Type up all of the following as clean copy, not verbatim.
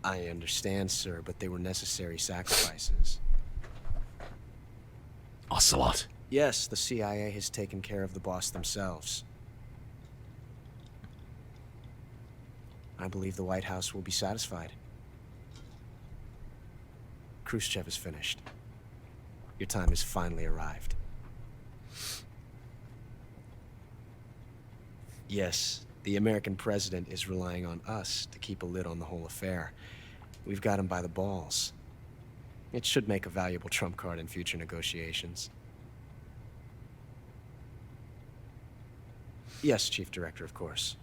I understand, sir, but they were necessary sacrifices. Ocelot. Yes, the CIA has taken care of the boss themselves. I believe the White House will be satisfied. Khrushchev is finished. Your time has finally arrived. Yes, the American president is relying on us to keep a lid on the whole affair. We've got him by the balls. It should make a valuable trump card in future negotiations. Yes, Chief Director, of course.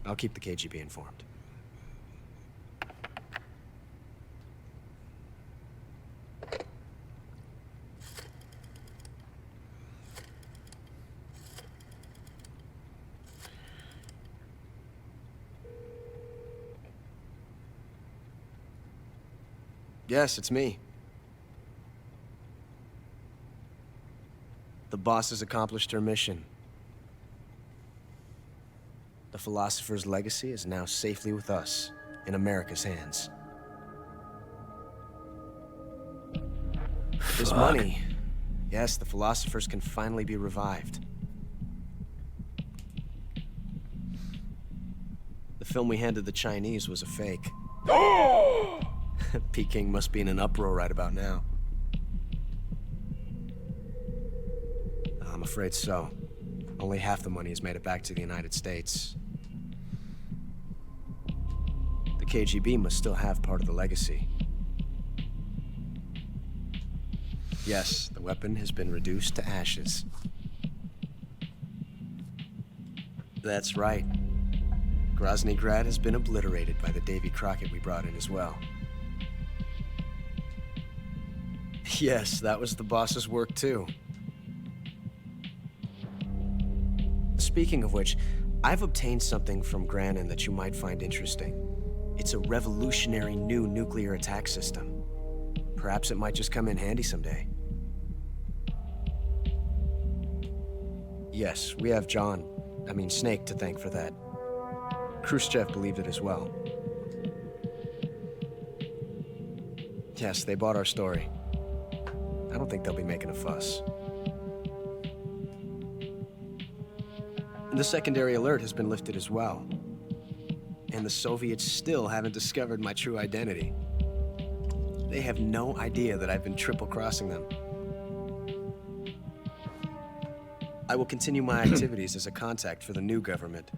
I'll keep the KGB informed. Yes, it's me. The boss has accomplished her mission. The philosopher's legacy is now safely with us, in America's hands. With this money, yes, the philosophers can finally be revived. The film we handed the Chinese was a fake. Peking must be in an uproar right about now. I'm afraid so. Only half the money has made it back to the United States. The KGB must still have part of the legacy. Yes, the weapon has been reduced to ashes. That's right. Grozny Grad has been obliterated by the Davy Crockett we brought in as well. Yes, that was the boss's work too. Speaking of which, I've obtained something from Granin that you might find interesting. It's a revolutionary new nuclear attack system. Perhaps it might just come in handy someday. Yes, we have Snake to thank for that. Khrushchev believed it as well. Yes, they bought our story. I don't think they'll be making a fuss. The secondary alert has been lifted as well. And the Soviets still haven't discovered my true identity. They have no idea that I've been triple-crossing them. I will continue my activities as a contact for the new government.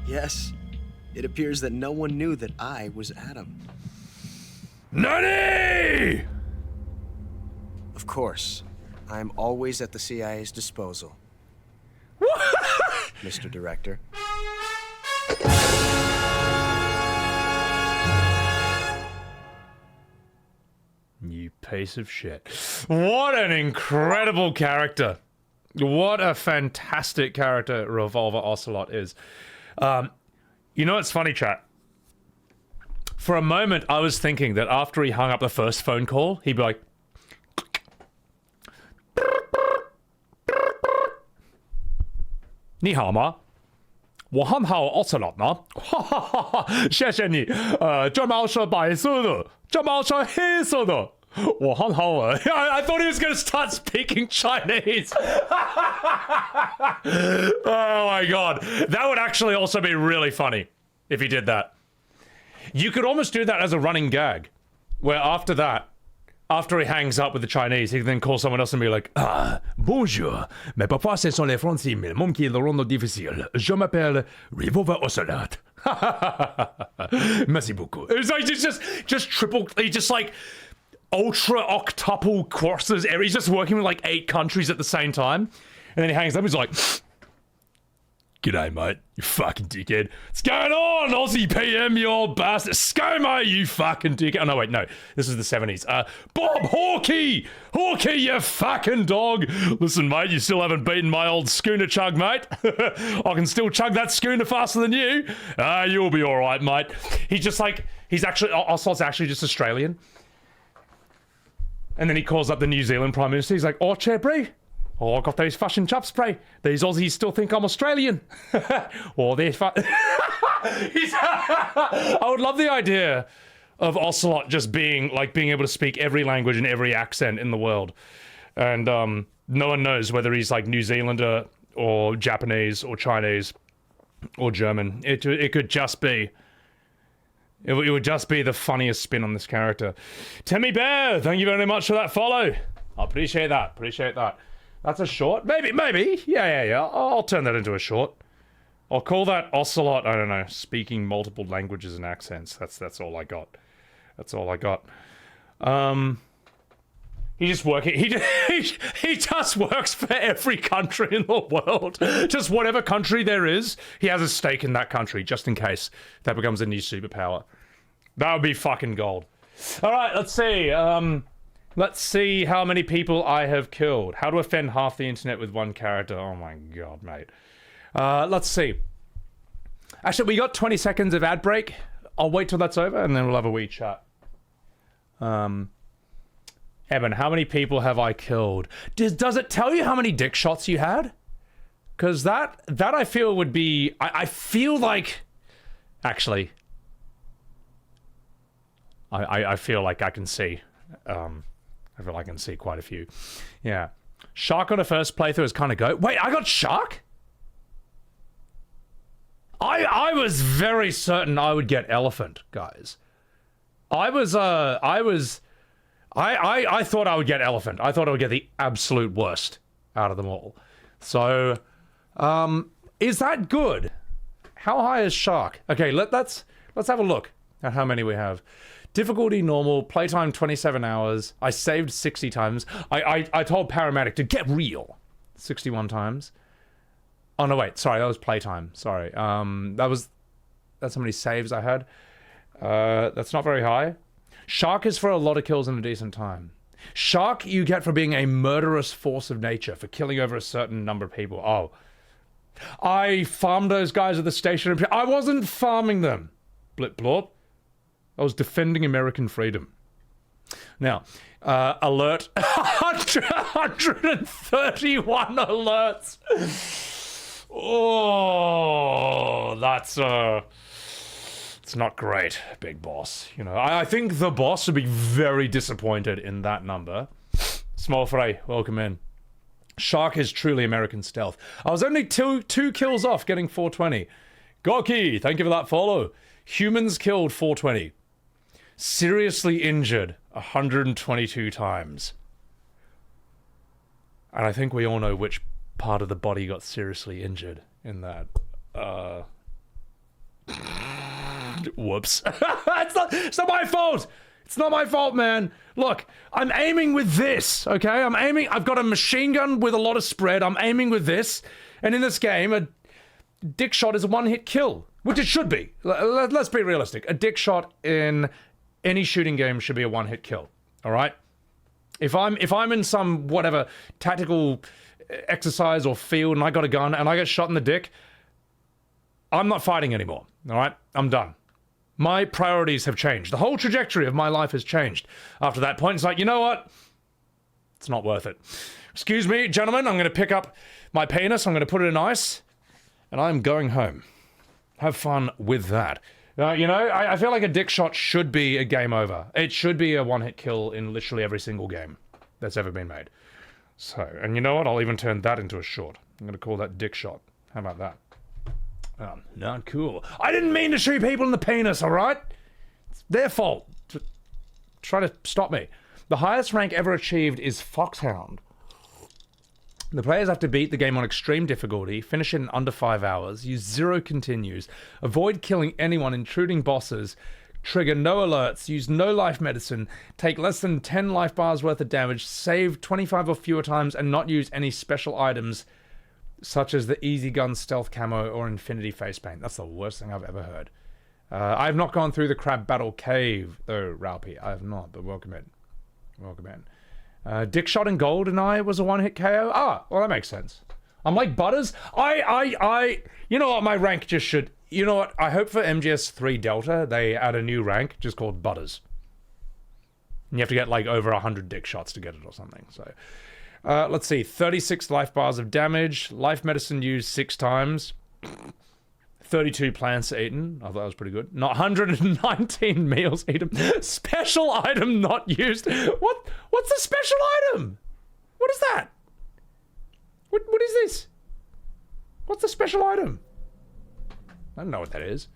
Yes, it appears that no one knew that I was Adam. NANI?! Of course. I'm always at the CIA's disposal. Mr. Director. You piece of shit. What an incredible character. What a fantastic character Revolver Ocelot is. You know what's funny, chat? For a moment, I was thinking that after he hung up the first phone call, he'd be like... Ni hao ma? 我很好 Ocelot 呢？哈哈哈哈！谢谢你。这猫是白色的，这猫是黑色的。我很好啊。I thought he was going to start speaking Chinese. Oh my god. That would actually also be really funny if he did that. You could almost do that as a running gag, where after that, after he hangs up with the Chinese, he can then call someone else and be like, ah, bonjour, mais parfois ce sont les Français, mais le monde qui le rendent difficile. Je m'appelle Revolver Ocelot. Merci beaucoup. It's like, just triple, he just like, ultra octuple crosses, he's just working with like 8 countries at the same time. And then he hangs up, he's like, g'day, mate, you fucking dickhead. What's going on, Aussie PM, you old bastard? Sco, mate, you fucking dickhead. Oh, no, wait, no. This is the 70s. Bob Hawkey! Hawkey, you fucking dog! Listen, mate, you still haven't beaten my old schooner chug, mate. I can still chug that schooner faster than you. You'll be all right, mate. He's just like, Ocelot's actually just Australian. And then he calls up the New Zealand Prime Minister. He's like, oh, Chebri, Oh, I got those fashion chap spray. These Aussies still think I'm Australian. Or they're I would love the idea of Ocelot just being able to speak every language and every accent in the world. And no one knows whether he's like New Zealander or Japanese or Chinese or German. It could just be. It would just be the funniest spin on this character. Timmy Bear, thank you very much for that follow. I appreciate that. That's a short? Maybe. Yeah. I'll turn that into a short. I'll call that Ocelot, I don't know, speaking multiple languages and accents. That's all I got. He just works for every country in the world. Just whatever country there is, he has a stake in that country, just in case that becomes a new superpower. That would be fucking gold. All right, let's see. Let's see how many people I have killed. How to offend half the internet with one character. Oh my god, mate. Let's see. Actually, we got 20 seconds of ad break. I'll wait till that's over, and then we'll have a wee chat. Evan, how many people have I killed? Does it tell you how many dick shots you had? Because that I feel would be... I feel like... Actually... I feel like I can see. I feel like I can see quite a few. Yeah. Shark on a first playthrough is kind of go... Wait, I got Shark? I was very certain I would get Elephant, guys. I thought I would get Elephant. I thought I would get the absolute worst out of them all. So, is that good? How high is Shark? Okay, let's have a look at how many we have. Difficulty normal, playtime 27 hours. I saved 60 times. I told Paramedic to get real 61 times. Oh no, wait, sorry, that was playtime. Sorry. That's how many saves I had. That's not very high. Shark is for a lot of kills in a decent time. Shark you get for being a murderous force of nature, for killing over a certain number of people. Oh. I farmed those guys at the station. I wasn't farming them. Blip blop. I was defending American freedom. Now, alert. 131 alerts. Oh, that's it's not great, big boss. You know, I think the boss would be very disappointed in that number. Small Frey, welcome in. Shark is truly American stealth. I was only two kills off getting 420. Gorky, thank you for that follow. Humans killed 420. Seriously injured 122 times. And I think we all know which part of the body got seriously injured in that. Whoops. It's not my fault! It's not my fault, man. Look, I'm aiming with this, okay? I've got a machine gun with a lot of spread. I'm aiming with this. And in this game, a dick shot is a one-hit kill. Which it should be. Let's be realistic. A dick shot in any shooting game should be a one-hit kill. Alright? If I'm in some, whatever, tactical exercise or field and I got a gun and I get shot in the dick, I'm not fighting anymore. Alright? I'm done. My priorities have changed. The whole trajectory of my life has changed. After that point, it's like, you know what? It's not worth it. Excuse me, gentlemen, I'm going to pick up my penis, I'm going to put it in ice, and I'm going home. Have fun with that. You know, I feel like a dick shot should be a game over. It should be a one-hit kill in literally every single game that's ever been made. So, and you know what? I'll even turn that into a short. I'm going to call that dick shot. How about that? Not cool. I didn't mean to shoot people in the penis, alright? It's their fault. Try to stop me. The highest rank ever achieved is Foxhound. The players have to beat the game on extreme difficulty, finish it in under 5 hours, use 0 continues, avoid killing anyone, intruding bosses, trigger no alerts, use no life medicine, take less than 10 life bars worth of damage, save 25 or fewer times, and not use any special items such as the easy gun stealth camo or infinity face paint. That's the worst thing I've ever heard. I have not gone through the crab battle cave, though, Ralpy. I have not, but welcome in. Welcome in. Dick shot in GoldenEye was a one-hit KO. Ah, well, that makes sense. I'm like Butters. You know what, my rank just should... You know what, I hope for MGS3 Delta, they add a new rank just called Butters. And you have to get, like, over 100 dick shots to get it or something, so... Let's see, 36 life bars of damage, life medicine used 6 times, 32 plants eaten. I thought that was pretty good. Not 119 meals eaten. Special item not used. What's the special item? What is that? What is this? What's the special item? I don't know what that is.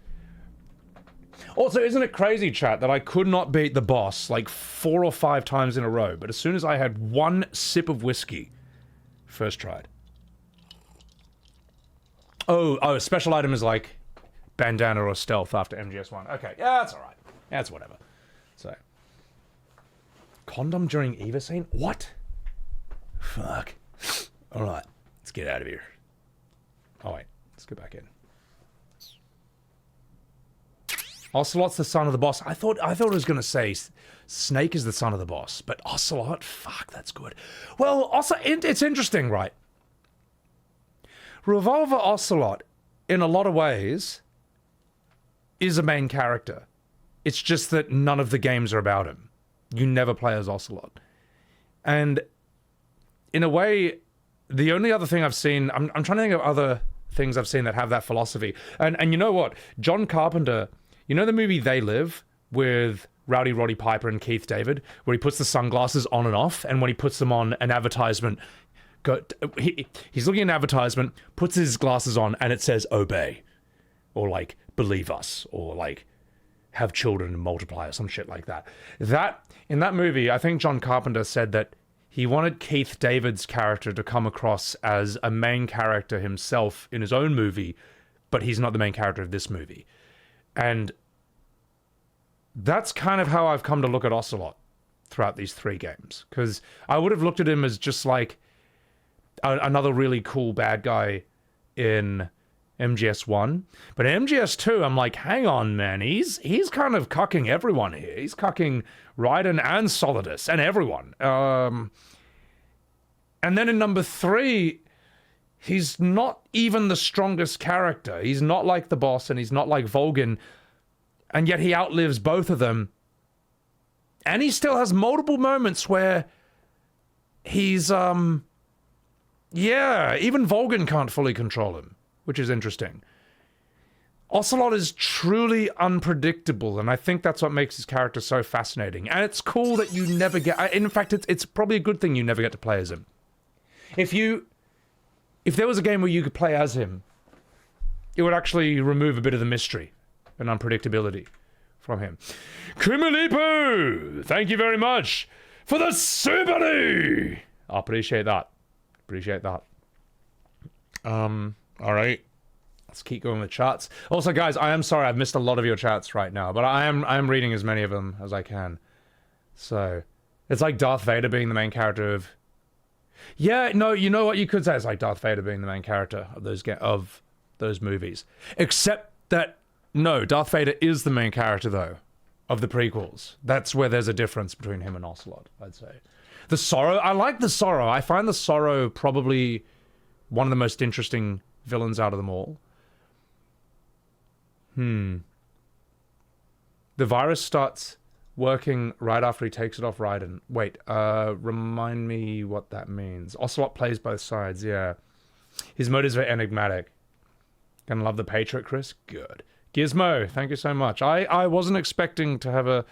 Also, isn't it crazy, chat, that I could not beat the boss like 4 or 5 times in a row, but as soon as I had one sip of whiskey, first tried. Oh, special item is like bandana or stealth after MGS1. Okay, yeah, that's alright. That's whatever. So. Condom during Eva scene? What? Fuck. Alright, let's get out of here. Oh wait, let's go back in. Ocelot's the son of the boss. I thought it was gonna say Snake is the son of the boss, but Ocelot, fuck, that's good. Well, also, it's interesting, right? Revolver Ocelot, in a lot of ways, is a main character. It's just that none of the games are about him. You never play as Ocelot. And in a way, the only other thing I've seen, I'm trying to think of other things I've seen that have that philosophy. And you know what? John Carpenter, you know the movie They Live with Rowdy Roddy Piper and Keith David, where he puts the sunglasses on and off, and when he puts them on, an advertisement, he's looking at an advertisement, puts his glasses on, and it says obey, or like believe us, or like have children and multiply, or some shit like that. In that movie, I think John Carpenter said that he wanted Keith David's character to come across as a main character himself in his own movie, but he's not the main character of this movie. And that's kind of how I've come to look at Ocelot throughout these 3 games. Because I would have looked at him as just like another really cool bad guy in MGS1. But in MGS2, I'm like, hang on, man. He's kind of cucking everyone here. He's cucking Raiden and Solidus and everyone. And then in number 3, he's not even the strongest character. He's not like the boss, and he's not like Volgin, and yet he outlives both of them. And he still has multiple moments where he's, even Volgin can't fully control him, which is interesting. Ocelot is truly unpredictable, and I think that's what makes his character so fascinating. And it's cool that you never get, in fact, it's probably a good thing you never get to play as him. If there was a game where you could play as him, it would actually remove a bit of the mystery and unpredictability from him. Kumalipo! Thank you very much for the Subaru! I appreciate that. Alright. Let's keep going with chats. Also, guys, I am sorry I've missed a lot of your chats right now, but I am reading as many of them as I can. So, it's like Darth Vader being the main character of... Yeah, no, you know what you could say? It's like Darth Vader being the main character of those movies. Except that, no, Darth Vader is the main character, though, of the prequels. That's where there's a difference between him and Ocelot, I'd say. The Sorrow, I like the Sorrow. I find the Sorrow probably one of the most interesting villains out of them all. The virus starts working right after he takes it off Raiden. Wait, remind me what that means. Ocelot plays both sides, yeah. His mode is very enigmatic. Gonna love the Patriot, Chris? Good. Gizmo, thank you so much. I wasn't expecting to have a...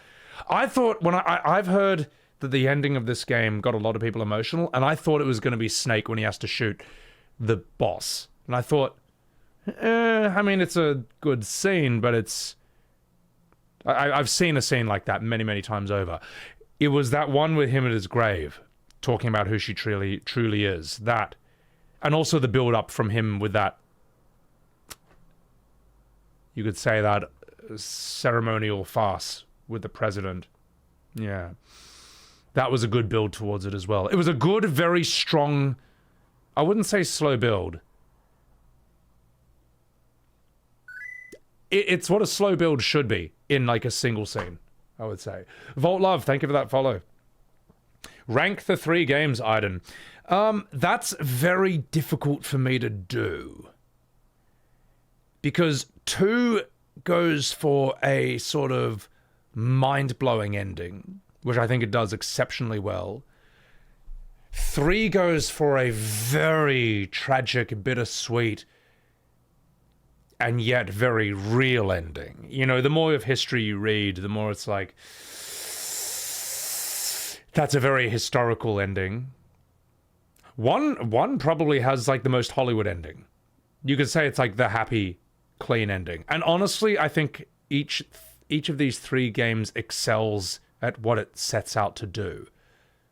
I thought, when I've heard that the ending of this game got a lot of people emotional, and I thought it was going to be Snake when he has to shoot the boss. And I thought, I mean, it's a good scene, but it's... I've seen a scene like that many, many times over. It was that one with him at his grave, talking about who she truly is. That. And also the build-up from him with that... You could say that ceremonial farce with the president. Yeah. That was a good build towards it as well. It was a good, very strong... I wouldn't say slow build. It's what a slow build should be in like a single scene, I would say. Vault Love, thank you for that follow. Rank the 3 games, Aiden. That's very difficult for me to do. Because 2 goes for a sort of mind-blowing ending, which I think it does exceptionally well. 3 goes for a very tragic, bittersweet, and yet very real ending. You know, the more of history you read, the more it's like, that's a very historical ending. One probably has like the most Hollywood ending. You could say it's like the happy, clean ending. And honestly, I think each of these 3 games excels at what it sets out to do.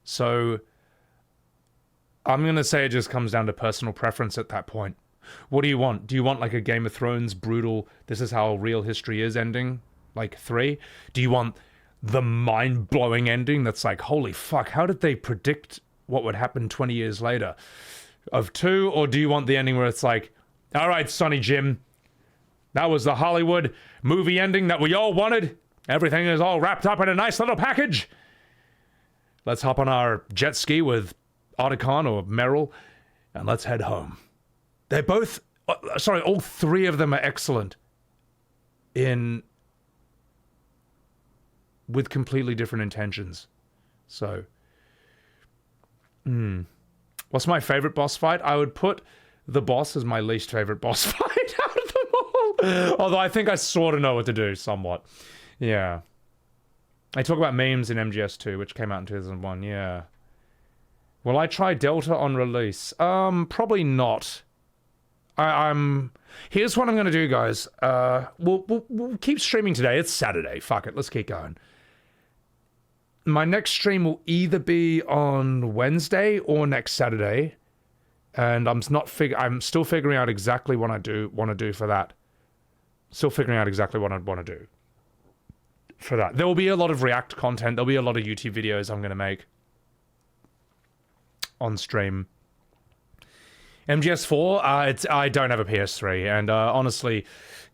So I'm going to say it just comes down to personal preference at that point. What do you want? Do you want like a Game of Thrones brutal, this is how real history is ending, like 3? Do you want the mind-blowing ending that's like, holy fuck, how did they predict what would happen 20 years later, of 2? Or do you want the ending where it's like, all right, Sonny Jim, that was the Hollywood movie ending that we all wanted. Everything is all wrapped up in a nice little package. Let's hop on our jet ski with Otacon or Merrill, and let's head home. They both, sorry, all 3 of them are excellent with completely different intentions. So, what's my favorite boss fight? I would put the boss as my least favorite boss fight out of them all. Although I think I sort of know what to do somewhat. Yeah. I talk about memes in MGS2, which came out in 2001. Yeah. Will I try Delta on release? Probably not. Here's what I'm gonna do, guys. We'll keep streaming today. It's Saturday. Fuck it. Let's keep going. My next stream will either be on Wednesday or next Saturday, and I'm still figuring out exactly what I want to do for that. Still figuring out exactly what I'd want to do for that. There will be a lot of React content. There'll be a lot of YouTube videos I'm gonna make on stream. MGS4, I don't have a PS3, and honestly,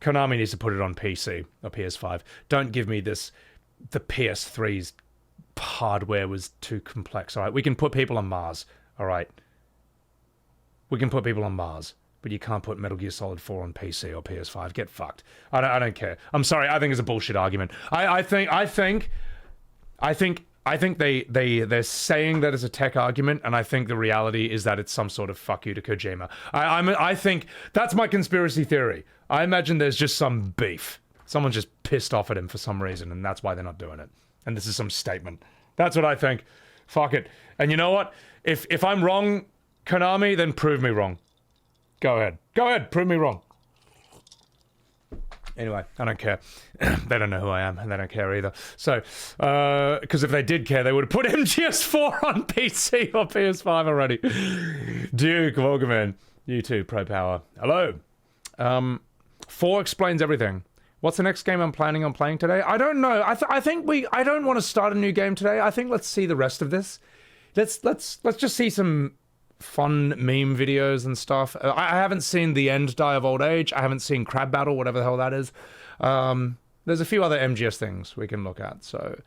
Konami needs to put it on PC or PS5. Don't give me this, the PS3's hardware was too complex. All right, we can put people on Mars, all right? We can put people on Mars, but you can't put Metal Gear Solid 4 on PC or PS5. Get fucked. I don't care. I'm sorry, I think it's a bullshit argument. I think they're saying that it's a tech argument, and I think the reality is that it's some sort of fuck you to Kojima. I think that's my conspiracy theory. I imagine there's just some beef. Someone's just pissed off at him for some reason, and that's why they're not doing it. And this is some statement. That's what I think. Fuck it. And you know what? If I'm wrong, Konami, then prove me wrong. Go ahead. Go ahead. Prove me wrong. Anyway, I don't care. They don't know who I am, and they don't care either. So, because if they did care, they would have put MGS4 on PC or PS5 already. Duke, Volgin, you too, Pro Power. Hello. 4 explains everything. What's the next game I'm planning on playing today? I don't know. I don't want to start a new game today. I think let's see the rest of this. Let's just see some fun meme videos and stuff. I haven't seen The End Die of Old Age. I haven't seen Crab Battle, whatever the hell that is. There's a few other MGS things we can look at. So,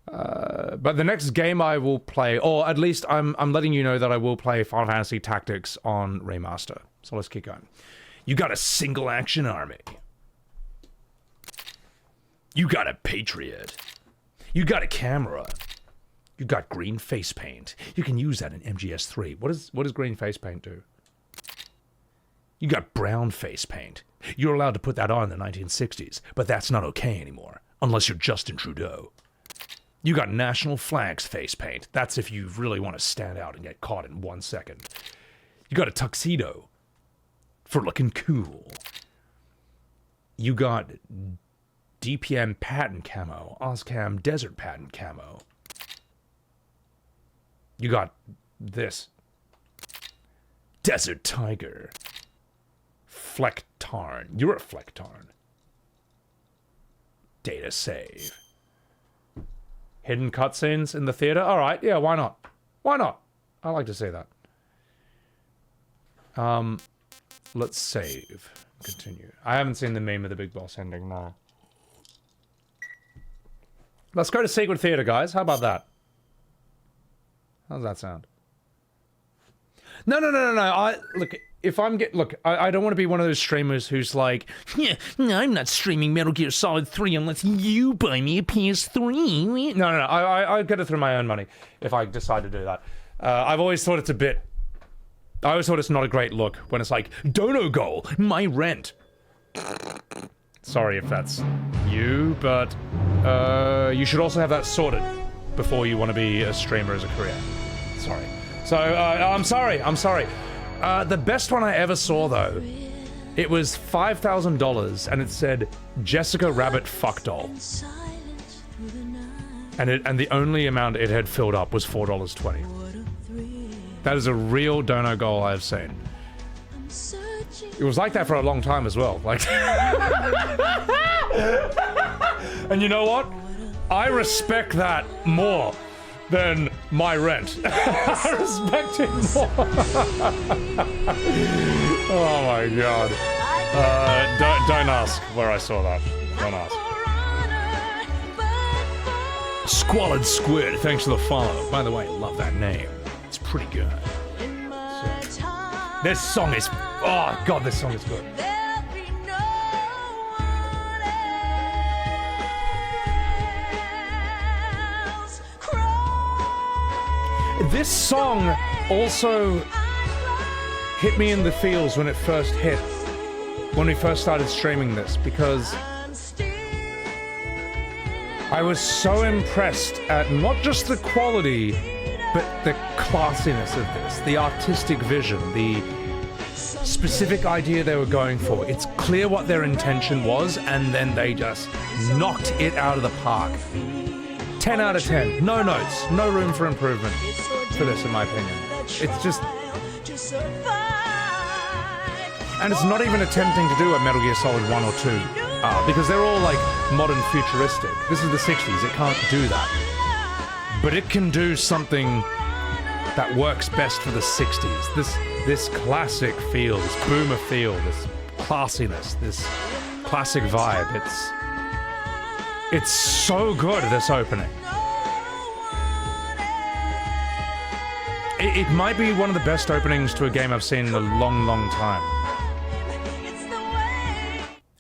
but the next game I will play, or at least I'm letting you know that I will play Final Fantasy Tactics on Remaster. So let's keep going. You got a single action army. You got a Patriot. You got a camera. You got green face paint. You can use that in MGS3. What does green face paint do? You got brown face paint. You're allowed to put that on in the 1960s, but that's not okay anymore, unless you're Justin Trudeau. You got national flags face paint. That's if you really want to stand out and get caught in 1 second. You got a tuxedo for looking cool. You got DPM patent camo, Ozcam desert patent camo. You got this. Desert Tiger. Flecktarn. You're a Flecktarn. Data save. Hidden cutscenes in the theater? Alright, yeah, why not? Why not? I like to say that. Let's save. Continue. I haven't seen the meme of the Big Boss ending, no. Let's go to Secret Theater, guys. How about that? How's that sound? No. I don't want to be one of those streamers who's like, yeah, no, I'm not streaming Metal Gear Solid 3 unless you buy me a PS3. No. I get it through my own money if I decide to do that. I've always thought it's a bit... I always thought it's not a great look when it's like, dono goal, my rent. Sorry if that's you, but you should also have that sorted before you want to be a streamer as a career. Sorry. So, I'm sorry. The best one I ever saw, though, it was $5,000, and it said, Jessica Rabbit Fuck Doll. And the only amount it had filled up was $4.20. That is a real dono goal I've seen. It was like that for a long time as well. Like, and you know what? I respect that more than my rent. I respect it more. Oh my god. Don't ask where I saw that. Don't ask. Squalid Squid, thanks for the follow. By the way, love that name. It's pretty good. So, this song is... Oh god, this song is good. This song also hit me in the feels when it first hit. When we first started streaming this, because I was so impressed at not just the quality, but the classiness of this, the artistic vision, the specific idea they were going for. It's clear what their intention was, and then they just knocked it out of the park. 10 out of 10. No notes. No room for improvement for this, in my opinion. It's just... And it's not even attempting to do what Metal Gear Solid 1 or 2 are, because they're all, like, modern futuristic. This is the 60s. It can't do that. But it can do something that works best for the 60s. This classic feel, this boomer feel, this classiness, this classic vibe. It's so good, this opening. It might be one of the best openings to a game I've seen in a long, long time.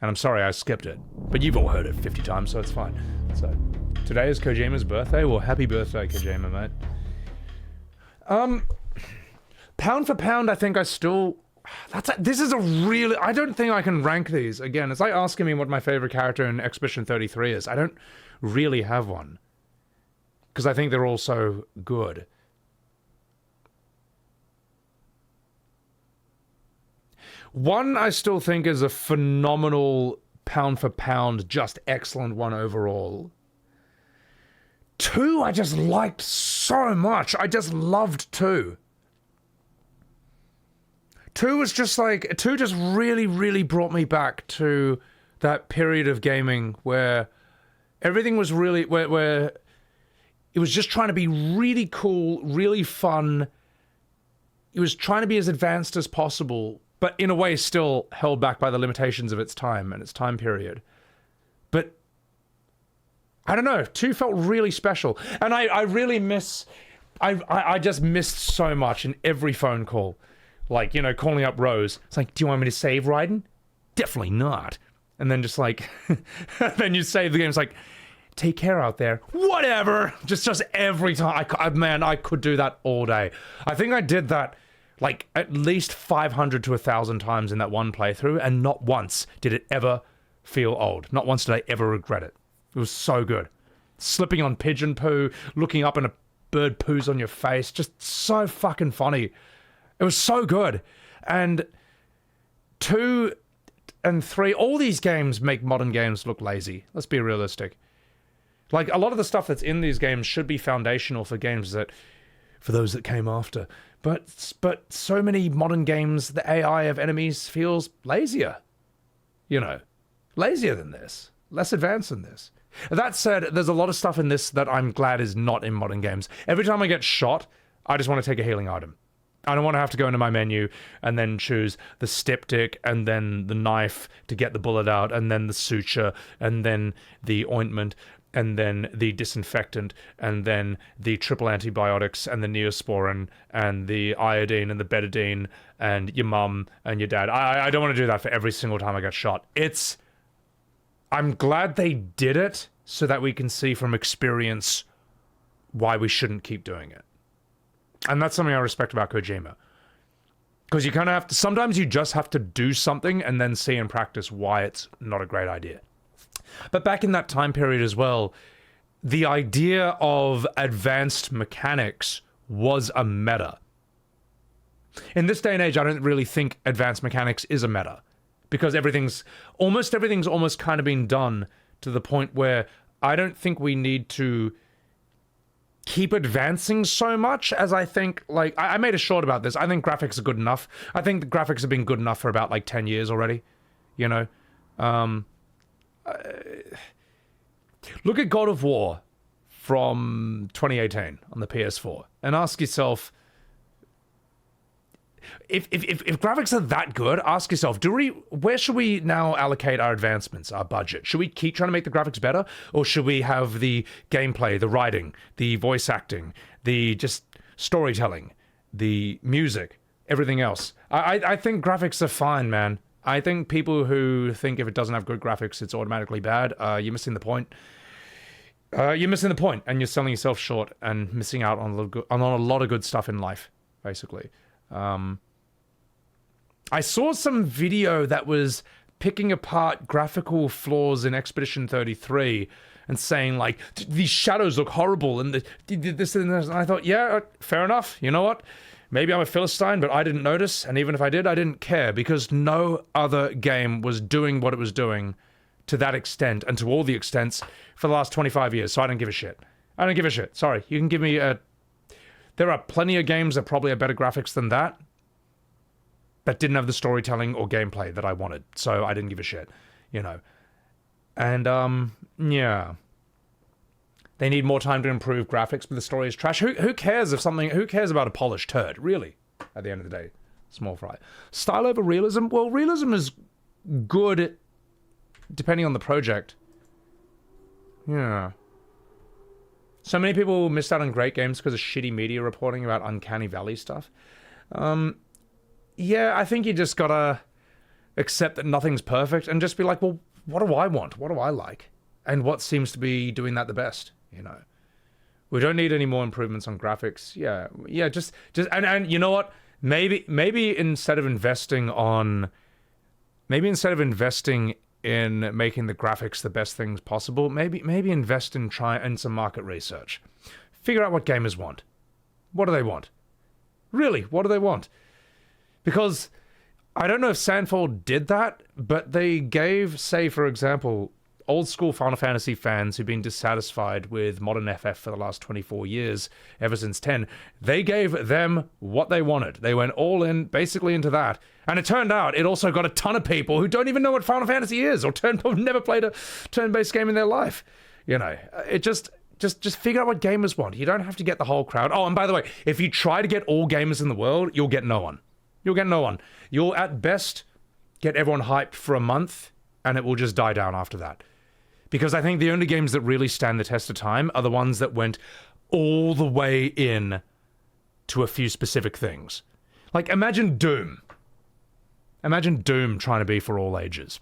And I'm sorry I skipped it, but you've all heard it 50 times, so it's fine. So, today is Kojima's birthday. Well, happy birthday, Kojima, mate. Pound for pound, I think I still... This is a really... I don't think I can rank these. Again, it's like asking me what my favorite character in Expedition 33 is. I don't really have one. Because I think they're all so good. One I still think is a phenomenal pound for pound, just excellent one overall. Two I just liked so much. I just loved two. Two was just like... Two just really, really brought me back to that period of gaming where everything was really... Where it was just trying to be really cool, really fun. It was trying to be as advanced as possible, but in a way still held back by the limitations of its time and its time period. But I don't know, 2 felt really special. And I really miss... I just missed so much in every phone call. Like, you know, calling up Rose. It's like, do you want me to save Raiden? Definitely not. And then just like... then you save the game. It's like, take care out there. Whatever! Just every time. Man, I could do that all day. I think I did that like at least 500 to 1,000 times in that one playthrough, and not once did it ever feel old. Not once did I ever regret it. It was so good. Slipping on pigeon poo, looking up and a bird poos on your face, just so fucking funny. It was so good. And 2 and 3, all these games make modern games look lazy. Let's be realistic. Like, a lot of the stuff that's in these games should be foundational for games that, for those that came after. But so many modern games, the AI of enemies feels lazier. You know, lazier than this. Less advanced than this. That said, there's a lot of stuff in this that I'm glad is not in modern games. Every time I get shot, I just want to take a healing item. I don't want to have to go into my menu and then choose the styptic and then the knife to get the bullet out and then the suture and then the ointment and then the disinfectant and then the triple antibiotics and the neosporin and the iodine and the betadine and your mum and your dad. I don't want to do that for every single time I get shot. I'm glad they did it so that we can see from experience why we shouldn't keep doing it. And that's something I respect about Kojima. Because you kind of have to, sometimes you just have to do something and then see in practice why it's not a great idea. But back in that time period as well, the idea of advanced mechanics was a meta. In this day and age, I don't really think advanced mechanics is a meta. Because everything's almost kind of been done to the point where I don't think we need to keep advancing so much as I think, like, I made a short about this. I think graphics are good enough. I think the graphics have been good enough for about, like, 10 years already, you know? Look at God of War from 2018 on the PS4 and ask yourself, if graphics are that good, ask yourself, where should we now allocate our advancements, our budget? Should we keep trying to make the graphics better? Or should we have the gameplay, the writing, the voice acting, the just storytelling, the music, everything else? I think graphics are fine, man. I think people who think if it doesn't have good graphics, it's automatically bad, you're missing the point. You're missing the point, and you're selling yourself short and missing out on a lot of good stuff in life, basically. I saw some video that was picking apart graphical flaws in Expedition 33 and saying, like, these shadows look horrible and this and this. And I thought, yeah, fair enough. You know what? Maybe I'm a Philistine, but I didn't notice. And even if I did, I didn't care because no other game was doing what it was doing to that extent and to all the extents for the last 25 years. So I don't give a shit. I don't give a shit. Sorry. You can give me there are plenty of games that probably have better graphics than that didn't have the storytelling or gameplay that I wanted. So I didn't give a shit, you know. And, yeah. They need more time to improve graphics, but the story is trash. Who cares who cares about a polished turd, really? At the end of the day, small fry. Style over realism? Well, realism is good depending on the project. Yeah. So many people missed out on great games because of shitty media reporting about Uncanny Valley stuff. Yeah, I think you just gotta accept that nothing's perfect and just be like, well, what do I want? What do I like? And what seems to be doing that the best, you know? We don't need any more improvements on graphics. Yeah, just and you know what? Maybe instead of investing in making the graphics the best things possible, maybe invest in some market research. Figure out what gamers want. What do they want? Really, what do they want? Because I don't know if Sandfall did that, but they gave, say, for example, old school Final Fantasy fans who've been dissatisfied with modern FF for the last 24 years, ever since 10, they gave them what they wanted. They went all in, basically into that. And it turned out it also got a ton of people who don't even know what Final Fantasy is or never played a turn-based game in their life. You know, it just figure out what gamers want. You don't have to get the whole crowd. Oh, and by the way, if you try to get all gamers in the world, you'll get no one. You'll get no one. You'll, at best, get everyone hyped for a month, and it will just die down after that. Because I think the only games that really stand the test of time are the ones that went all the way in to a few specific things. Like, imagine Doom. Imagine Doom trying to be for all ages.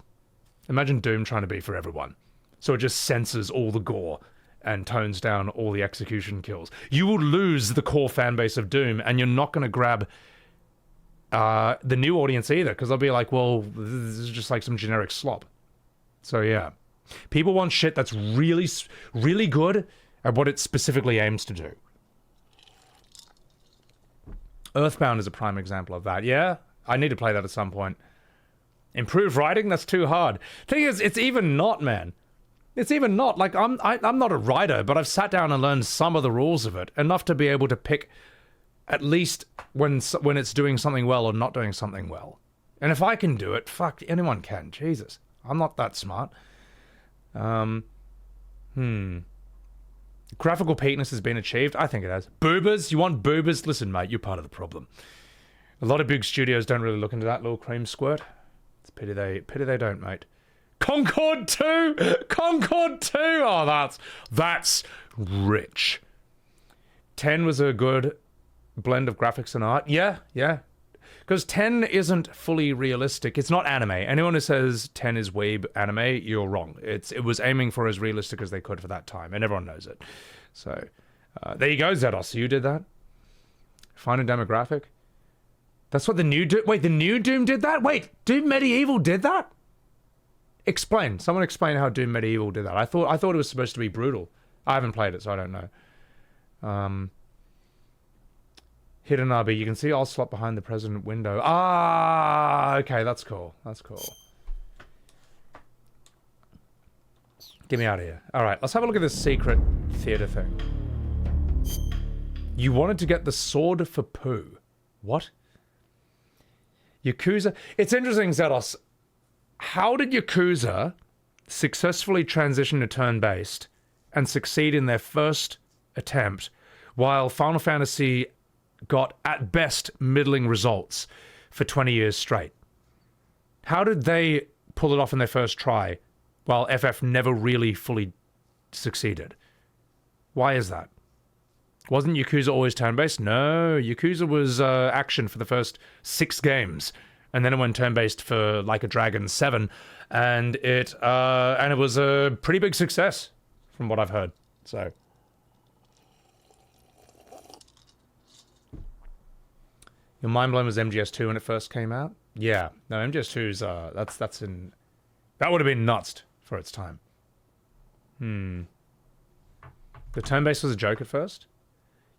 Imagine Doom trying to be for everyone. So it just censors all the gore and tones down all the execution kills. You will lose the core fan base of Doom, and you're not going to grab the new audience either, because they'll be like, well, this is just like some generic slop. So yeah. People want shit that's really, really good at what it specifically aims to do. Earthbound is a prime example of that. Yeah, I need to play that at some point. Improve writing? That's too hard. Thing is, it's even not, man. It's even not. Like, I'm not a writer, but I've sat down and learned some of the rules of it, enough to be able to pick at least when it's doing something well or not doing something well. And if I can do it, fuck, anyone can. Jesus. I'm not that smart. Graphical peakness has been achieved? I think it has. Boobers? You want boobers? Listen, mate, you're part of the problem. A lot of big studios don't really look into that little cream squirt. It's pity they don't, mate. Concord 2! Concord 2! Oh, that's rich. 10 was a good blend of graphics and art. Yeah. Because 10 isn't fully realistic. It's not anime. Anyone who says 10 is weeb anime, you're wrong. It was aiming for as realistic as they could for that time, and everyone knows it. So, there you go, Zedos. You did that. Find a demographic. That's what the new Doom... Wait, the new Doom did that? Wait, Doom Medieval did that? Explain. Someone explain how Doom Medieval did that. I thought it was supposed to be brutal. I haven't played it, so I don't know. Hidden RB. You can see Ocelot behind the president window. Ah, okay, that's cool. That's cool. Get me out of here. All right, let's have a look at this secret theater thing. You wanted to get the sword for poo. What? Yakuza... It's interesting, Zedos. How did Yakuza successfully transition to turn-based and succeed in their first attempt, while Final Fantasy got, at best, middling results for 20 years straight? How did they pull it off in their first try, while FF never really fully succeeded? Why is that? Wasn't Yakuza always turn-based? No, Yakuza was action for the first 6 games, and then it went turn-based for Like a Dragon 7, and it was a pretty big success, from what I've heard. So, your mind blown was MGS2 when it first came out? Yeah, no, MGS2's that's in... That would have been nuts for its time. The turn-based was a joke at first?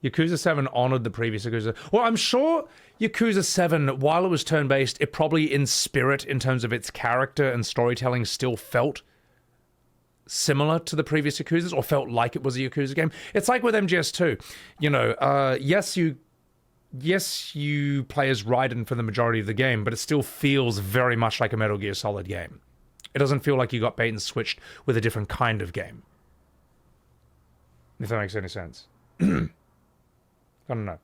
Yakuza 7 honored the previous Yakuza. Well, I'm sure Yakuza 7, while it was turn-based, it probably in spirit, in terms of its character and storytelling, still felt similar to the previous Yakuzas, or felt like it was a Yakuza game. It's like with MGS2. You know, yes, you play as Raiden for the majority of the game, but it still feels very much like a Metal Gear Solid game. It doesn't feel like you got bait and switched with a different kind of game. If that makes any sense. I don't know.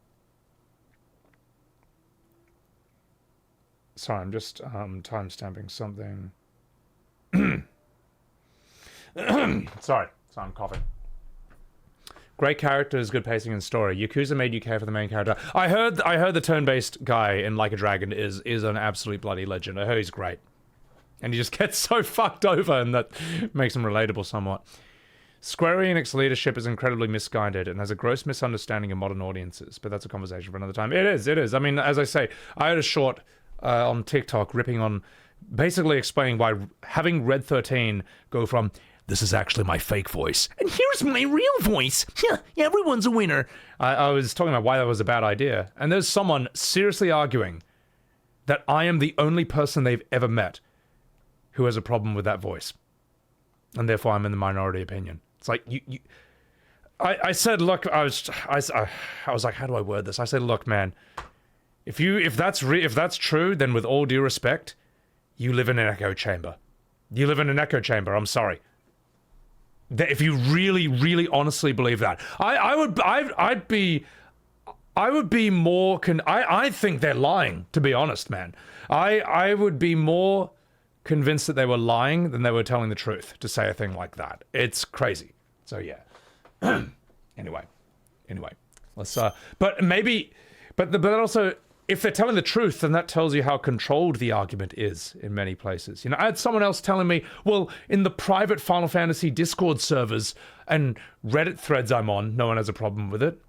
Sorry, I'm just time-stamping something. Sorry, I'm coughing. Great characters, good pacing and story. Yakuza made you care for the main character. I heard the turn-based guy in Like a Dragon is an absolute bloody legend. I heard he's great. And he just gets so fucked over, and that makes him relatable somewhat. Square Enix leadership is incredibly misguided and has a gross misunderstanding of modern audiences, but that's a conversation for another time. It is. I mean, as I say, I had a short on TikTok ripping on, basically explaining why having Red 13 go from, this is actually my fake voice, and here's my real voice, everyone's a winner. I was talking about why that was a bad idea, and there's someone seriously arguing that I am the only person they've ever met who has a problem with that voice, and therefore I'm in the minority opinion. It's like, I said, look, I was like, how do I word this? I said, look, man, if that's true, then with all due respect, you live in an echo chamber. You live in an echo chamber, I'm sorry. If you really, really honestly believe that, I would be more, I think they're lying, to be honest, man. I would be more convinced that they were lying than they were telling the truth to say a thing like that. It's crazy. So yeah. Anyway, let's but also, if they're telling the truth, then that tells you how controlled the argument is in many places. You know, I had someone else telling me, well, in the private Final Fantasy Discord servers and Reddit threads I'm on, no one has a problem with it.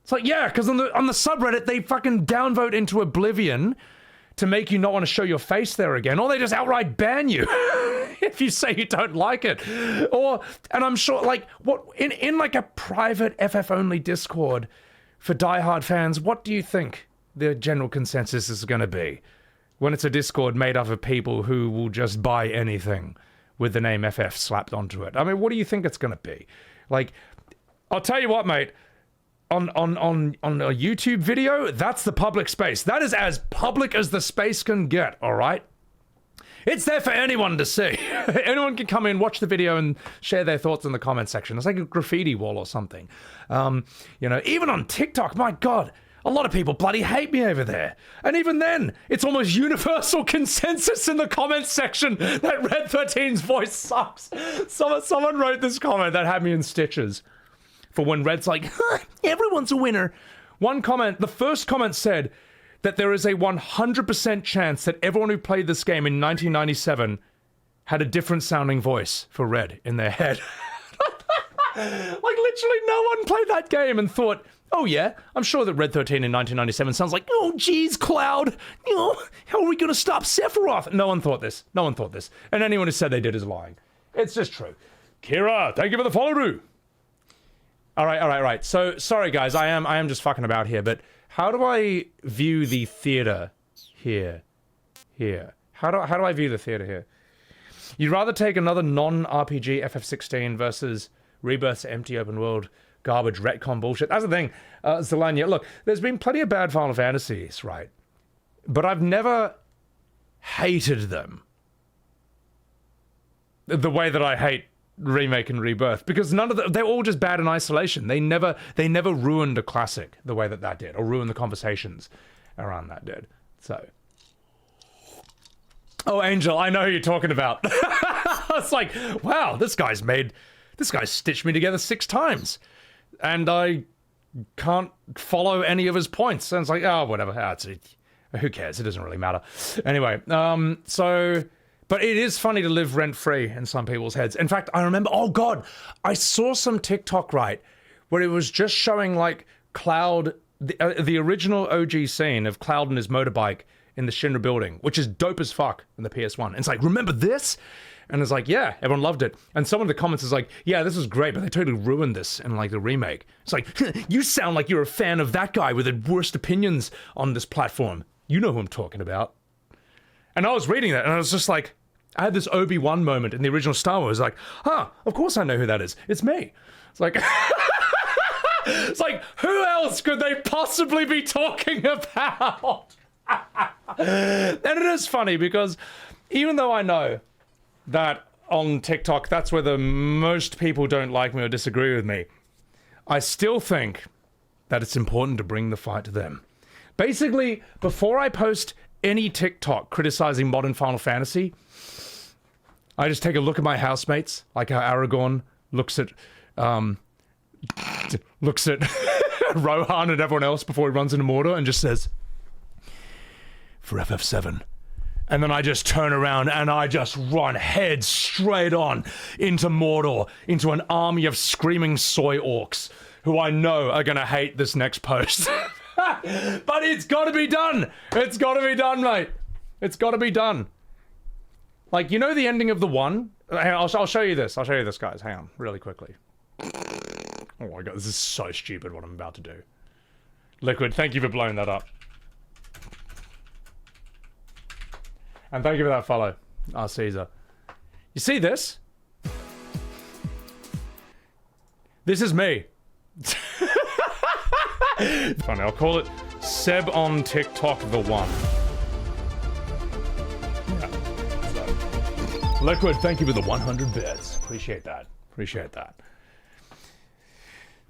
It's like, yeah, because on the subreddit, they fucking downvote into oblivion to make you not want to show your face there again, or they just outright ban you if you say you don't like it. And I'm sure, like, what in like a private FF-only Discord for diehard fans, what do you think the general consensus is going to be when it's a Discord made up of people who will just buy anything with the name FF slapped onto it? I mean, what do you think it's going to be? Like, I'll tell you what, mate. On a YouTube video, that's the public space. That is as public as the space can get, all right? It's there for anyone to see. Anyone can come in, watch the video, and share their thoughts in the comment section. It's like a graffiti wall or something. You know, even on TikTok, my God, a lot of people bloody hate me over there. And even then, it's almost universal consensus in the comment section that Red 13's voice sucks. Someone wrote this comment that had me in stitches. For when Red's like, everyone's a winner. The first comment said that there is a 100% chance that everyone who played this game in 1997 had a different sounding voice for Red in their head. Like, literally no one played that game and thought, Oh yeah, I'm sure that Red 13 in 1997 sounds like, oh geez, Cloud, how are we gonna stop Sephiroth? No one thought this. No one thought this. And anyone who said they did is lying. It's just true. Kira, thank you for the follow-through. All right. So, sorry guys, I am just fucking about here, but how do I view the theater here? How do I view the theater here? You'd rather take another non-RPG FF16 versus Rebirth's empty open world garbage retcon bullshit. That's the thing, Zelania. Look, there's been plenty of bad Final Fantasies, right? But I've never hated them the way that I hate Remake and Rebirth, because none of them, they're all just bad in isolation. They never ruined a classic the way that did, or ruined the conversations around that did. So, oh, Angel, I know who you're talking about. It's like, wow, this guy's stitched me together 6 times, and I can't follow any of his points. And it's like, oh, whatever. Who cares? It doesn't really matter. Anyway, but it is funny to live rent-free in some people's heads. In fact, I remember, oh god, I saw some TikTok, right, where it was just showing, like, Cloud, the original OG scene of Cloud and his motorbike in the Shinra building, which is dope as fuck in the PS1. And it's like, remember this? And it's like, yeah, everyone loved it. And someone in the comments is like, yeah, this is great, but they totally ruined this in, like, the remake. It's like, you sound like you're a fan of that guy with the worst opinions on this platform. You know who I'm talking about. And I was reading that, and I was just like, I had this Obi-Wan moment in the original Star Wars, like, of course I know who that is. It's me. It's like, it's like, who else could they possibly be talking about? And it is funny because even though I know that on TikTok, that's where the most people don't like me or disagree with me, I still think that it's important to bring the fight to them. Basically, before I post any TikTok criticizing modern Final Fantasy, I just take a look at my housemates, like how Aragorn looks at Rohan and everyone else before he runs into Mordor and just says, for FF7. And then I just turn around and I just run head straight on into Mordor, into an army of screaming soy orcs who I know are gonna hate this next post. But it's gotta be done! It's gotta be done, mate! It's gotta be done. Like, you know the ending of the 1? Hang on, I'll show you this. I'll show you this, guys. Hang on, really quickly. Oh my god, this is so stupid what I'm about to do. Liquid, thank you for blowing that up. And thank you for that follow, Caesar. You see this? This is me. Funny, I'll call it Seb on TikTok the 1. Yeah. So. Liquid, thank you for the 100 bits. Appreciate that. Appreciate that.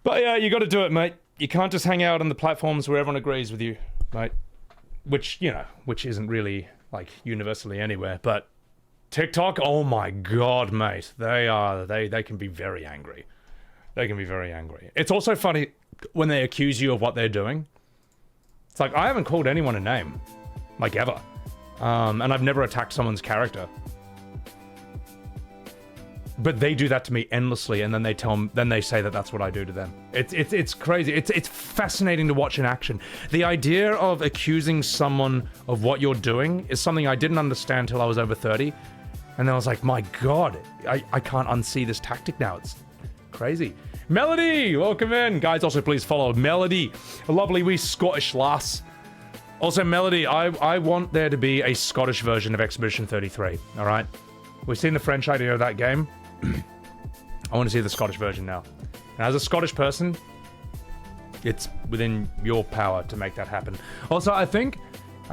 But yeah, you gotta do it, mate. You can't just hang out on the platforms where everyone agrees with you, mate. Which, you know, which isn't really, like, universally anywhere. But TikTok, oh my god, mate. They can be very angry. They can be very angry. It's also funny when they accuse you of what they're doing. It's like, I haven't called anyone a name. Like, ever. And I've never attacked someone's character. But they do that to me endlessly, and then they say that that's what I do to them. It's crazy. It's fascinating to watch in action. The idea of accusing someone of what you're doing is something I didn't understand till I was over 30. And then I was like, my god, I can't unsee this tactic now. It's crazy. Melody, welcome in. Guys, also please follow Melody, a lovely wee Scottish lass. Also, Melody, I want there to be a Scottish version of Expedition 33, alright? We've seen the French idea of that game. I want to see the Scottish version now. And as a Scottish person, it's within your power to make that happen. Also, I think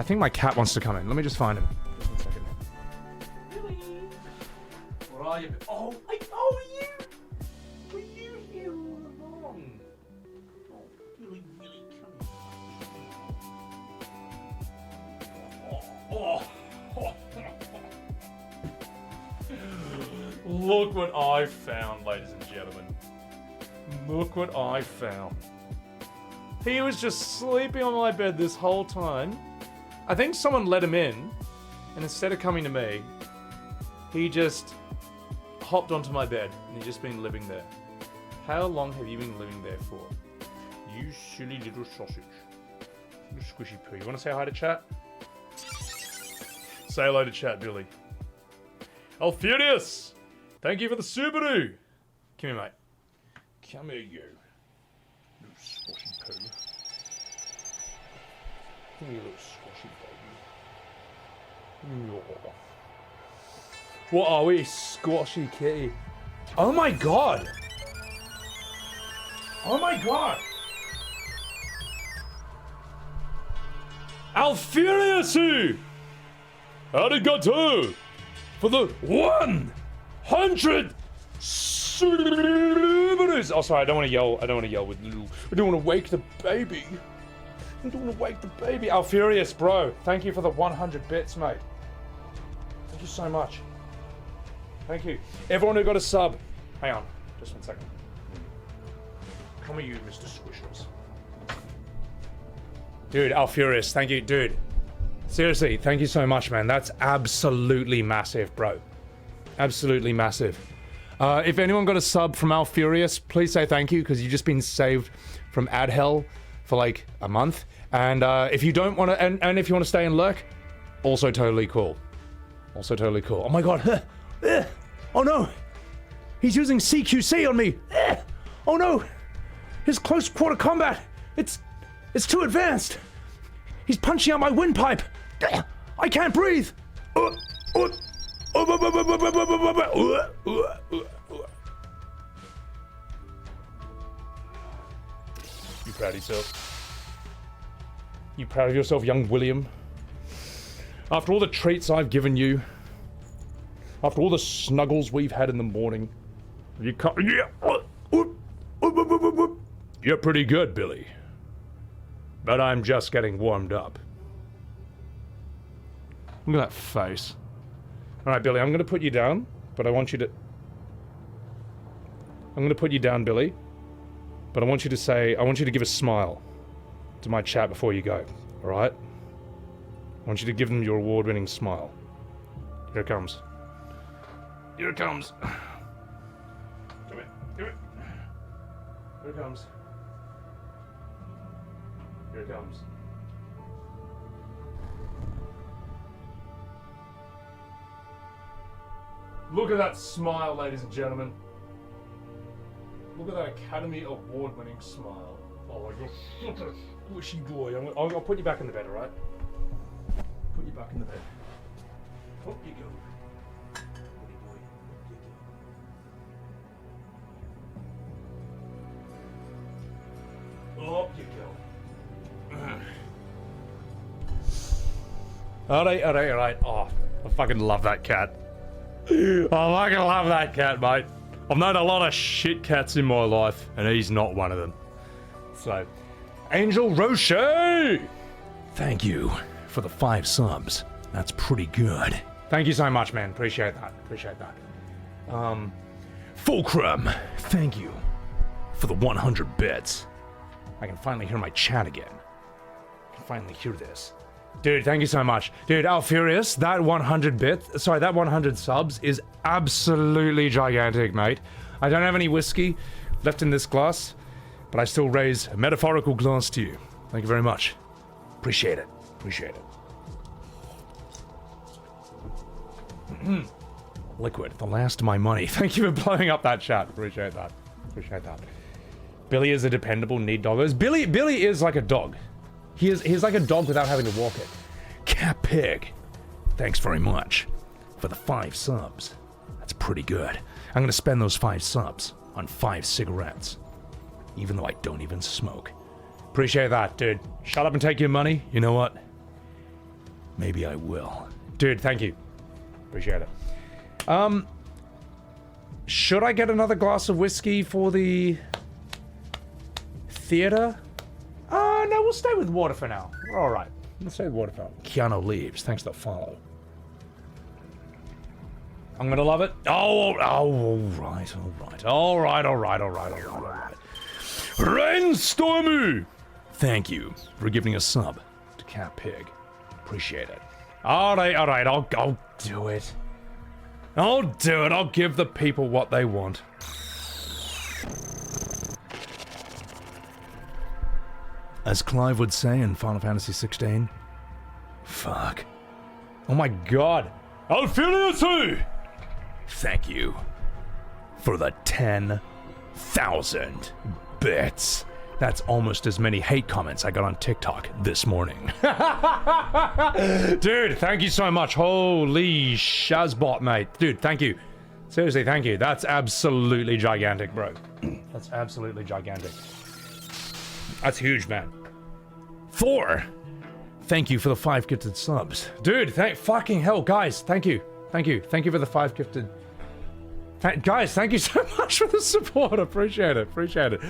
my cat wants to come in. Let me just find him. Just 1 second. Billy! What are you? Oh, you! Were you here all along? Oh, Billy, come on. Look what I found, ladies and gentlemen. Look what I found. He was just sleeping on my bed this whole time. I think someone let him in, and instead of coming to me, he just hopped onto my bed, and he's just been living there. How long have you been living there for? You silly little sausage. You squishy poo. You want to say hi to chat? Say hello to chat, Billy. Alfurious! Thank you for the Subaru! Come here, mate. Come here, you. Little squashy poo. Come here, little squashy baby. What are we? Squashy kitty. Oh my god! Oh my god! Alfurious! Arigato! For the 100 Subarus! Oh, sorry, I don't want to yell. I don't want to yell with little. I don't want to wake the baby. I don't want to wake the baby. Alfurious, bro. Thank you for the 100 bits, mate. Thank you so much. Thank you. Everyone who got a sub. Hang on. Just 1 second. Come here, you, Mr. Squishers. Dude, Alfurious, thank you. Dude. Seriously, thank you so much, man. That's absolutely massive, bro. Absolutely massive. If anyone got a sub from Alfurious, please say thank you, because you've just been saved from ad hell for like a month. And if you don't want to, and if you want to stay and lurk, also totally cool. Also totally cool. Oh my god. Oh no. He's using CQC on me. Oh no. His close quarter combat. It's too advanced. He's punching out my windpipe. I can't breathe. You proud of yourself? You proud of yourself, young William? After all the treats I've given you, after all the snuggles we've had in the morning, you can't. You're pretty good, Billy. But I'm just getting warmed up. Look at that face. Alright, Billy, I'm gonna put you down, but I want you to... I'm gonna put you down, Billy. But I want you to say... I want you to give a smile to my chat before you go. Alright? I want you to give them your award-winning smile. Here it comes. Here it comes. Come here. Here it comes. Here it comes. Look at that smile, ladies and gentlemen. Look at that Academy Award-winning smile. Oh, you're such a squishy boy. I'll put you back in the bed, alright? Put you back in the bed. Up you go. Up you go. Alright. Oh, I fucking love that cat. I fucking love that cat, mate. I've known a lot of shit cats in my life, and he's not one of them. So, Angel Roche! Thank you for the 5 subs. That's pretty good. Thank you so much, man. Appreciate that. Fulcrum, thank you for the 100 bits. I can finally hear my chat again. I can finally hear this. Dude, thank you so much. Dude, Alfurious, that 100 subs is absolutely gigantic, mate. I don't have any whiskey left in this glass, but I still raise a metaphorical glass to you. Thank you very much. Appreciate it. Liquid, the last of my money. Thank you for blowing up that chat. Appreciate that. Billy is a dependable need dog. Billy is like a dog. He's like a dog without having to walk it. Cat Pig, thanks very much for the 5 subs. That's pretty good. I'm gonna spend those 5 subs on 5 cigarettes, even though I don't even smoke. Appreciate that, dude. Shut up and take your money. You know what? Maybe I will. Dude, thank you. Appreciate it. Should I get another glass of whiskey for the theater? No, we'll stay with water for now. We're all right. Let's stay with water for now. Keanu leaves. Thanks for the follow. I'm gonna love it. All right. Rainstormu! Thank you for giving a sub to Cat Pig. Appreciate it. All right. I'll do it. I'll give the people what they want. As Clive would say in Final Fantasy 16. Fuck. Oh my god. Alfilius! Thank you for the 10,000 bits. That's almost as many hate comments I got on TikTok this morning. Dude, thank you so much. Holy shazbot, mate. Dude, thank you. Seriously, thank you. That's absolutely gigantic, bro. That's absolutely gigantic. That's huge, man. Thor, thank you for the 5 gifted subs. Dude, fucking hell, guys, thank you. Thank you. Thank you for the 5 gifted... Guys, thank you so much for the support. Appreciate it. Appreciate it.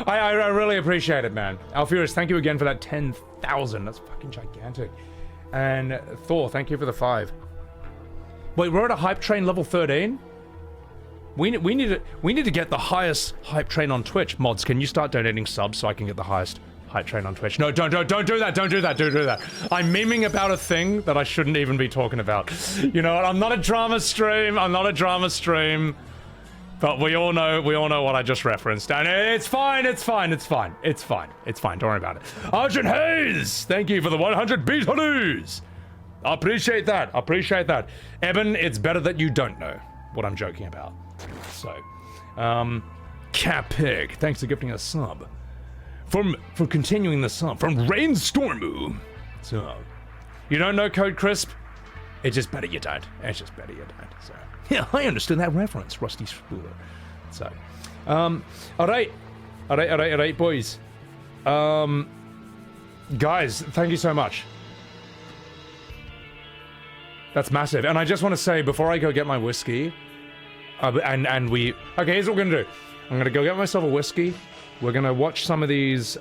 I really appreciate it, man. Alfurious, thank you again for that 10,000. That's fucking gigantic. And Thor, thank you for the 5. Wait, we're at a hype train level 13? We need to get the highest hype train on Twitch. Mods, can you start donating subs so I can get the highest hype train on Twitch? No, don't do that. Don't do that. Don't do that. I'm memeing about a thing that I shouldn't even be talking about. You know what? I'm not a drama stream. But we all know what I just referenced. And it's fine. Don't worry about it. Arjun Hayes, thank you for the 100 beta news. I appreciate that. Eben, it's better that you don't know what I'm joking about. So, Cat Pig, thanks for gifting a sub. For continuing the sub from Rainstormu. So, you don't know Code Crisp? It's just better you don't. So, yeah, I understood that reference, Rusty Spooler. So, alright, boys. Guys, thank you so much. That's massive. And I just want to say, before I go get my whiskey, okay, here's what we're gonna do. I'm gonna go get myself a whiskey. We're gonna watch some of these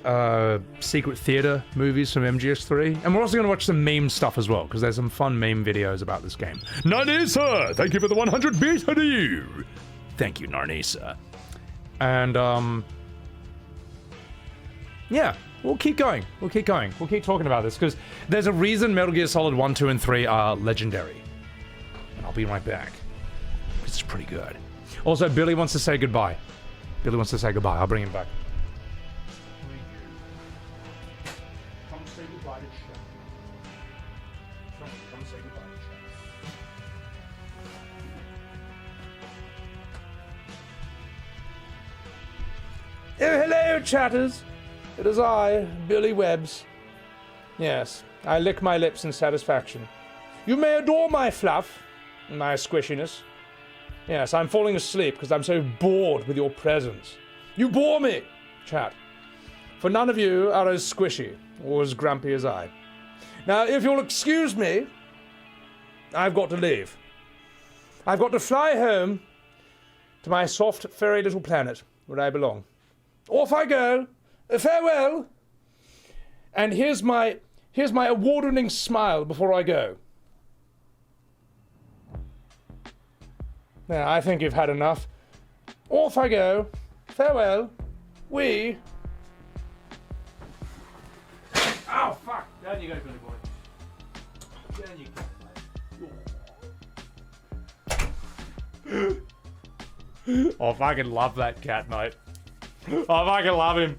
secret theater movies from MGS3, and we're also gonna watch some meme stuff as well, because there's some fun meme videos about this game. Narnisa, thank you for the 100 beta. Thank you, Narnisa. And yeah, we'll keep going. We'll keep talking about this, because there's a reason Metal Gear Solid 1, 2, and 3 are legendary. And I'll be right back. It's pretty good. Also, Billy wants to say goodbye. I'll bring him back. Come say goodbye to Chef. Come say goodbye to Chef. Oh, hello, chatters. It is I, Billy Webbs. Yes, I lick my lips in satisfaction. You may adore my fluff, my squishiness. Yes, I'm falling asleep because I'm so bored with your presence. You bore me, chat. For none of you are as squishy or as grumpy as I. Now, if you'll excuse me, I've got to leave. I've got to fly home to my soft, furry little planet where I belong. Off I go. Farewell. And here's my award-winning smile before I go. Now, I think you've had enough. Off I go. Farewell. We... Oh, fuck. Down you go, Billy boy. Down you go. Oh, I fucking love that cat, mate. I fucking love him.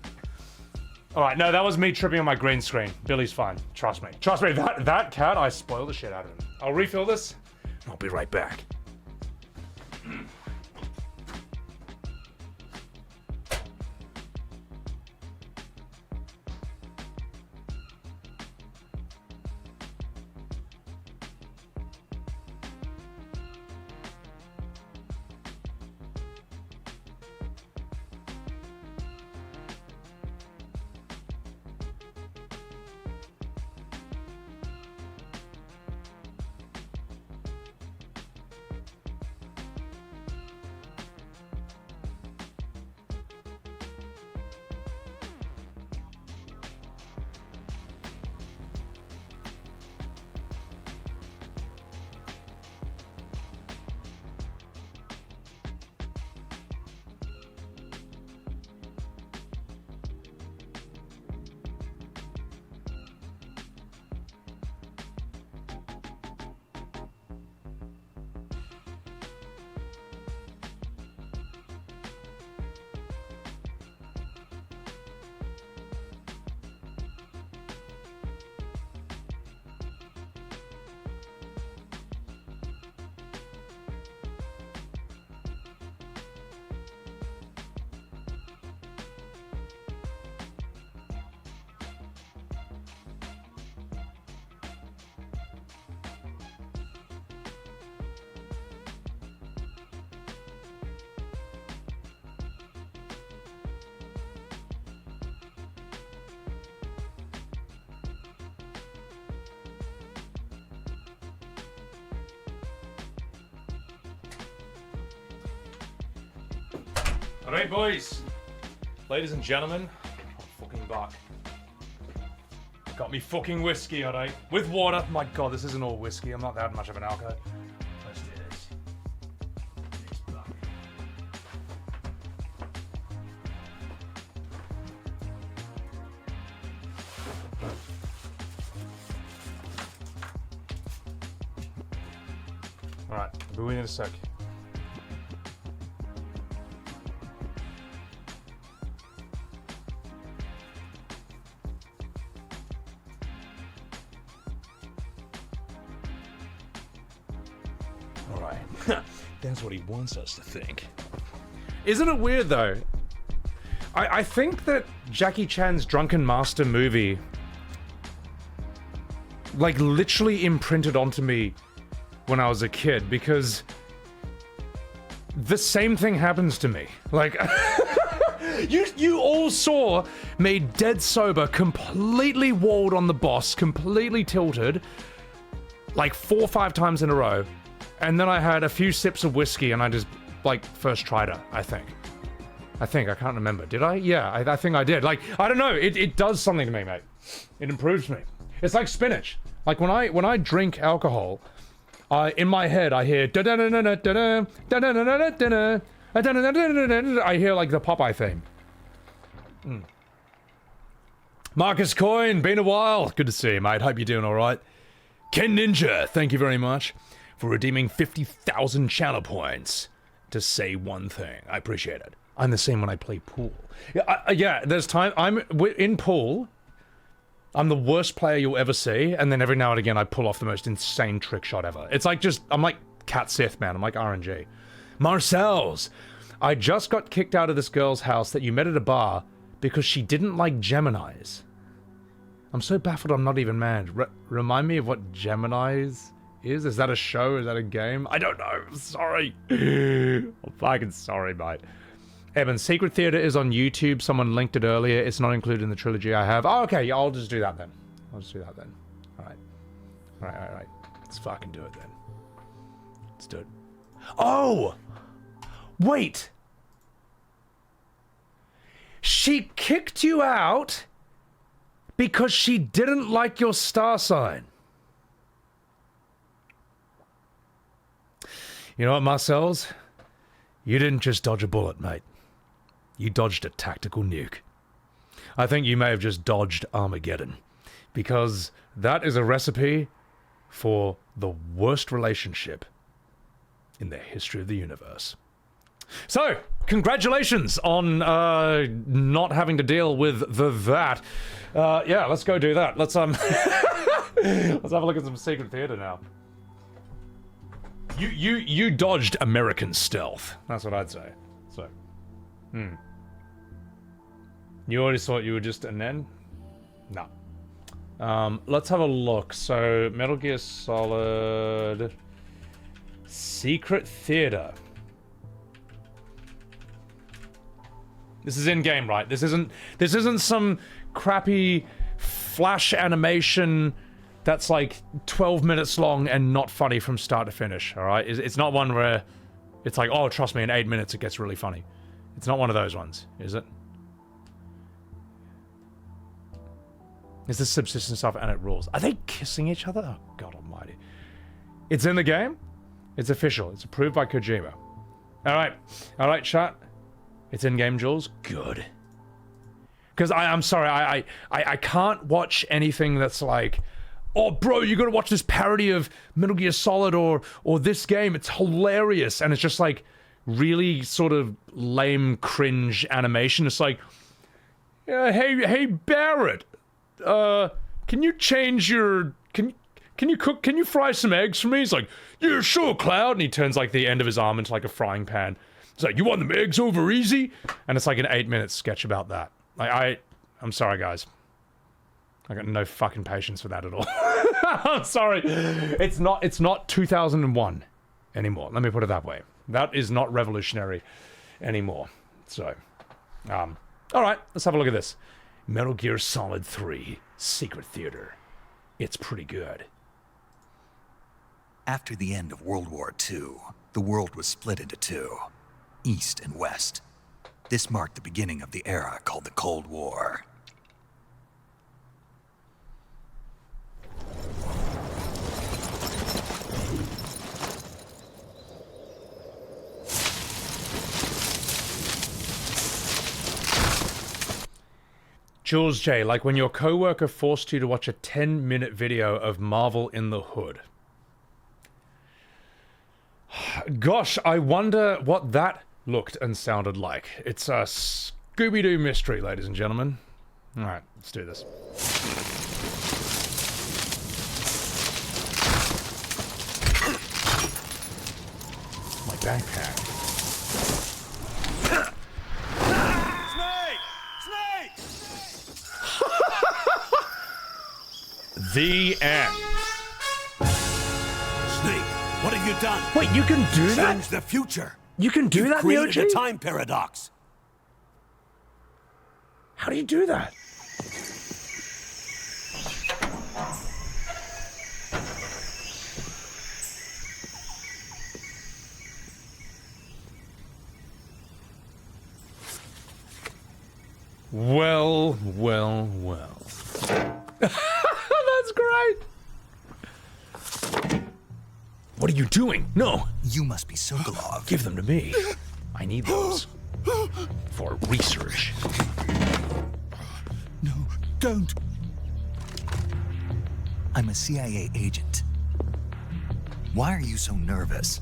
Alright, no, that was me tripping on my green screen. Billy's fine. Trust me. That cat, I spoiled the shit out of him. I'll refill this, and I'll be right back. Alright, boys. Ladies and gentlemen, I'm fucking back. Got me fucking whiskey, alright? With water. My god, this isn't all whiskey. I'm not that much of an alcohol. Let's do this. It's back. Alright, I'll be waiting in a sec. That's what he wants us to think. Isn't it weird though? I think that Jackie Chan's Drunken Master movie like literally imprinted onto me when I was a kid, because the same thing happens to me. Like you all saw me dead sober, completely walled on the boss, completely tilted, like 4 or 5 times in a row. And then I had a few sips of whiskey and I just, like, first tried her, I think. I can't remember. Did I? Yeah, I think I did. Like, I don't know. It does something to me, mate. It improves me. It's like spinach. Like, when I drink alcohol, in my head, I hear I hear, like, the Popeye theme. Marcus Coyne, been a while. Good to see you, mate. Hope you're doing all right. Ken Ninja, thank you very much for redeeming 50,000 channel points to say one thing. I appreciate it. I'm the same when I play pool. Yeah, there's time. I'm in pool. I'm the worst player you'll ever see, and then every now and again I pull off the most insane trick shot ever. It's like I'm like Cat Sith, man. I'm like RNG. Marcel's. I just got kicked out of this girl's house that you met at a bar because she didn't like Geminis. I'm so baffled I'm not even mad. Remind me of what Geminis is? Is that a show? Is that a game? I don't know. I'm sorry. I'm fucking sorry, mate. Evan, Secret Theater is on YouTube. Someone linked it earlier. It's not included in the trilogy I have. Oh, okay. I'll just do that then. Alright. Alright. Let's fucking do it then. Let's do it. Oh! Wait! She kicked you out because she didn't like your star sign. You know what, Marcel's? You didn't just dodge a bullet, mate. You dodged a tactical nuke. I think you may have just dodged Armageddon, because that is a recipe for the worst relationship in the history of the universe. So, congratulations on not having to deal with that. Yeah, let's go do that. Let's let's have a look at some Secret Theater now. You dodged American stealth. That's what I'd say. So, You already thought you were just an N? No. Let's have a look. So, Metal Gear Solid... Secret Theater. This is in-game, right? This isn't some crappy flash animation that's like 12 minutes long and not funny from start to finish, alright? It's not one where it's like, oh, trust me, in 8 minutes it gets really funny. It's not one of those ones, is it? Is this subsistence stuff and it rules? Are they kissing each other? Oh, God almighty. It's in the game? It's official. It's approved by Kojima. Alright, chat. It's in-game, Jules? Good. Because I'm sorry, I can't watch anything that's like, oh, bro, you gotta watch this parody of Metal Gear Solid or this game. It's hilarious. And it's just like really sort of lame, cringe animation. It's like, yeah, hey, Barrett, can you change your... Can you fry some eggs for me? He's like, yeah, sure, Cloud. And he turns like the end of his arm into like a frying pan. It's like, you want them eggs over easy? And it's like an 8-minute sketch about that. Like, I'm sorry, guys. I got no fucking patience for that at all. I'm sorry. It's not 2001 anymore. Let me put it that way. That is not revolutionary anymore. So, all right, let's have a look at this. Metal Gear Solid 3 Secret Theater. It's pretty good. After the end of World War II, the world was split into two, East and West. This marked the beginning of the era called the Cold War. Jules J, like when your coworker forced you to watch a 10-minute video of Marvel in the Hood. Gosh, I wonder what that looked and sounded like. It's a Scooby-Doo mystery, ladies and gentlemen. Alright, let's do this. My backpack. The end. Snake, what have you done? Wait, you can do that? Change the future. You can do that, Created Myoji? a time paradox. How do you do that? Well, well, well. That's great. What are you doing? No. You must be Sokolov. Give them to me. I need those. For research. No, don't. I'm a CIA agent. Why are you so nervous?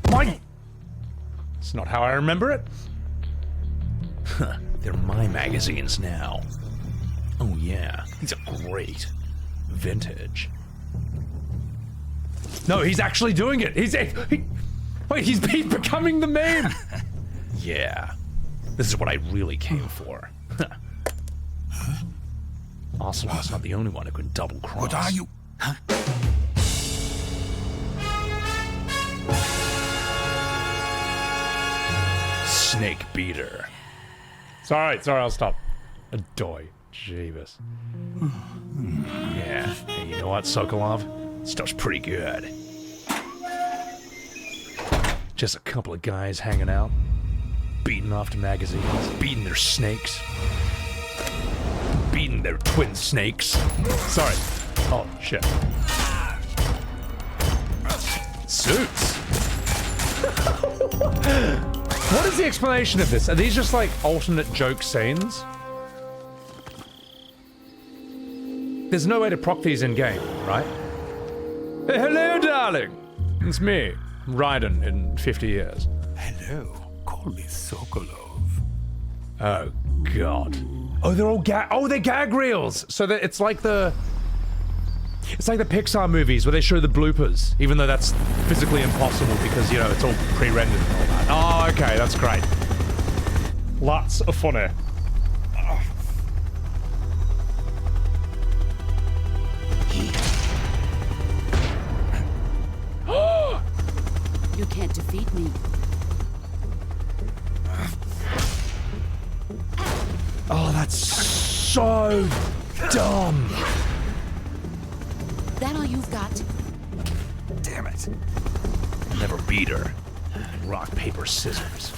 Mine. It's not how I remember it. Huh, they're my magazines now. Oh yeah, these are great. Vintage. No, he's actually doing it. Wait, he's becoming the meme. Yeah, this is what I really came for. Ocelot's not the only one who can double cross. What are you? Huh? Snake beater. Sorry, I'll stop. Adoy. Jeebus. Yeah. Hey, you know what, Sokolov? Stuff's pretty good. Just a couple of guys hanging out, beating off to magazines, beating their snakes, beating their twin snakes. Sorry. Oh, shit. Suits. What is the explanation of this? Are these just like alternate joke scenes? There's no way to proc these in game, right? Hey, hello, darling. It's me, Raiden in 50 years. Hello, call me Sokolov. Oh God. Oh, they're all they're gag reels. So that it's like the Pixar movies where they show the bloopers, even though that's physically impossible because, you know, it's all pre-rendered and all that. Oh, okay, that's great. Lots of funny. You can't defeat me. Oh, that's so dumb. That all you've got? Damn it. I'll never beat her. Rock, paper, scissors.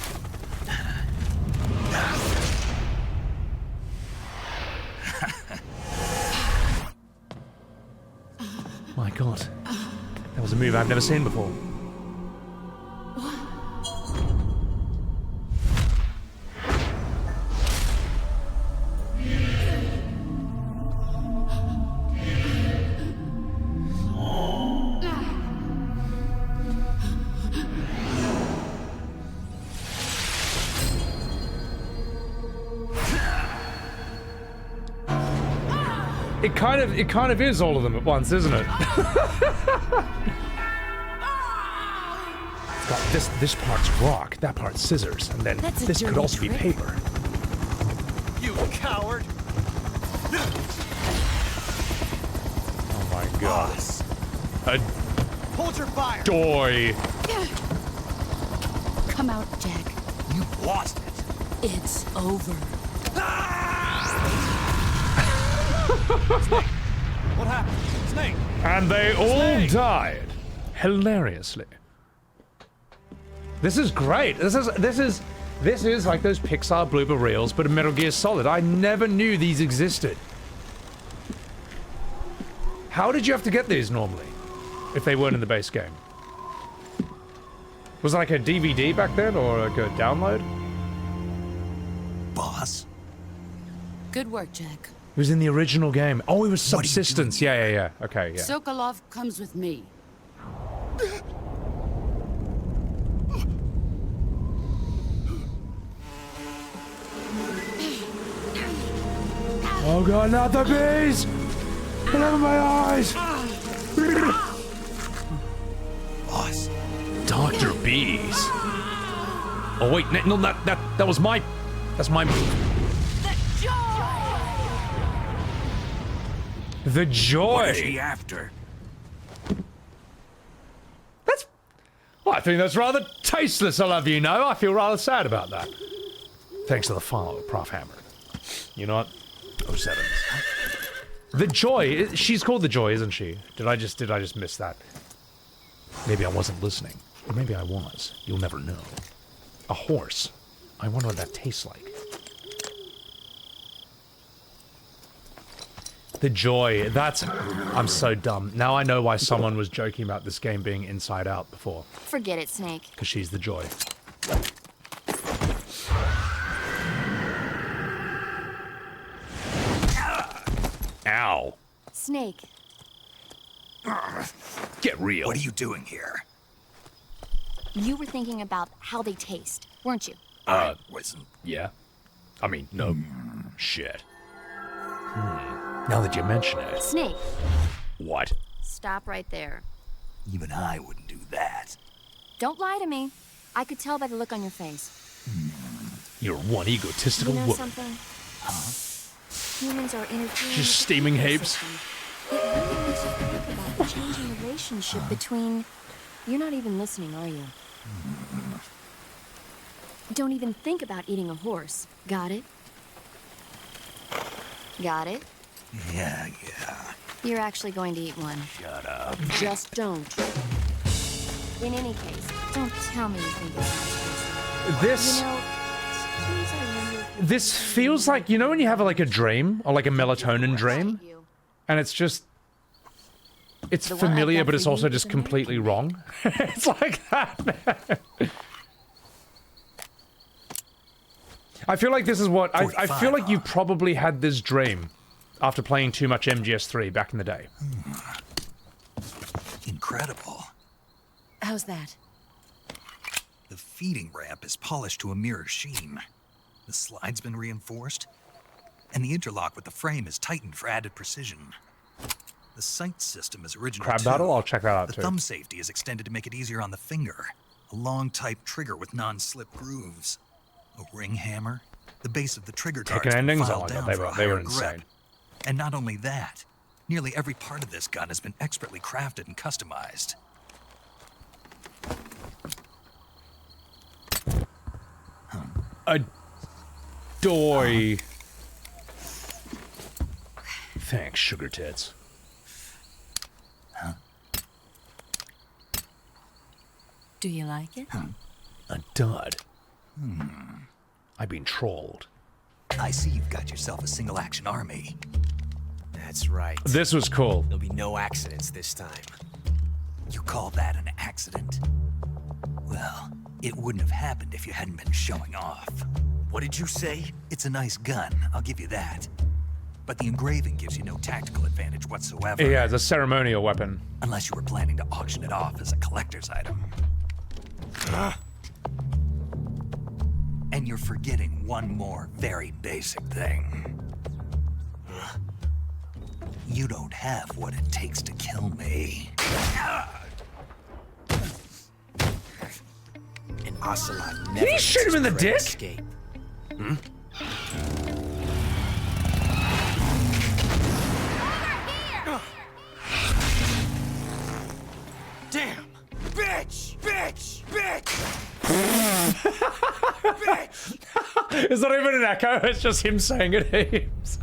My God. That was a move I've never seen before. It kind of is all of them at once, isn't it? God, this part's rock, that part's scissors, and then That's a this could dirty also be trick. paper. You coward! Oh my God. Boss, A hold your fire! doy. Come out, Jack. You lost it. It's over. What happened? Snake! And they all Snake! died. Hilariously. This is great. This is like those Pixar blooper reels, but a Metal Gear Solid. I never knew these existed. How did you have to get these normally? If they weren't in the base game? Was it like a DVD back then, or like a download? Boss? Good work, Jack. It was in the original game. Oh, it was What are you Subsistence. doing Yeah. Okay, yeah. Sokolov comes with me. Oh god, not the bees! Get out of my eyes! Boss? Dr. Bees. Oh wait, no, that was my... That's my move. The joy! What is he after? That's... Well, I think that's rather tasteless, I'll have you know. I feel rather sad about that. Thanks to the follow, Prof. Hammer. You know what? 07. The Joy, she's called the Joy, isn't she? Did I just miss that? Maybe I wasn't listening. Or maybe I was. You'll never know. A horse. I wonder what that tastes like. The Joy, that's... I'm so dumb. Now I know why someone was joking about this game being Inside Out before. Forget it, Snake. Because she's the Joy. Ow. Snake. Get real. What are you doing here? You were thinking about how they taste, weren't you? I wasn't. Yeah. I mean, no. Shit. Now that you mention it. Snake, What? stop right there. Even I wouldn't do that. Don't lie to me. I could tell by the look on your face. You're one egotistical You know woman. something? Humans are interfering. Just with steaming the heaps. ecosystem. It really makes you think about the changing relationship between... You're not even listening, are you? Don't even think about eating a horse. Got it? Got it? Yeah. You're actually going to eat one. Shut up. Just don't. In any case, don't tell me you think it's This... You know, sometimes I wonder if This feels like, you know when you have like a dream, or like a melatonin dream, you. and it's just... It's The one I've familiar, got but for it's also you just is completely wrong. It's like that. I feel like this is what... I feel like you probably had this dream after playing too much MGS3 back in the day. Incredible. How's that? The feeding ramp is polished to a mirror sheen. The slide's been reinforced, and the interlock with the frame is tightened for added precision. The sight system is original Crab too. battle? I'll check that out The too. thumb safety is extended to make it easier on the finger. A long type trigger with non-slip grooves. A ring hammer. The base of the trigger guard's Taken been endings? filed Oh, down they for were a higher insane. grip. And not only that, nearly every part of this gun has been expertly crafted and customized. A doy. Thanks, sugar tits. Do you like it? A dud. I've been trolled. I see you've got yourself a single-action army. That's right. This was cool. There'll be no accidents this time. You call that an accident? Well, it wouldn't have happened if you hadn't been showing off. What did you say? It's a nice gun, I'll give you that. But the engraving gives you no tactical advantage whatsoever. Yeah, it's a ceremonial weapon. Unless you were planning to auction it off as a collector's item. And you're forgetting one more very basic thing. You don't have what it takes to kill me. An Ocelot never Did he lets shoot him his in the prey dick? Escape. Damn! Bitch! Bitch! Bitch! Bitch! It's not even an echo, it's just him saying it heaps.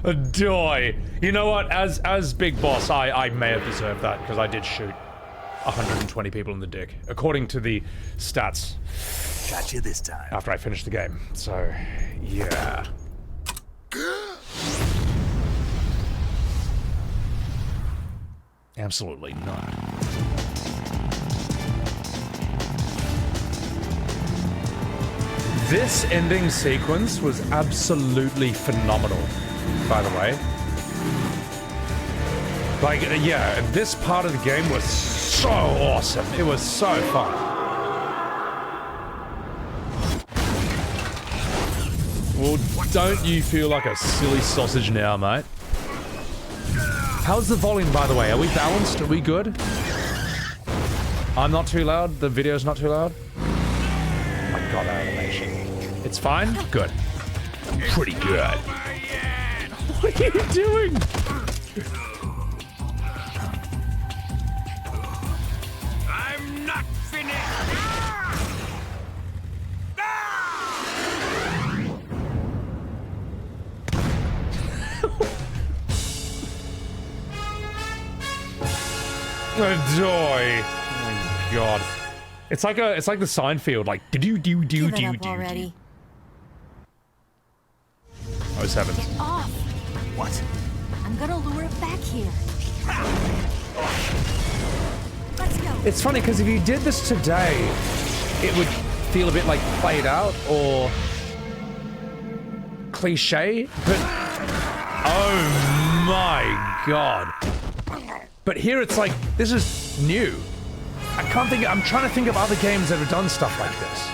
Adoy. You know what, as Big Boss, I may have deserved that, because I did shoot 120 people in the dick, according to the stats. Got you this time. After I finished the game, so, yeah. Absolutely not. This ending sequence was absolutely phenomenal, by the way. Like, yeah, this part of the game was so awesome. It was so fun. Well, don't you feel like a silly sausage now, mate? How's the volume, by the way? Are we balanced? Are we good? I'm not too loud? The video's not too loud? Oh my god, that animation. It's fine? Good. Pretty good. What are you doing? I'm not finished! Adoy. Oh my god. It's like the Seinfeld, like do. Give it up already. Oh, 7. Get off! What? I'm gonna lure it back here. Let's go. It's funny because if you did this today, it would feel a bit like played out or cliche, but oh my god. But here it's like, this is new. I'm trying to think of other games that have done stuff like this.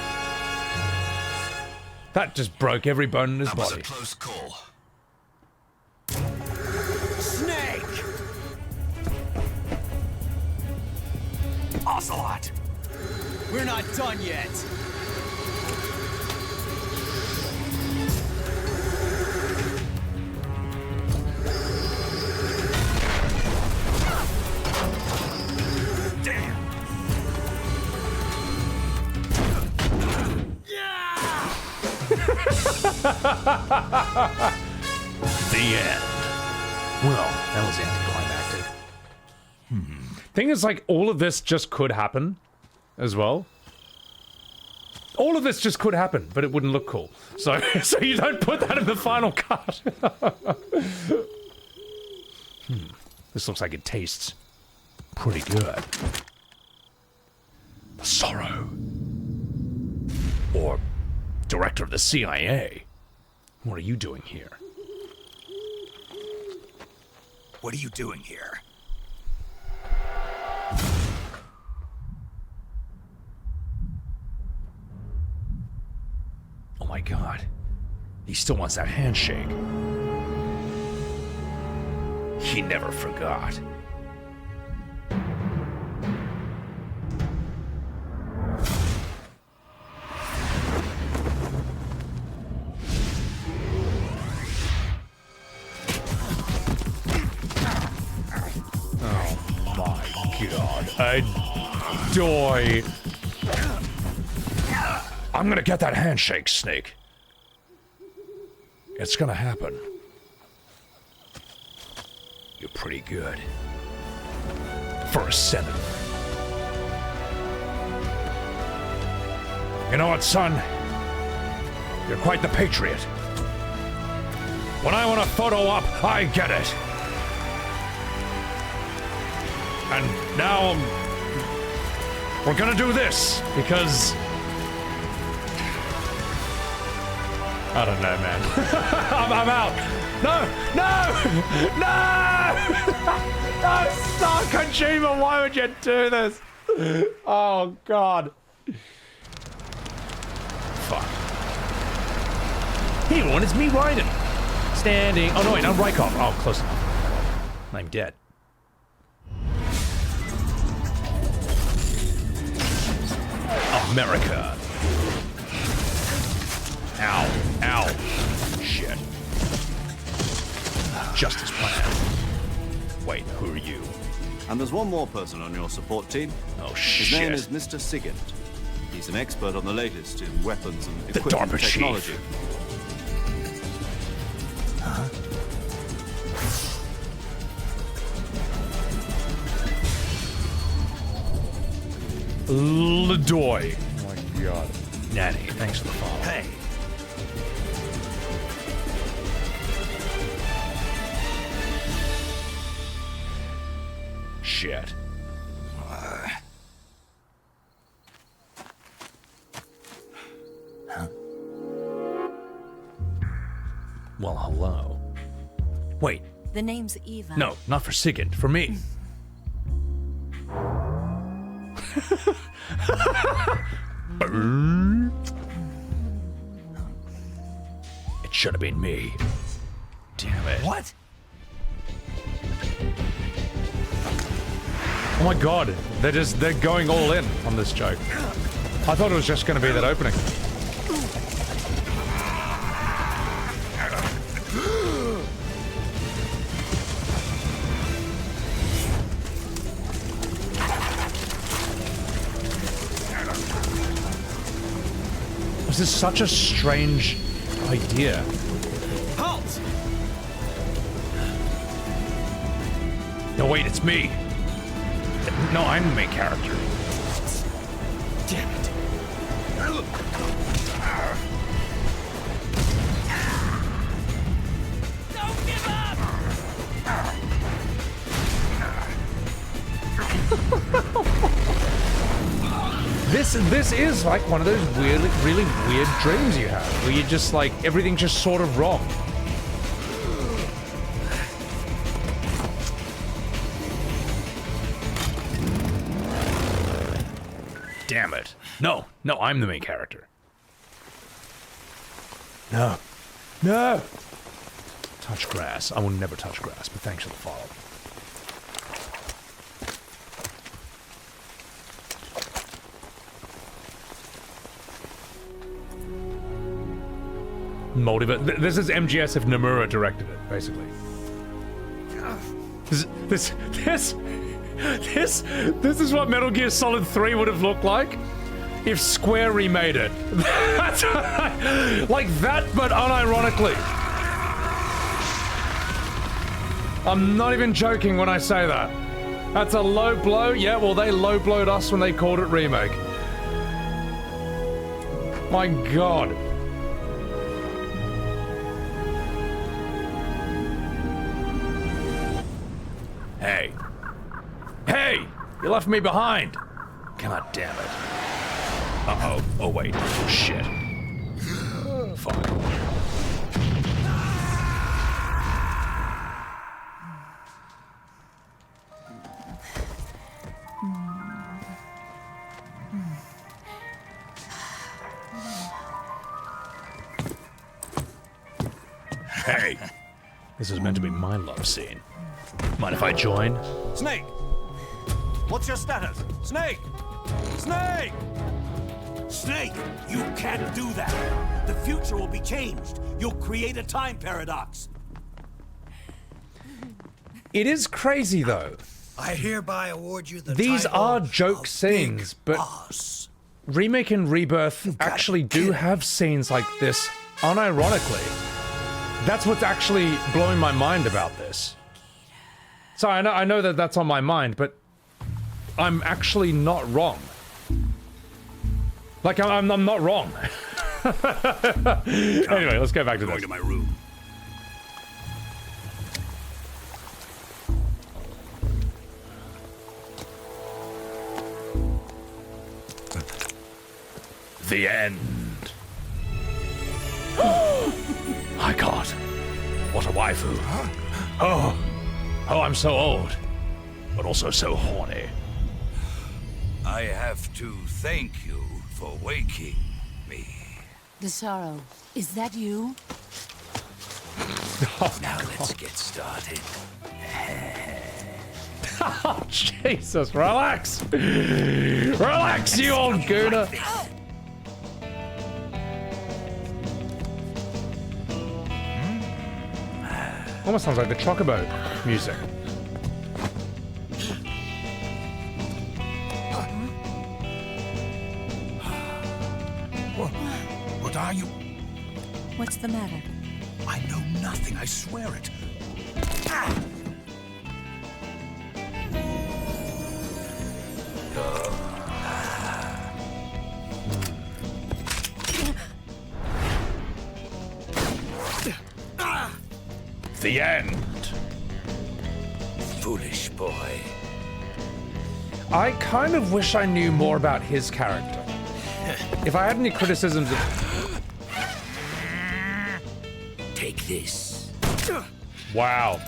That just broke every bone in his body. That was a close call. Snake! Ocelot! We're not done yet! Damn! The end. Well, that was anticlimactic. Thing is, like, all of this just could happen as well. All of this just could happen, but it wouldn't look cool. So you don't put that in the final cut. This looks like it tastes pretty good. The Sorrow. Or Director of the CIA. What are you doing here? What are you doing here? Oh my god. He still wants that handshake. He never forgot. Adoy. I'm gonna get that handshake, Snake. It's gonna happen. You're pretty good. For a senator. You know what, son? You're quite the patriot. When I want a photo op, I get it. And now we're gonna do this because I don't know, man. I'm out. No! Stop, Kojima! Why would you do this? Oh God! Fuck. Hey everyone, it's me, Raiden. Standing. Oh no, wait, I'm Rykov. Oh, close enough. I'm dead. America. Ow. Ow. Shit. Just as planned. Wait, who are you? And there's one more person on your support team. Oh, His name shit. is Mr. Sigint. He's an expert on the latest in weapons and The equipment DARPA chief. technology. Ledoy. Oh my god. Nanny, thanks for the follow. Hey, Shit. Well, hello. Wait, The name's Eva. no, not for Sigint, for me. It should have been me. Damn it. what? Oh my god, they're going all in on this joke. I thought it was just gonna be that opening. This is such a strange idea. Halt! No, wait, it's me. No, I'm the main character. Damn it. Don't give up! This is like one of those really weird dreams you have, where you just like everything's just sort of wrong. Damn it. No, I'm the main character. No. Touch grass. I will never touch grass, but thanks for the follow. Motive. This is MGS if Nomura directed it, basically. This is what Metal Gear Solid 3 would have looked like if Square remade it. Like that, but unironically. I'm not even joking when I say that. That's a low blow. Yeah, well, they low blowed us when they called it remake. My god. Hey! You left me behind! God damn it. Uh-oh. Oh, wait. Oh, shit. Fuck. Hey! This is meant to be my love scene. Mind if I join? Snake! What's your status? Snake! Snake! Snake! You can't do that! The future will be changed. You'll create a time paradox. It is crazy, though. I hereby award you the These title are joke of scenes, Big but Boss. Remake and Rebirth actually do have scenes like this, unironically. That's what's actually blowing my mind about this. So I know that that's on my mind, but I'm actually not wrong. Like, I'm not wrong. Anyway, let's go back to this. Going to my room. The end. My god. What a waifu. Oh, I'm so old, but also so horny. I have to thank you for waking me. The Sorrow. Is that you? Now let's get started. Oh, Jesus, relax. Relax, you old gooner. Almost sounds like the Chocobo music. are you? What's the matter? I know nothing, I swear it. The end. Foolish boy. I kind of wish I knew more about his character. If I had any criticisms of... Take this. Wow.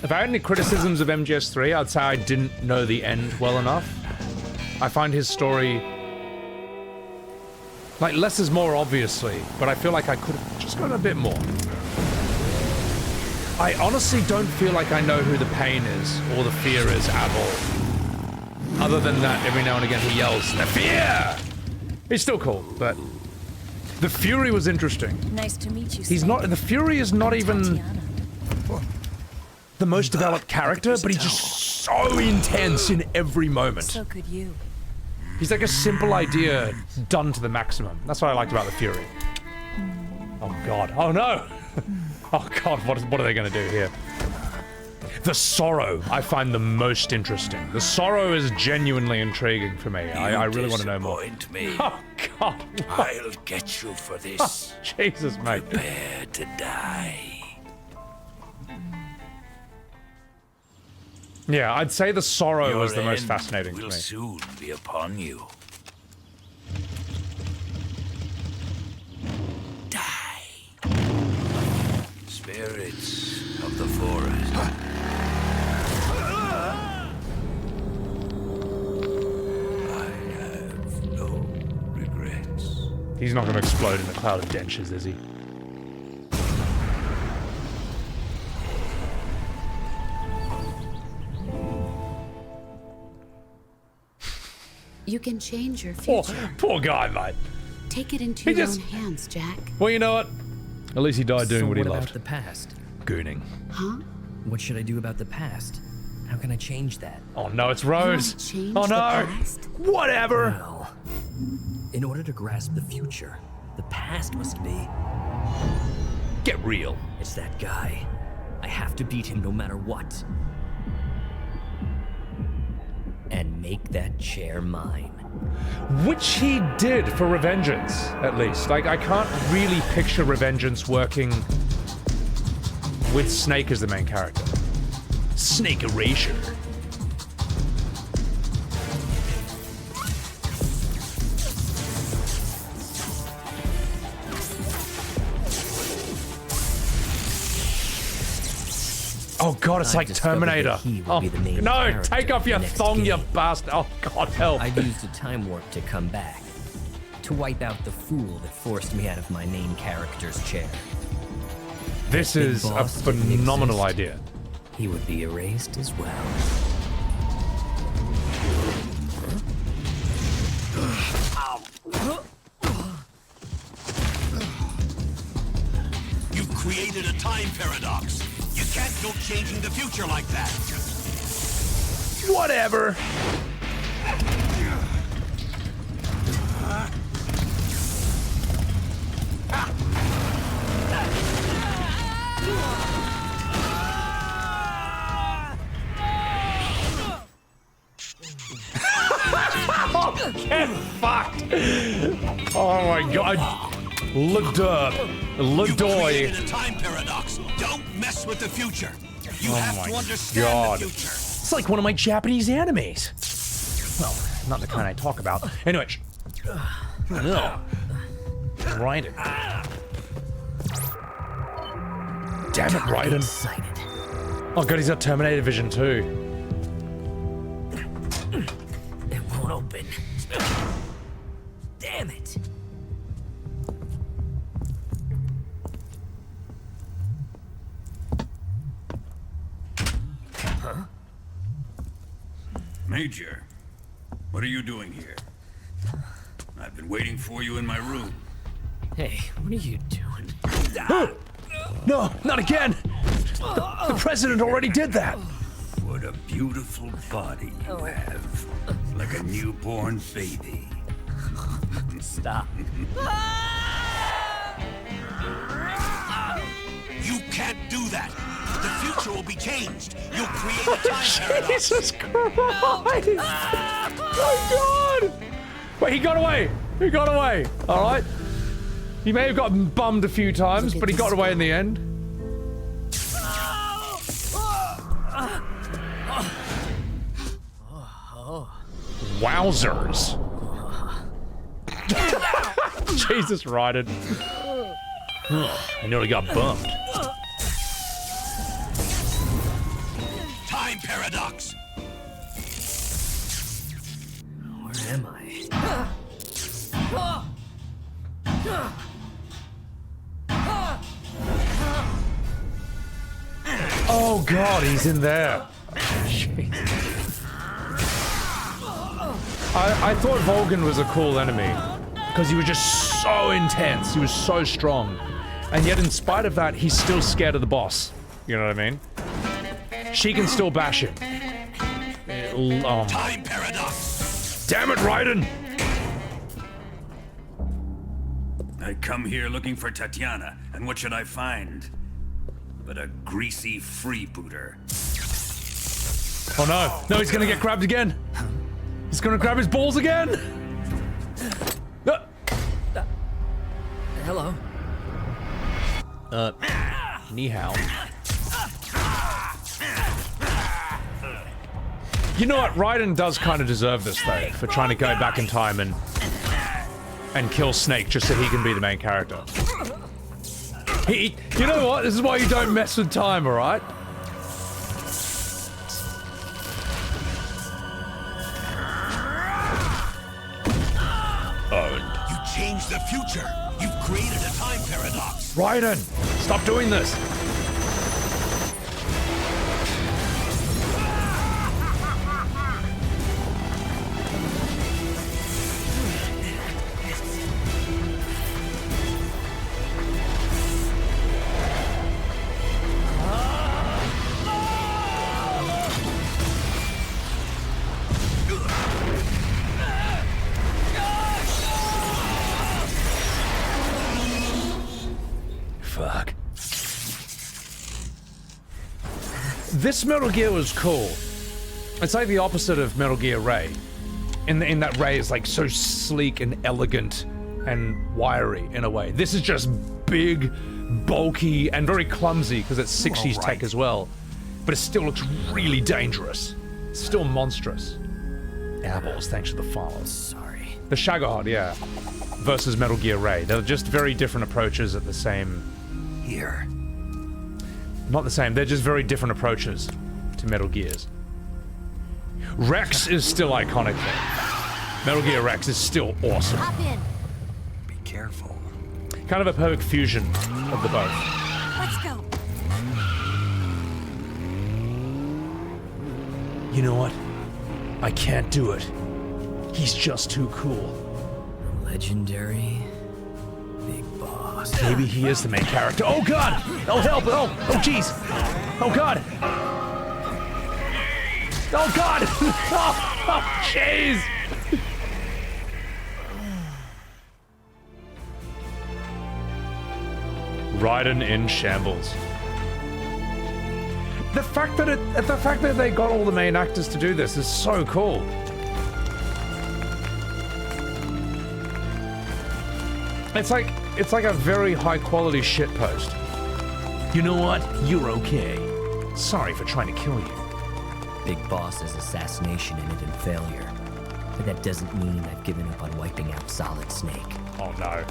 If I had any criticisms of MGS3, I'd say I didn't know the end well enough. I find his story... like, less is more, obviously, but I feel like I could have just gone a bit more. I honestly don't feel like I know who the pain is, or the fear is at all. Other than that, every now and again he yells, "The fear!" It's still cool, but... the Fury was interesting. Nice to meet you, He's not... the Fury is not even... the most developed character, but he's just so intense in every moment. So could you. He's like a simple idea done to the maximum. That's what I liked about the Fury. Oh god. Oh no! Oh god, what are they gonna do here? The Sorrow I find the most interesting. The Sorrow is genuinely intriguing for me. I really want to know more. Me. Oh god. I'll get you for this. Oh, Jesus, mate. Prepare to die. Yeah, I'd say the Sorrow Your was the most end fascinating to will me. soon be upon you. Die. Spirits of the forest. I have no regrets. He's not going to explode in a cloud of dentures, is he? You can change your future. Poor guy, mate. Take it into your own hands, Jack. Well, you know what? At least he died doing what he about loved. the past? Gooning. Huh? What should I do about the past? How can I change that? Oh no, it's Rose. Change Oh the no. past? Whatever. Well, in order to grasp the future, the past must be... Get real. It's that guy. I have to beat him no matter what. And make that chair mine. Which he did for Revengeance, at least. Like, I can't really picture Revengeance working with Snake as the main character. Snake Erasure. Oh god, it's I've like discovered that Terminator. he will Oh, be the main no, character take off in the your next thong, you game. bastard. Oh god, help. I've used a time warp to come back. To wipe out the fool that forced me out of my main character's chair. This Big is a boss didn't phenomenal exist. idea. He would be erased as well. You've created a time paradox. You can't go changing the future like that. Whatever. Get fucked! Oh my god. Le You doy. created a time paradox. Don't mess with the future. You have to understand God. the future. It's like one of my Japanese animes. Well, not the kind I talk about. Anyway. No. Raiden. Damn it, Raiden. Excited. Oh god, he's got Terminator vision too. It won't open. Damn it. Major, what are you doing here? I've been waiting for you in my room. Hey, what are you doing? No, not again! The president already did that! What a beautiful body you have. Like a newborn baby. Stop. can't do that. The future will be changed. You'll create a time paradox. Jesus Christ! Oh God! Wait, he got away. He got away. All right. He may have gotten bummed a few times, but he got away in the end. Wowzers! Jesus, Raiden. I nearly got bumped. Time paradox. Where am I? Oh God, he's in there. I thought Volgin was a cool enemy because he was just so intense. He was so strong, and yet in spite of that, he's still scared of the boss. You know what I mean? She can still bash him. Time paradox. Damn it, Raiden! I come here looking for Tatiana, and what should I find? But a greasy freebooter. Oh no! No, he's gonna get grabbed again. He's gonna grab his balls again. Hello. Ni hao. You know what? Raiden does kind of deserve this though, for trying to go back in time and kill Snake just so he can be the main character. You know what? This is why you don't mess with time, all right? Owned. You changed the future. You've created a time paradox. Raiden, stop doing this. Fuck. This Metal Gear was cool. It's like the opposite of Metal Gear Ray. In that Ray is like so sleek and elegant and wiry in a way. This is just big, bulky, and very clumsy because it's 60s tech as well. But it still looks really dangerous. It's still monstrous. Airballs, thanks to the follow. Sorry. The Shagohod, yeah. Versus Metal Gear Ray. They're just very different approaches at the same... Here. Not the same, they're just very different approaches to Metal Gears. Rex is still iconic though. Metal Gear Rex is still awesome. Hop in. Be careful. Kind of a perfect fusion of the both. Let's go. You know what? I can't do it. He's just too cool. Legendary Big Boss. Maybe he is the main character. Oh God! Oh help! Oh jeez! Oh God! Oh God! Oh jeez! Raiden in shambles. The fact that they got all the main actors to do this is so cool. It's like a very high quality shitpost. You know what? You're okay. Sorry for trying to kill you. Big Boss's assassination ended in failure. But that doesn't mean I've given up on wiping out Solid Snake. Oh no.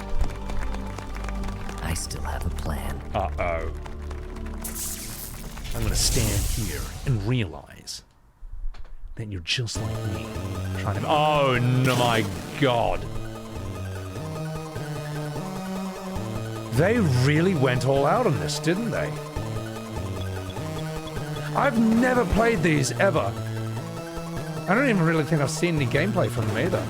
I still have a plan. Uh-oh. I'm gonna stand here and realize that you're just like me. Trying to... Oh no, my God. They really went all out on this, didn't they? I've never played these ever. I don't even really think I've seen any gameplay from them either.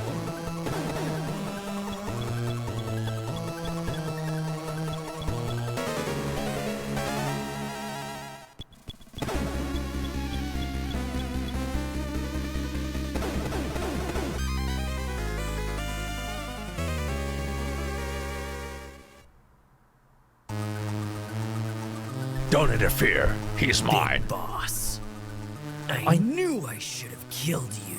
Don't interfere. He's mine. Big boss. I knew I should have killed you.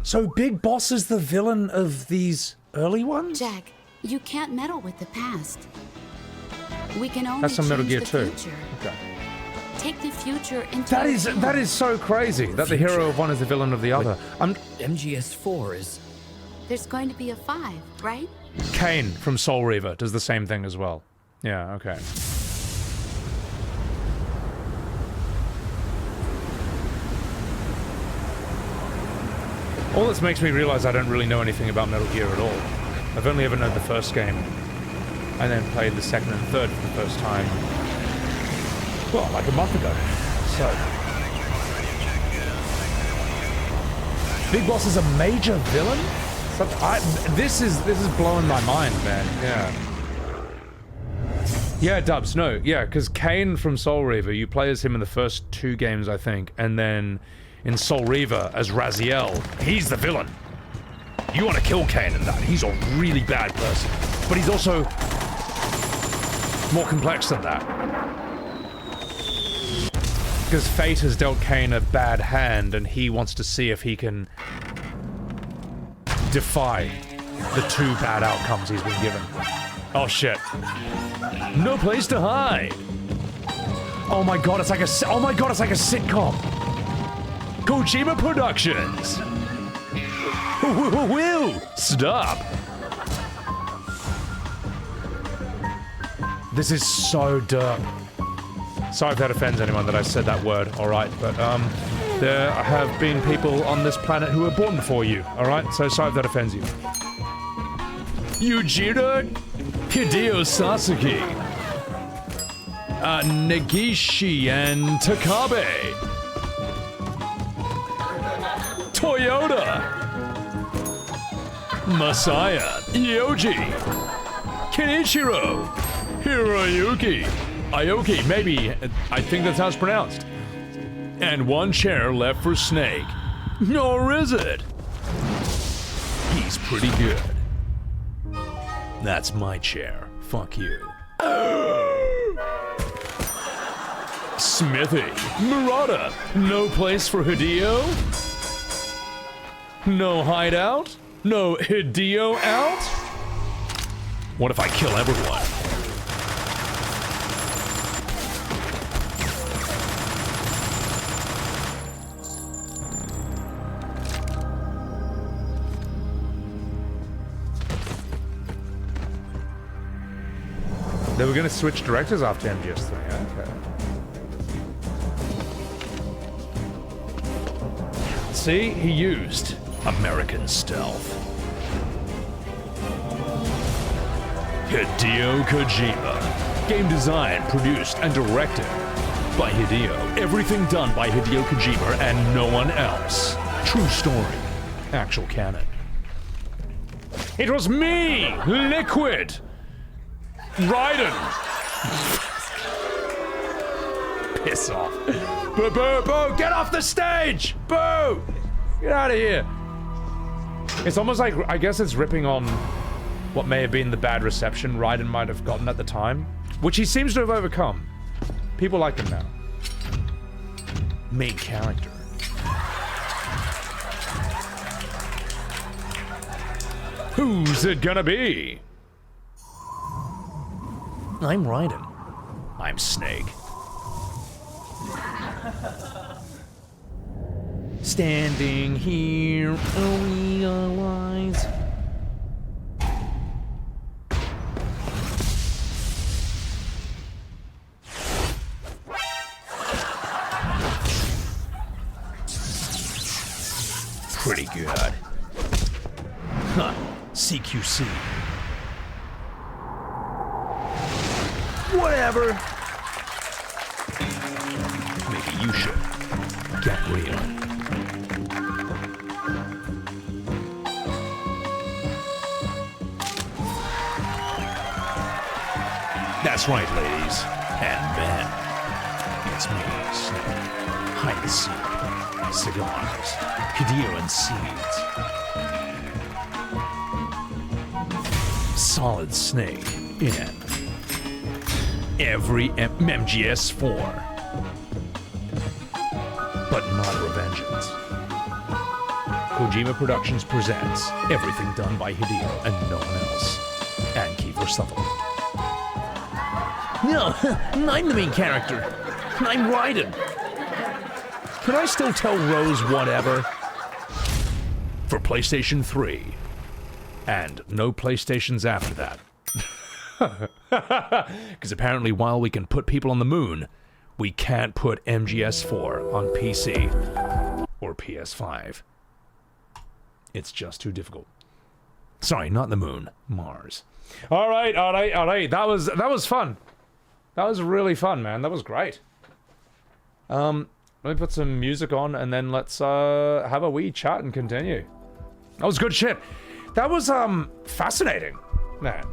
So Big Boss is the villain of these early ones? Jack, you can't meddle with the past. We can only That's on Metal Gear change the 2. future. Okay. Take the future into That your is hands. so crazy that the hero of one is the villain of the other. MGS4 is... There's going to be a 5, right? Kane from Soul Reaver does the same thing as well. Yeah, okay. All this makes me realize I don't really know anything about Metal Gear at all. I've only ever known the first game, and then played the second and third for the first time, well, like a month ago. So, Big Boss is a major villain? This is blowing my mind, man. Yeah. Yeah, Dubs, no, yeah, because Kane from Soul Reaver, you play as him in the first 2 games, I think, and then in Soul Reaver as Raziel, he's the villain. You want to kill Kane in that. He's a really bad person. But he's also more complex than that. Because fate has dealt Kane a bad hand, and he wants to see if he can defy the 2 bad outcomes he's been given. Oh shit. No place to hide. Oh my god, it's like a sitcom. Kojima Productions. Will stop. This is so derp. Sorry if that offends anyone that I said that word, alright, but there have been people on this planet who were born before you, alright? So sorry if that offends you. Yujiro Hideo Sasuke, Negishi and Takabe, Toyota, Masaya, Yoji, Kenichiro, Hiroyuki, Aoki, maybe, I think that's how it's pronounced. And 1 chair left for Snake. Or is it? He's pretty good. That's my chair. Fuck you. Smithy, Murata, no place for Hideo? No hideout? No Hideo out? What if I kill everyone? They were going to switch directors after MGS3, okay. See, he used American stealth. Hideo Kojima. Game designed, produced, and directed by Hideo. Everything done by Hideo Kojima and no one else. True story. Actual canon. It was me, Liquid. Raiden! Piss off. Boo, boo, boo! Get off the stage! Boo! Get out of here! It's almost like, I guess it's ripping on what may have been the bad reception Raiden might have gotten at the time, which he seems to have overcome. People like him now. Main character. Who's it gonna be? I'm Raiden. I'm Snake. Standing here, realize. Pretty good. Huh. CQC. Whatever. Maybe you should get real. That's right, ladies and men. It's me, Snake. Hide and seek, cigars, Hideo and seeds. Solid Snake in. every MGS4. But not Revengeance. Kojima Productions presents everything done by Hideo and no one else. And Kiefer Sutherland. No, I'm the main character. I'm Raiden. Can I still tell Rose whatever? For PlayStation 3. And no PlayStations after that. Because apparently while we can put people on the moon, we can't put MGS4 on PC or PS5. It's just too difficult. Sorry, not the moon, Mars. All right. That was fun. That was really fun, man. That was great. Let me put some music on and then let's have a wee chat and continue. That was good shit. That was fascinating, man.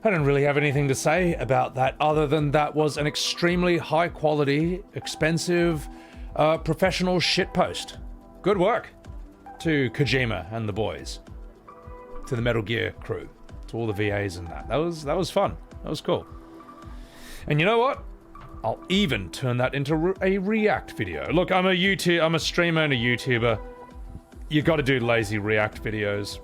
I don't really have anything to say about that other than that was an extremely high quality, expensive, professional shitpost. Good work to Kojima and the boys, to the Metal Gear crew, to all the VAs and that. That was fun. That was cool. And you know what? I'll even turn that into a React video. Look, I'm a streamer and a YouTuber. You got to do lazy React videos.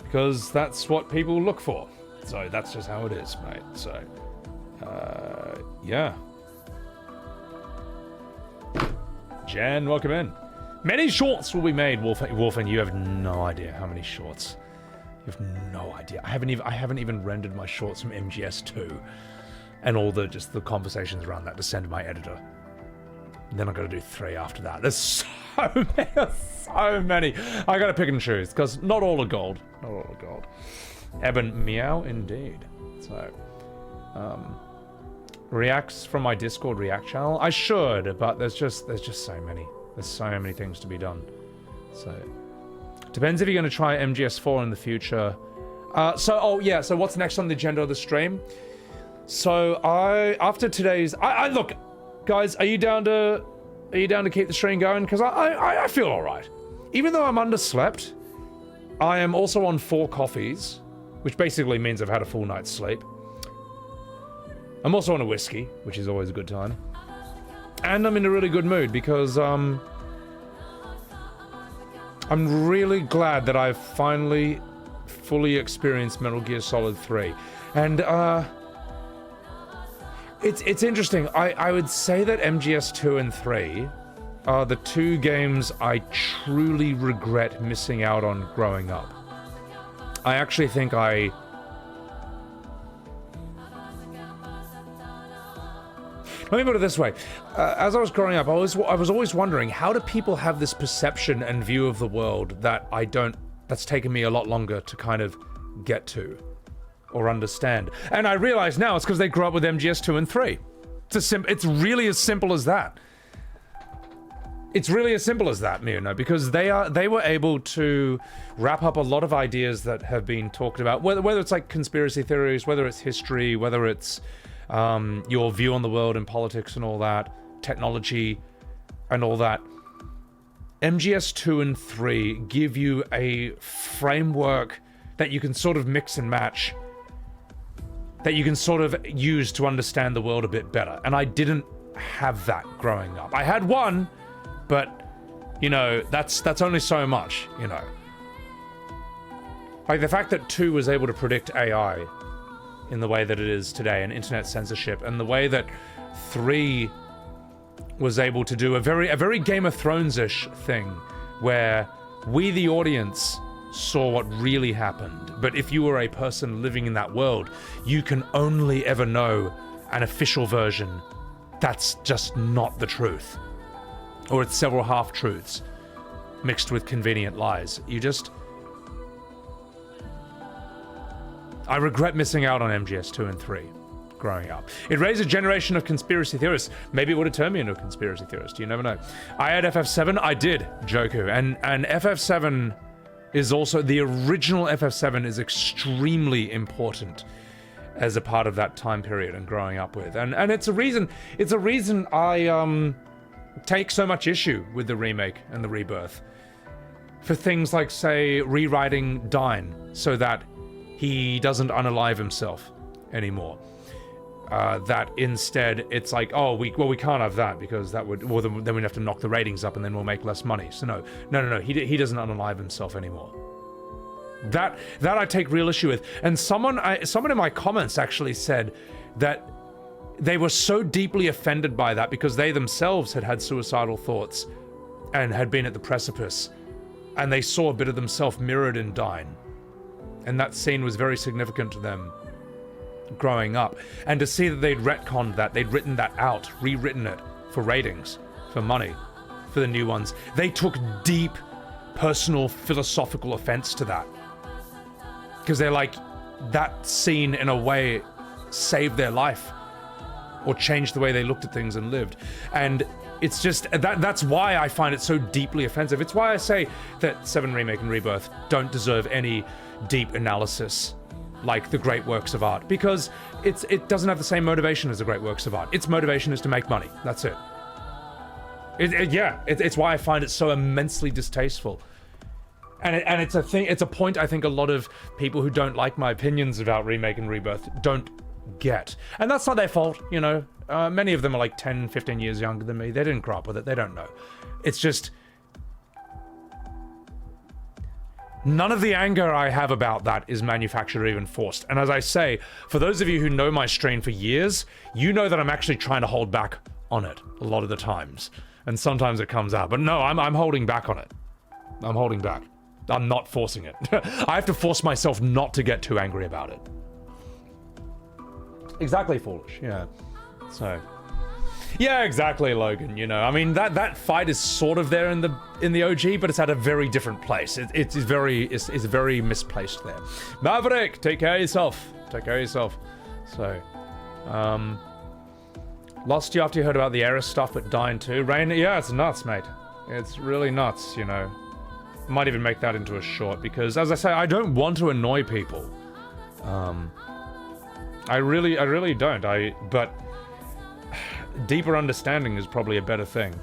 Because that's what people look for. So that's just how it is, mate. So, yeah. Jan, welcome in. Many shorts will be made, Wolfen. You have no idea how many shorts. You have no idea. I haven't even rendered my shorts from MGS2, and all the conversations around that to send to my editor. And then I got to do 3 after that. There's so many. I got to pick and choose because not all are gold. Not all are gold. Eben meow indeed. So, reacts from my Discord React channel. I should, but there's just so many. There's so many things to be done. So, depends if you're going to try MGS4 in the future. So what's next on the agenda of the stream? So after today's, look, guys, are you down to keep the stream going? Because I feel all right. Even though I'm underslept, I am also on 4 coffees, which basically means I've had a full night's sleep. I'm also on a whiskey, which is always a good time. And I'm in a really good mood because I'm really glad that I've finally fully experienced Metal Gear Solid 3. And it's interesting. I would say that MGS2 and 3 are the 2 games I truly regret missing out on growing up. I actually think let me put it this way. As I was growing up, I was always wondering, how do people have this perception and view of the world that I don't, that's taken me a lot longer to kind of get to or understand. And I realize now it's because they grew up with MGS2 and 3. It's really as simple as that. It's really as simple as that, because they were able to wrap up a lot of ideas that have been talked about, whether it's like conspiracy theories, whether it's history, whether it's your view on the world and politics and all that, technology and all that. MGS2 and 3 give you a framework that you can sort of mix and match, that you can sort of use to understand the world a bit better. And I didn't have that growing up. I had one, but, that's only so much, Like, the fact that 2 was able to predict AI in the way that it is today, and internet censorship, and the way that 3 was able to do a very Game of Thrones-ish thing, where we, the audience, saw what really happened. But if you were a person living in that world, you can only ever know an official version that's just not the truth. Or it's several half-truths mixed with convenient lies. I regret missing out on MGS2 and 3 growing up. It raised a generation of conspiracy theorists. Maybe it would have turned me into a conspiracy theorist. You never know. I had FF7. I did, Joku. And FF7 is also... The original FF7 is extremely important as a part of that time period and growing up with. And it's a reason I take so much issue with the remake and the rebirth. for things like, say, rewriting Dine so that he doesn't unalive himself anymore. That instead it's like, oh, we can't have that because that would, well, then we'd have to knock the ratings up and then we'll make less money. So no, he doesn't unalive himself anymore. That I take real issue with. And someone in my comments actually said that they were so deeply offended by that because they themselves had suicidal thoughts and had been at the precipice, and they saw a bit of themselves mirrored in Dine. And that scene was very significant to them growing up. And to see that they'd retconned that, they'd written that out, rewritten it for ratings, for money, for the new ones. They took deep personal philosophical offense to that. Because they're like, that scene in a way saved their life or changed the way they looked at things and lived. And it's just, that's why I find it so deeply offensive. It's why I say that 7 Remake and Rebirth don't deserve any deep analysis like the great works of art, because it doesn't have the same motivation as the great works of art. Its motivation is to make money. That's it. It's why I find it so immensely distasteful. And it's a thing. It's a point I think a lot of people who don't like my opinions about Remake and Rebirth don't get. And that's not their fault, you know. Many of them are like 10, 15 years younger than me. They didn't grow up with it. They don't know. It's just, none of the anger I have about that is manufactured or even forced. And as I say, for those of you who know my stream for years, you know that I'm actually trying to hold back on it a lot of the times. And sometimes it comes out. But no, I'm holding back on it. I'm holding back. I'm not forcing it. I have to force myself not to get too angry about it. Exactly, Foolish, yeah. So, yeah, exactly, Logan, you know. I mean, that fight is sort of there in the OG, but it's at a very different place. It's very misplaced there. Maverick, take care of yourself. Take care of yourself. So, lost you after you heard about the Eris stuff at Dine 2. Rain, yeah, it's nuts, mate. It's really nuts, you know. Might even make that into a short, because, as I say, I don't want to annoy people. I really don't. But deeper understanding is probably a better thing.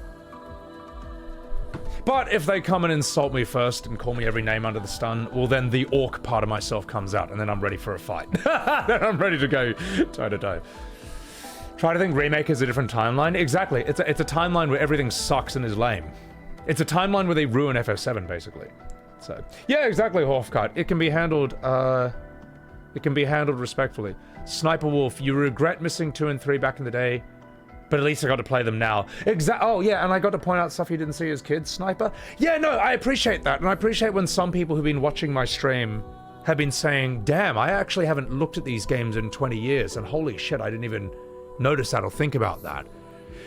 But if they come and insult me first and call me every name under the sun, well, then the orc part of myself comes out, and then I'm ready for a fight. Then I'm ready to go toe to toe. Try to think Remake is a different timeline. Exactly. It's a timeline where everything sucks and is lame. It's a timeline where they ruin FF7, basically. So, yeah, exactly, Horfcut. It can be handled, respectfully. Sniper Wolf, you regret missing 2 and 3 back in the day, but at least I got to play them now. Oh, yeah, and I got to point out stuff you didn't see as kids, Sniper. Yeah, no, I appreciate that, and I appreciate when some people who've been watching my stream have been saying, damn, I actually haven't looked at these games in 20 years, and holy shit, I didn't even notice that or think about that.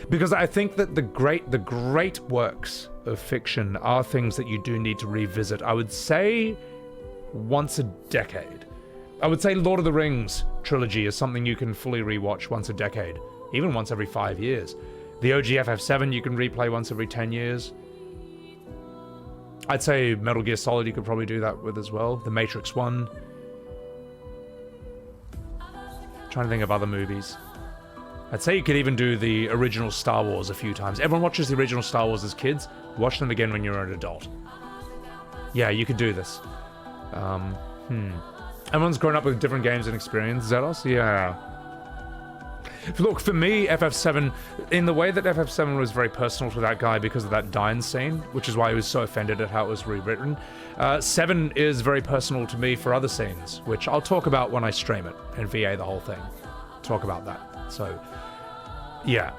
Because I think that the great works of fiction are things that you do need to revisit. I would say once a decade. I would say Lord of the Rings trilogy is something you can fully rewatch once a decade, even once every 5 years. The OG FF7 you can replay once every 10 years. I'd say Metal Gear Solid you could probably do that with as well. The Matrix 1. Trying to think of other movies. I'd say you could even do the original Star Wars a few times. Everyone watches the original Star Wars as kids. Watch them again when you're an adult. Yeah, you could do this. Everyone's grown up with different games and experience. Zeros? Yeah. Look, for me, FF7, in the way that FF7 was very personal to that guy because of that Dine scene, which is why he was so offended at how it was rewritten, 7 is very personal to me for other scenes, which I'll talk about when I stream it and VA the whole thing. Talk about that. So, yeah.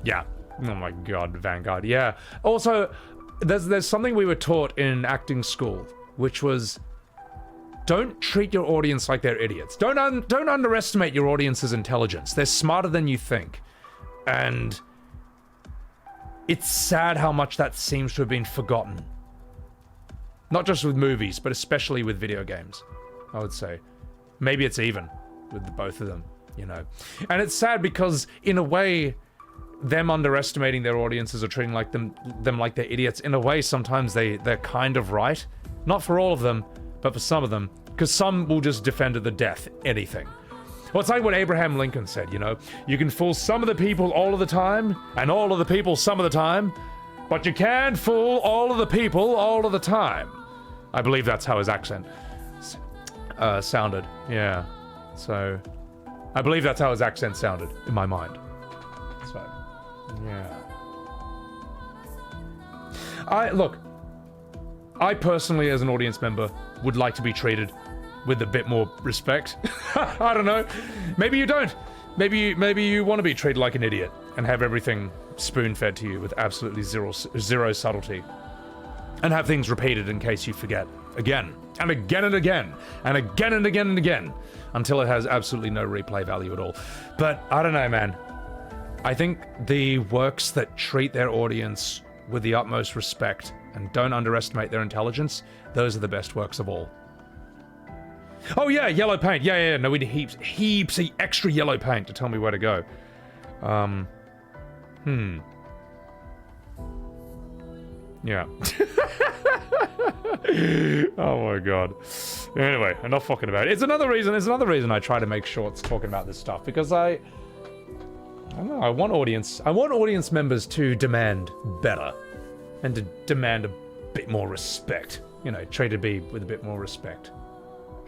Yeah. Oh my god, Vanguard. Yeah. Also, there's something we were taught in acting school, which was, don't treat your audience like they're idiots. Don't underestimate your audience's intelligence. They're smarter than you think. And it's sad how much that seems to have been forgotten. Not just with movies, but especially with video games, I would say. Maybe it's even with the both of them, you know. And it's sad because, in a way, them underestimating their audiences or treating like them like they're idiots, in a way, sometimes they're kind of right. Not for all of them, but for some of them, because some will just defend to the death anything. Well, it's like what Abraham Lincoln said, you know, you can fool some of the people all of the time, and all of the people some of the time, But you can't fool all of the people all of the time. I believe that's how his accent sounded. Yeah. So, I believe that's how his accent sounded in my mind. So, yeah. I personally, as an audience member, would like to be treated with a bit more respect. I don't know. Maybe you don't. Maybe you want to be treated like an idiot and have everything spoon-fed to you with absolutely zero subtlety. And have things repeated in case you forget. Again, and again and again, and again and again and again, until it has absolutely no replay value at all. But, I don't know, man. I think the works that treat their audience with the utmost respect and don't underestimate their intelligence, those are the best works of all. Oh yeah, yellow paint. Yeah. No, we need heaps of extra yellow paint to tell me where to go. Yeah. Oh my god. Anyway, enough fucking about it. It's another reason I try to make shorts talking about this stuff, because I don't know, I want audience members to demand better and to demand a bit more respect. You know, treated me with a bit more respect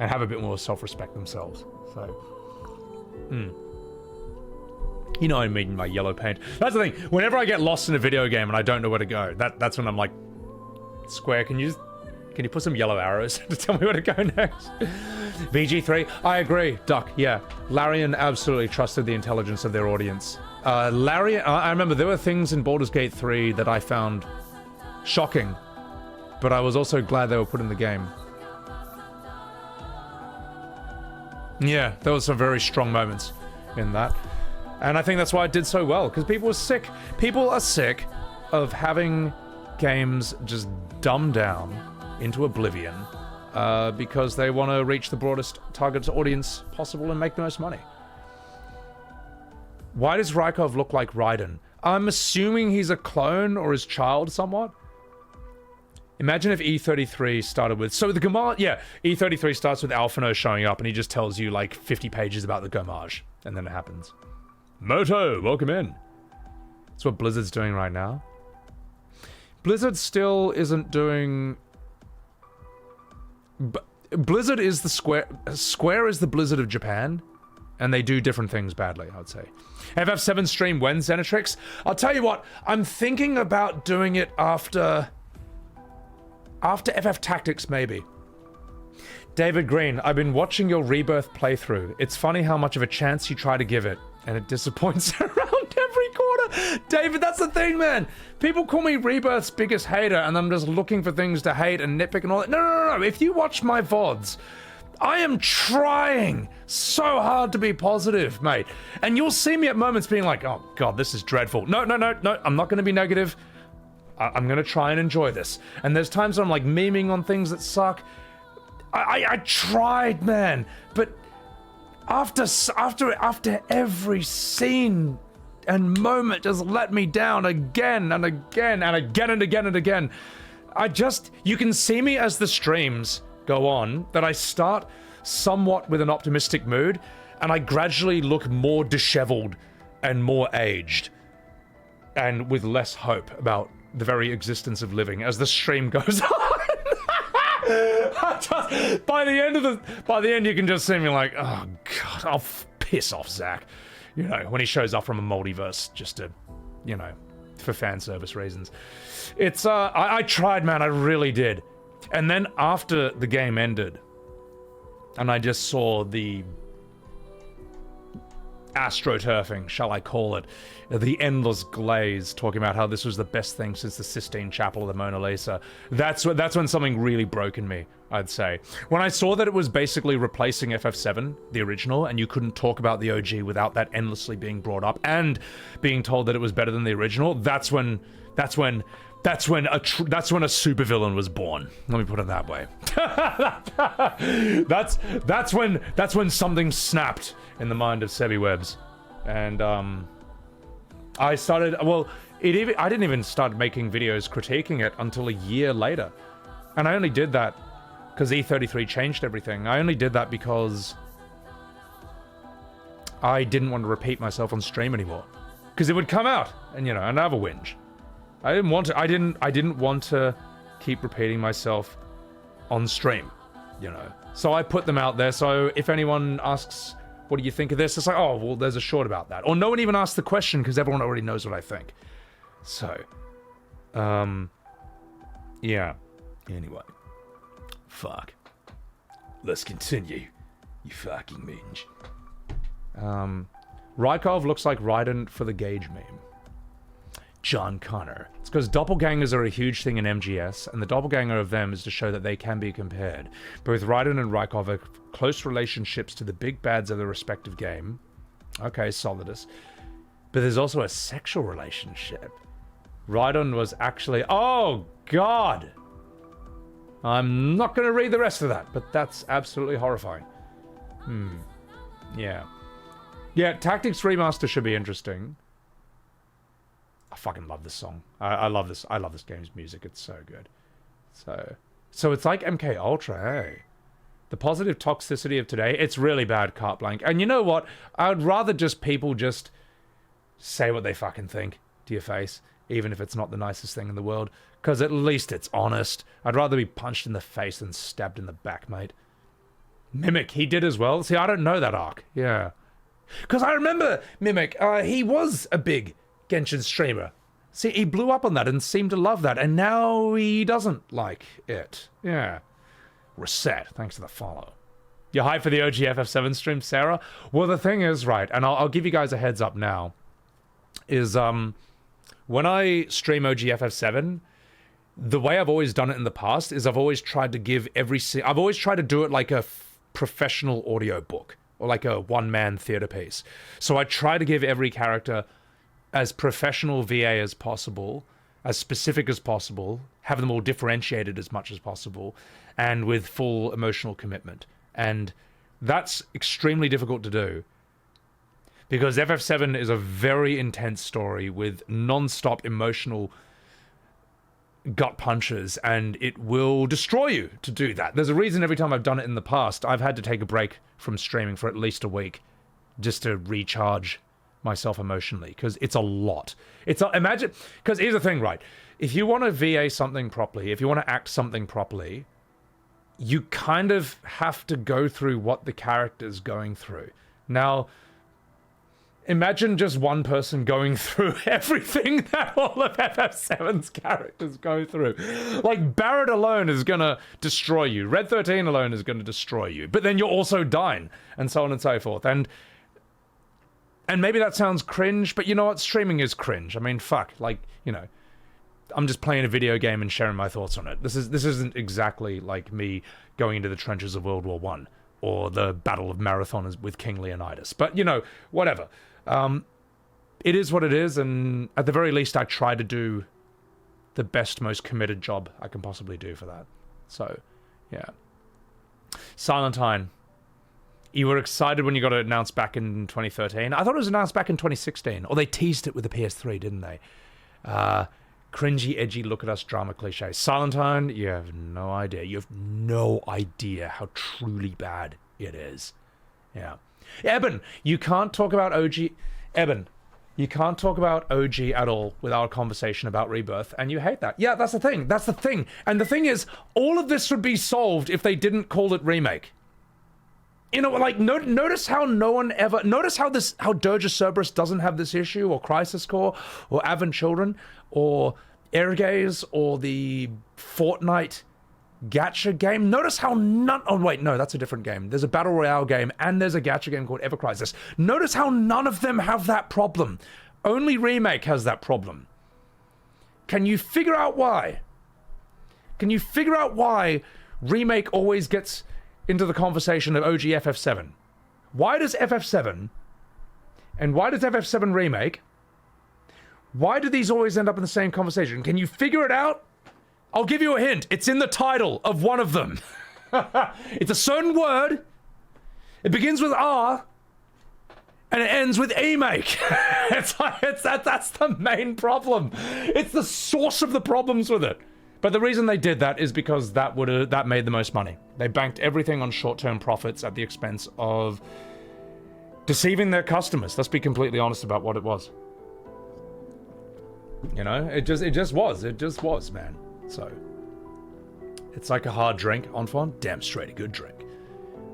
and have a bit more self-respect themselves. So, you know I mean, my yellow paint. That's the thing. Whenever I get lost in a video game and I don't know where to go, that's when I'm like, Square, can you put some yellow arrows to tell me where to go next? VG3, I agree, Duck, yeah. Larian absolutely trusted the intelligence of their audience. Larian, I remember there were things in Baldur's Gate 3 that I found shocking, but I was also glad they were put in the game. Yeah, there was some very strong moments in that. And I think that's why it did so well, because people were sick. People are sick of having games just dumbed down into oblivion because they want to reach the broadest target audience possible and make the most money. Why does Rykov look like Raiden? I'm assuming he's a clone or his child somewhat. Imagine if E33 started with... So the Gamage... Yeah, E33 starts with Alphino showing up and he just tells you like 50 pages about the Gamage. And then it happens. Moto, welcome in. That's what Blizzard's doing right now. Blizzard still isn't doing... Blizzard is the Square... Square is the Blizzard of Japan. And they do different things badly, I would say. FF7 stream when, Xenatrix? I'll tell you what, I'm thinking about doing it after FF Tactics, maybe. David Green, I've been watching your Rebirth playthrough. It's funny how much of a chance you try to give it, and it disappoints around every corner. David, that's the thing, man. People call me Rebirth's biggest hater, and I'm just looking for things to hate and nitpick and all that. No. If you watch my VODs, I am trying so hard to be positive, mate. And you'll see me at moments being like, oh, God, this is dreadful. No. I'm not going to be negative. I'm going to try and enjoy this. And there's times when I'm like memeing on things that suck. I tried, man. But after every scene and moment just let me down again and again and again and again and again. You can see me as the streams go on that I start somewhat with an optimistic mood and I gradually look more disheveled and more aged and with less hope about the very existence of living as the stream goes on. By the end you can just see me like, oh God, I'll piss off Zach. You know, when he shows up from a multiverse just to, you know, for fan service reasons. It's, I tried, man, I really did. And then after the game ended, and I just saw the astroturfing, shall I call it, the endless glaze, talking about how this was the best thing since the Sistine Chapel of the Mona Lisa. That's when something really broke in me, I'd say. When I saw that it was basically replacing FF7, the original, and you couldn't talk about the OG without that endlessly being brought up and being told that it was better than the original, that's when a supervillain was born. Let me put it that way. that's when something snapped in the mind of Sebbywebz, and I started. Well, I didn't even start making videos critiquing it until a year later, and I only did that because E33 changed everything. I only did that because I didn't want to repeat myself on stream anymore, because it would come out, and you know, and I have a whinge. I didn't want to. I didn't want to keep repeating myself on stream, you know. So I put them out there. So if anyone asks, "What do you think of this?" It's like, "Oh, well, there's a short about that." Or no one even asked the question because everyone already knows what I think. So, yeah. Anyway, fuck. Let's continue. You fucking minge. Rykov looks like Raiden for the Gauge meme. John Connor. It's because doppelgangers are a huge thing in MGS, and the doppelganger of them is to show that they can be compared. Both Raiden and Rykov have close relationships to the big bads of their respective game. Okay, Solidus. But there's also a sexual relationship. Raiden was actually... Oh, God! I'm not going to read the rest of that, but that's absolutely horrifying. Yeah. Yeah, Tactics Remaster should be interesting. I fucking love this song. I love this. I love this game's music. It's so good. So it's like MK Ultra, hey? The positive toxicity of today, it's really bad, carte blanche. And you know what? I would rather just people just say what they fucking think to your face, even if it's not the nicest thing in the world, because at least it's honest. I'd rather be punched in the face than stabbed in the back, mate. Mimic, he did as well. See, I don't know that arc. Yeah. Because I remember Mimic, he was a big Genshin streamer. See, he blew up on that and seemed to love that, and now he doesn't like it. Yeah. Reset, thanks for the follow. You hyped for the OG FF7 stream, Sarah? Well, the thing is, right, and I'll give you guys a heads up now, is when I stream OG FF7, the way I've always done it in the past is I've always tried to give I've always tried to do it like a professional audio book, or like a one-man theater piece. So I try to give every character as professional VA as possible, as specific as possible, have them all differentiated as much as possible, and with full emotional commitment. And that's extremely difficult to do, because FF7 is a very intense story with non-stop emotional gut punches, and it will destroy you to do that. There's a reason every time I've done it in the past, I've had to take a break from streaming for at least a week just to recharge myself emotionally, because it's a lot. Imagine, because here's the thing, right? If you want to VA something properly, if you want to act something properly, you kind of have to go through what the character's going through. Now, imagine just one person going through everything that all of FF7's characters go through. Like, Barrett alone is gonna destroy you. Red 13 alone is gonna destroy you. But then you're also dying, and so on and so forth. And maybe that sounds cringe, but you know what? Streaming is cringe. I mean, fuck. Like, you know, I'm just playing a video game and sharing my thoughts on it. This isn't exactly like me going into the trenches of World War I, or the Battle of Marathon with King Leonidas. But, you know, whatever. It is what it is, and at the very least I try to do the best, most committed job I can possibly do for that. So, yeah. Silentine. You were excited when you got it announced back in 2013. I thought it was announced back in 2016. Or they teased it with the PS3, didn't they? Cringy, edgy, look at us drama cliche. Silentine, you have no idea. You have no idea how truly bad it is. Yeah. Eben, you can't talk about OG... Eben, you can't talk about OG at all without a conversation about Rebirth, and you hate that. Yeah, that's the thing. That's the thing. And the thing is, all of this would be solved if they didn't call it Remake. You know, like, notice how no one ever... Notice how Dirge Cerberus doesn't have this issue, or Crisis Core, or Advent Children, or Airgaze, or the Fortnite gacha game. Notice how none... Oh, wait, no, that's a different game. There's a Battle Royale game, and there's a gacha game called Ever Crisis. Notice how none of them have that problem. Only Remake has that problem. Can you figure out why? Can you figure out why Remake always gets into the conversation of OG FF7? Why does FF7 and why does FF7 Remake, why do these always end up in the same conversation? Can you figure it out? I'll give you a hint. It's in the title of one of them. It's a certain word. It begins with R and it ends with E-make. That's the main problem. It's the source of the problems with it. But the reason they did that is because that made the most money. They banked everything on short-term profits at the expense of deceiving their customers. Let's be completely honest about what it was. You know, it just was, man. So it's like a hard drink. Enfant, damn straight a good drink.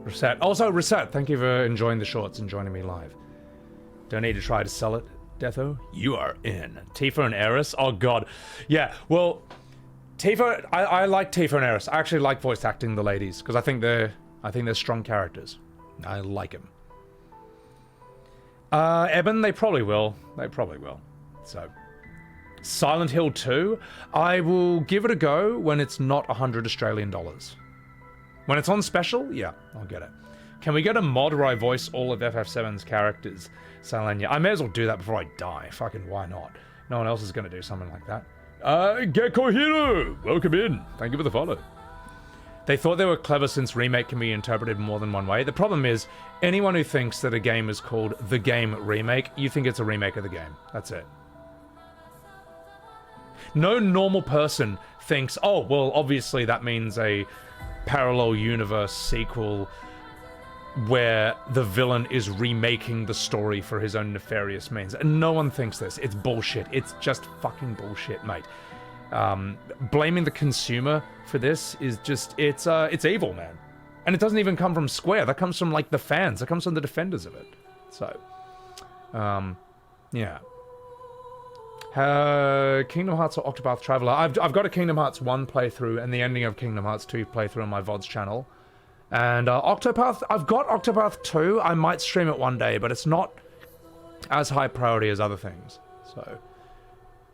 Reset. Also, Reset, thank you for enjoying the shorts and joining me live. Don't need to try to sell it, Detho. You are in. Tifa and Eris. Oh god. Yeah. Well, Tifa. I like Tifa and Eris. I actually like voice acting the ladies because I think they're strong characters. I like them. Eben, they probably will. They probably will. So, Silent Hill 2, I will give it a go when it's not 100 Australian dollars. When it's on special, yeah, I'll get it. Can we get a mod where I voice all of FF7's characters? Salanya. I may as well do that before I die. Fucking why not? No one else is going to do something like that. Gecko Hero! Welcome in. Thank you for the follow. They thought they were clever since remake can be interpreted more than one way. The problem is, anyone who thinks that a game is called The Game Remake, you think it's a remake of the game. That's it. No normal person thinks, oh, well, obviously that means a parallel universe sequel where the villain is remaking the story for his own nefarious means. And no one thinks this. It's bullshit. It's just fucking bullshit, mate. Blaming the consumer for this is just, it's evil, man. And it doesn't even come from Square. That comes from, like, the fans. That comes from the defenders of it. So, yeah. Kingdom Hearts or Octopath Traveler. I've got a Kingdom Hearts 1 playthrough and the ending of Kingdom Hearts 2 playthrough on my VODs channel. And Octopath, I've got Octopath 2. I might stream it one day, but it's not as high priority as other things. So,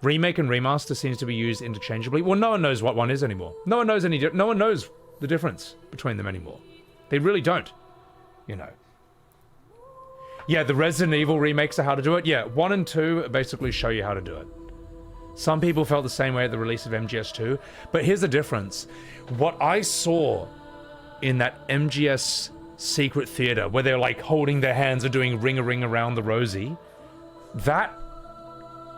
remake and remaster seems to be used interchangeably. Well, no one knows what one is anymore. No one knows no one knows the difference between them anymore. They really don't. You know. Yeah, the Resident Evil remakes are how to do it. Yeah, 1 and 2 basically show you how to do it. Some people felt the same way at the release of MGS2, but here's the difference. What I saw in that MGS secret theater, where they're like holding their hands and doing Ring a Ring Around the Rosie, that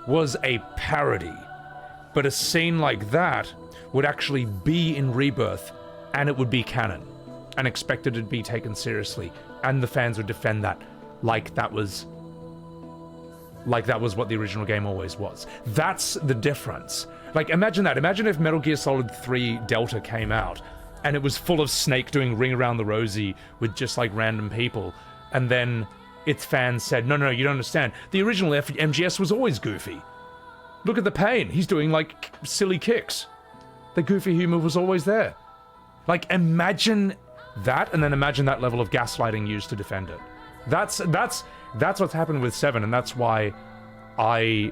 was a parody. But a scene like that would actually be in Rebirth, and it would be canon, and expected to be taken seriously, and the fans would defend that. Like that was what the original game always was. That's the difference. Like, imagine that. Imagine if Metal Gear Solid 3 Delta came out, and it was full of Snake doing Ring Around the Rosie with just, like, random people, and then its fans said, no, you don't understand. The original MGS was always goofy. Look at the pain. He's doing, like, silly kicks. The goofy humor was always there. Like, imagine that, and then imagine that level of gaslighting used to defend it. That's what's happened with 7, and that's why I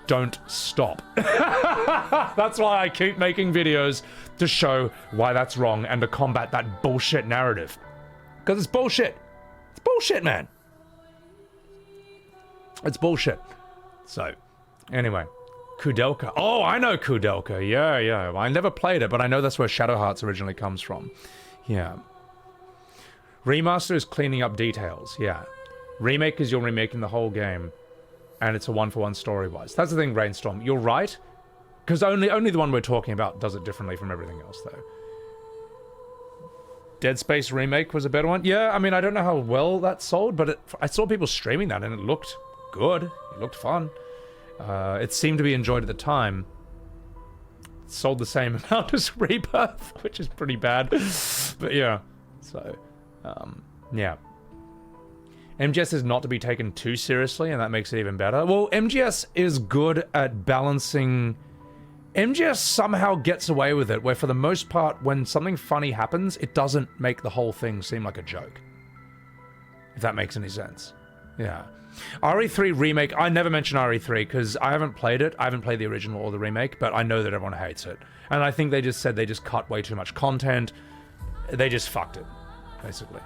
don't stop. That's why I keep making videos to show why that's wrong and to combat that bullshit narrative. Because it's bullshit. It's bullshit, man. It's bullshit. So, anyway. Kudelka. Oh, I know Kudelka. Yeah. I never played it, but I know that's where Shadow Hearts originally comes from. Yeah. Remaster is cleaning up details, yeah. Remake is you're remaking the whole game, and it's a one-for-one story-wise. That's the thing, Brainstorm. You're right, because only the one we're talking about does it differently from everything else, though. Dead Space Remake was a better one. Yeah, I mean, I don't know how well that sold, but I saw people streaming that, and it looked good. It looked fun. It seemed to be enjoyed at the time. It sold the same amount as Rebirth, which is pretty bad. But yeah, so... yeah. MGS is not to be taken too seriously, and that makes it even better. Well, MGS is good at balancing... MGS somehow gets away with it, where for the most part, when something funny happens, it doesn't make the whole thing seem like a joke. If that makes any sense. Yeah. RE3 Remake, I never mention RE3, because I haven't played it. I haven't played the original or the remake, but I know that everyone hates it. And I think they just said they just cut way too much content. They just fucked it. Basically.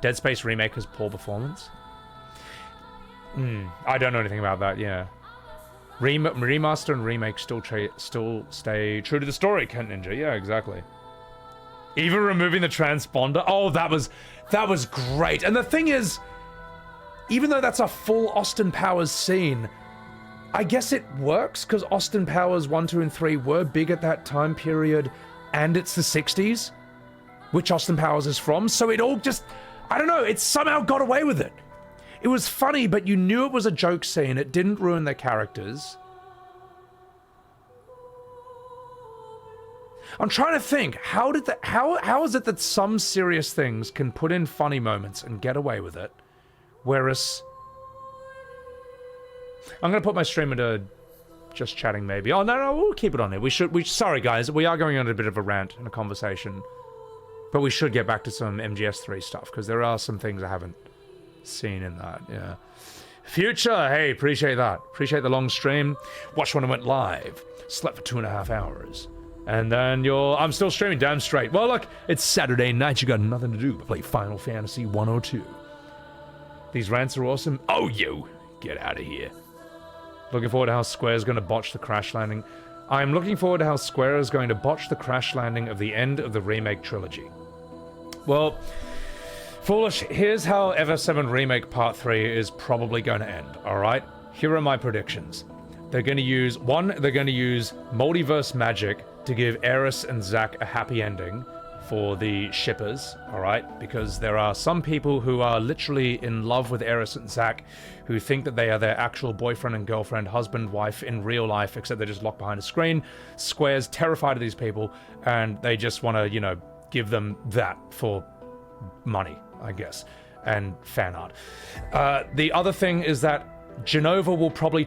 Dead Space Remake has poor performance. I don't know anything about that, yeah. Remaster and remake still stay true to the story, Kent Ninja. Yeah, exactly. Even removing the transponder. Oh, that was great. And the thing is, even though that's a full Austin Powers scene, I guess it works, because Austin Powers 1, 2, and 3 were big at that time period, and it's the 60s. Which Austin Powers is from, so it all just, I don't know, it somehow got away with it. It was funny, but you knew it was a joke scene, it didn't ruin their characters, I'm trying to think. How is it that some serious things can put in funny moments and get away with it, whereas I'm gonna put my stream into just chatting maybe. Oh no, we'll keep it on here. Sorry guys, we are going on a bit of a rant and a conversation, but we should get back to some MGS3 stuff because there are some things I haven't seen in that. Yeah. Future, hey, appreciate that. Appreciate the long stream. Watched when it went live. Slept for 2.5 hours. And then I'm still streaming, damn straight. Well, look, it's Saturday night. You got nothing to do but play Final Fantasy 102. These rants are awesome. Oh, you. Get out of here. Looking forward to how Square's going to botch the crash landing. I'm looking forward to how Square is going to botch the crash landing of the end of the remake trilogy. Well, Foolish, here's how FF7 Remake Part 3 is probably going to end, alright? Here are my predictions. They're going to use multiverse magic to give Aeris and Zack a happy ending for the shippers, alright? Because there are some people who are literally in love with Aeris and Zack who think that they are their actual boyfriend and girlfriend, husband, wife in real life, except they're just locked behind a screen. Square's terrified of these people, and they just want to, give them that for money, I guess, and fan art. The other thing is that Jenova will probably...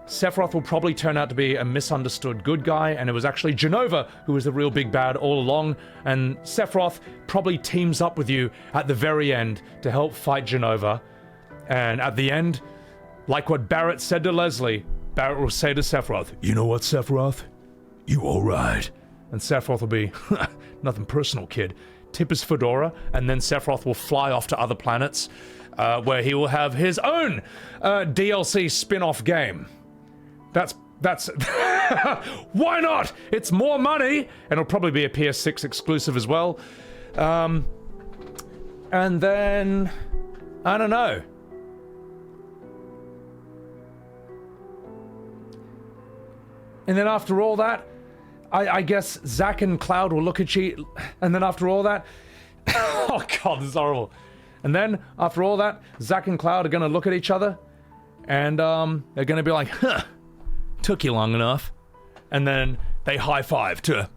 Sephiroth will probably turn out to be a misunderstood good guy, and it was actually Jenova who was the real big bad all along, and Sephiroth probably teams up with you at the very end to help fight Jenova, and at the end, like what Barrett said to Leslie, Barrett will say to Sephiroth, "You know what, Sephiroth? You alright." And Sephiroth will be, "Nothing personal, kid." Tip his fedora, and then Sephiroth will fly off to other planets, where he will have his own DLC spin-off game. That's why not? It's more money, and it'll probably be a PS6 exclusive as well. And then I don't know. And then after all that, I guess Zack and Cloud will look at you, and then after all that, oh god, this is horrible. And then after all that, Zack and Cloud are gonna look at each other, and they're gonna be like, "Huh, took you long enough." And then they high five to,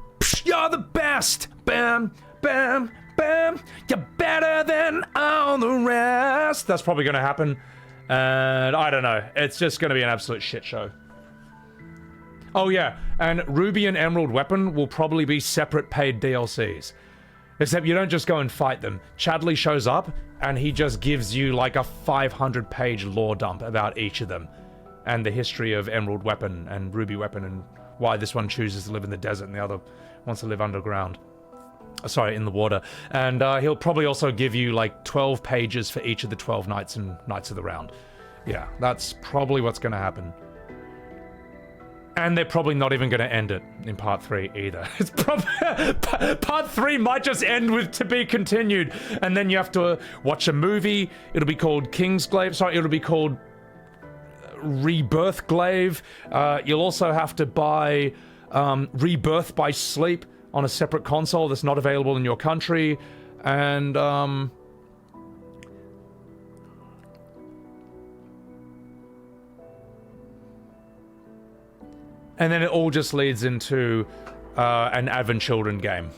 "You're the best, bam, bam, bam. You're better than all the rest." That's probably gonna happen, and I don't know. It's just gonna be an absolute shit show. Oh yeah, and Ruby and Emerald Weapon will probably be separate paid DLCs. Except you don't just go and fight them. Chadley shows up, and he just gives you like a 500-page lore dump about each of them. And the history of Emerald Weapon and Ruby Weapon, and why this one chooses to live in the desert and the other wants to live underground. Sorry, in the water. And he'll probably also give you like 12 pages for each of the 12 Knights and Knights of the Round. Yeah, that's probably what's going to happen. And they're probably not even going to end it in Part 3 either. It's probably Part 3 might just end with "to be continued," and then you have to watch a movie. It'll be called Kingsglaive. Sorry, it'll be called Rebirth Glaive. You'll also have to buy Rebirth by Sleep on a separate console that's not available in your country, and and then it all just leads into an Advent Children game.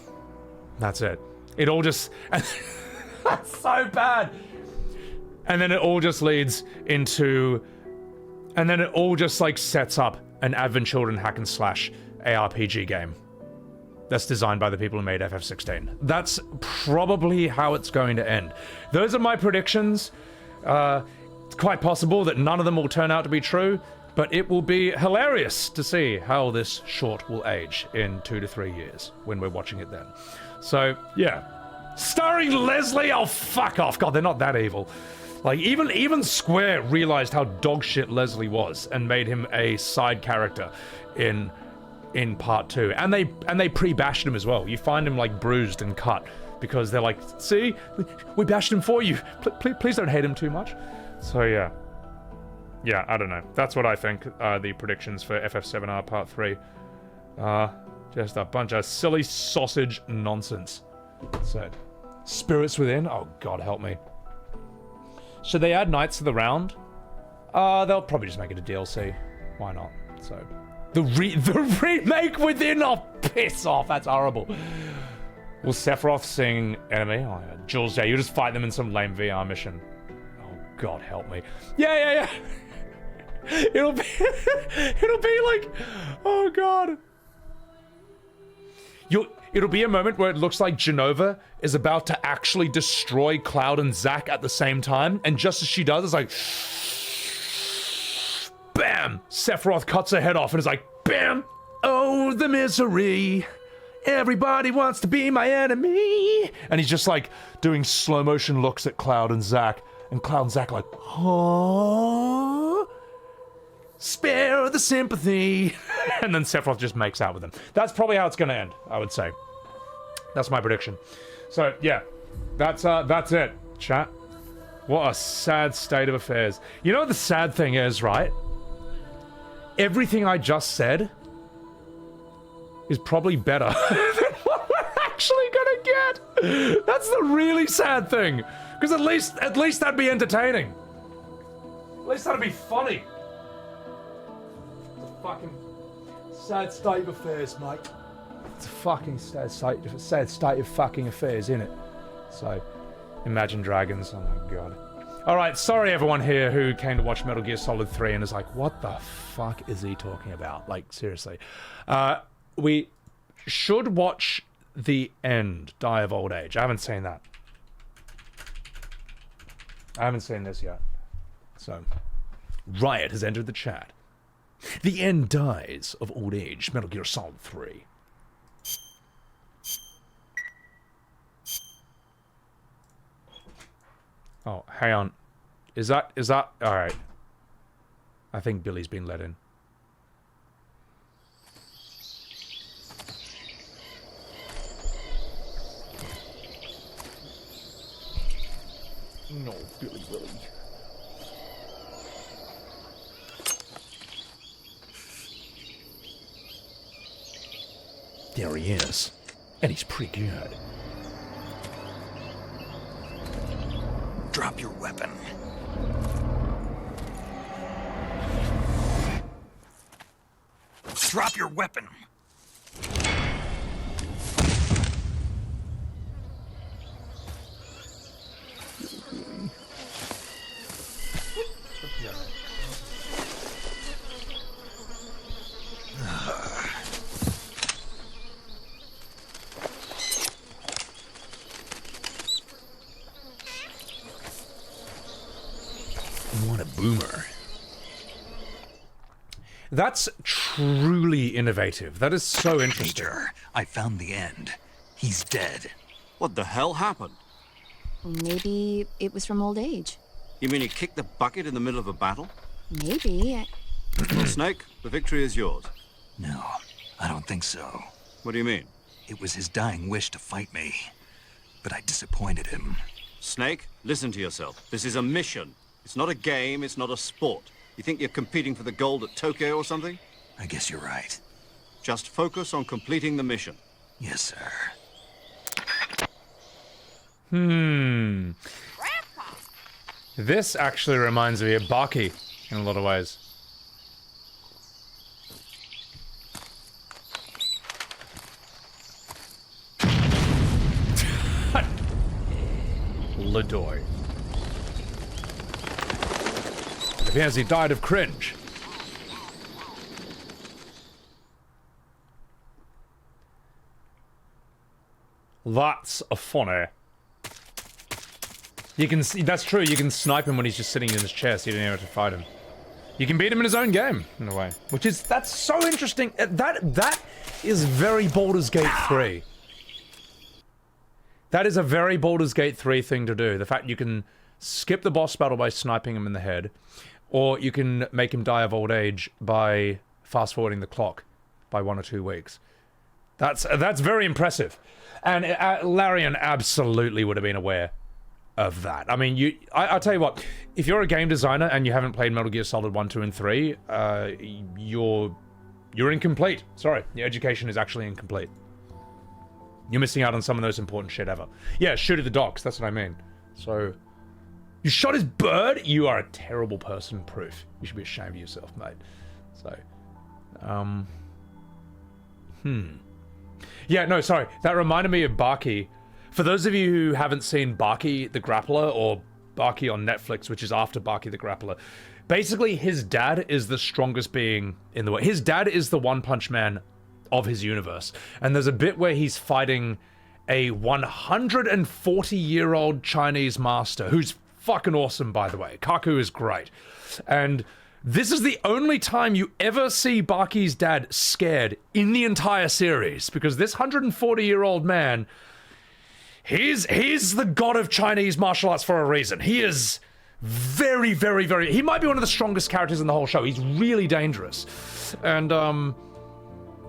That's it. It all just... That's so bad! And then it all just leads into... And then it all just, like, sets up an Advent Children hack and slash ARPG game. That's designed by the people who made FF16. That's probably how it's going to end. Those are my predictions. It's quite possible that none of them will turn out to be true, but it will be hilarious to see how this short will age in 2 to 3 years when we're watching it then. So, yeah. Starring Leslie? Oh, fuck off. God, they're not that evil. Like, even Square realized how dogshit Leslie was and made him a side character in Part 2. And they pre-bashed him as well. You find him, like, bruised and cut because they're like, "See? We bashed him for you. Please don't hate him too much." So, yeah. Yeah, I don't know. That's what I think the predictions for FF7 are Part 3. Just a bunch of silly sausage nonsense. So, Spirits Within? Oh, God help me. Should they add Knights of the Round? They'll probably just make it a DLC. Why not? So, The remake within. Oh, piss off. That's horrible. Will Sephiroth sing enemy? Oh, yeah. Jules J, you just fight them in some lame VR mission. Oh, God, help me. Yeah. It'll be like, oh, God. It'll be a moment where it looks like Genova is about to actually destroy Cloud and Zack at the same time, and just as she does, it's like, bam! Sephiroth cuts her head off and is like, bam! Oh, the misery! Everybody wants to be my enemy! And he's just like doing slow motion looks at Cloud and Zack, and Cloud and Zack are like, huh? Spare the sympathy! And then Sephiroth just makes out with them. That's probably how it's gonna end, I would say. That's my prediction. So, yeah. That's it, chat. What a sad state of affairs. You know what the sad thing is, right? Everything I just said is probably better than what we're actually gonna get. That's the really sad thing. Because at least that'd be entertaining. At least that'd be funny. It's a fucking sad state of affairs, mate. It's a fucking sad state of fucking affairs, isn't it? So, Imagine Dragons, oh my god. Alright, sorry everyone here who came to watch Metal Gear Solid 3 and is like, what the fuck is he talking about? Like, seriously. We should watch the end, Die of Old Age. I haven't seen that. I haven't seen this yet. So, Riot has entered the chat. The end dies of old age, Metal Gear Solid 3. Oh, hang on. Is that alright. I think Billy's been let in. No, Billy. There he is. And he's pretty good. Drop your weapon. Drop your weapon. What a boomer. That's truly innovative. That is so interesting. Major, I found the end. He's dead. What the hell happened? Maybe it was from old age. You mean he kicked the bucket in the middle of a battle? Maybe. Well, Snake, the victory is yours. No, I don't think so. What do you mean? It was his dying wish to fight me, but I disappointed him. Snake, listen to yourself. This is a mission. It's not a game, it's not a sport. You think you're competing for the gold at Tokyo or something? I guess you're right. Just focus on completing the mission. Yes, sir. This actually reminds me of Baki in a lot of ways. Ledoy. It appears he died of cringe. That's a funny. You can see, that's true, you can snipe him when he's just sitting in his chair, so you don't even have to fight him. You can beat him in his own game, in a way. Which is, that's so interesting. That is very Baldur's Gate 3. That is a very Baldur's Gate 3 thing to do. The fact you can skip the boss battle by sniping him in the head, or you can make him die of old age by fast-forwarding the clock by 1 or 2 weeks. That's very impressive. And Larian absolutely would have been aware of that. I mean, I'll tell you what, if you're a game designer and you haven't played Metal Gear Solid 1, 2, and 3, you're incomplete. Sorry, your education is actually incomplete. You're missing out on some of the most important shit ever. Yeah, shoot at the docks, that's what I mean. So, you shot his bird? You are a terrible person, Proof. You should be ashamed of yourself, mate. So, Yeah, no, sorry. That reminded me of Baki. For those of you who haven't seen Baki the Grappler, or Baki on Netflix, which is after Baki the Grappler, basically his dad is the strongest being in the world. His dad is the One Punch Man of his universe. And there's a bit where he's fighting a 140-year-old Chinese master, who's fucking awesome, by the way. Kaku is great. And this is the only time you ever see Baki's dad scared in the entire series, because this 140-year-old man, he's the god of Chinese martial arts for a reason. He is very, very, very... He might be one of the strongest characters in the whole show. He's really dangerous. And,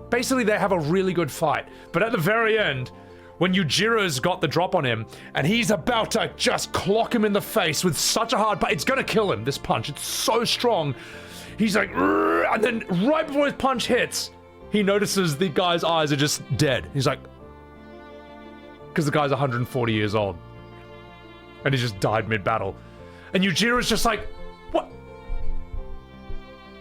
basically they have a really good fight. But at the very end, when Yujiro's got the drop on him, and he's about to just clock him in the face with such a hard punch, it's gonna kill him, this punch, it's so strong. He's like, "Rrr," and then right before his punch hits, he notices the guy's eyes are just dead. He's like, because the guy's 140 years old. And he just died mid-battle. And Yujiro's just like, what?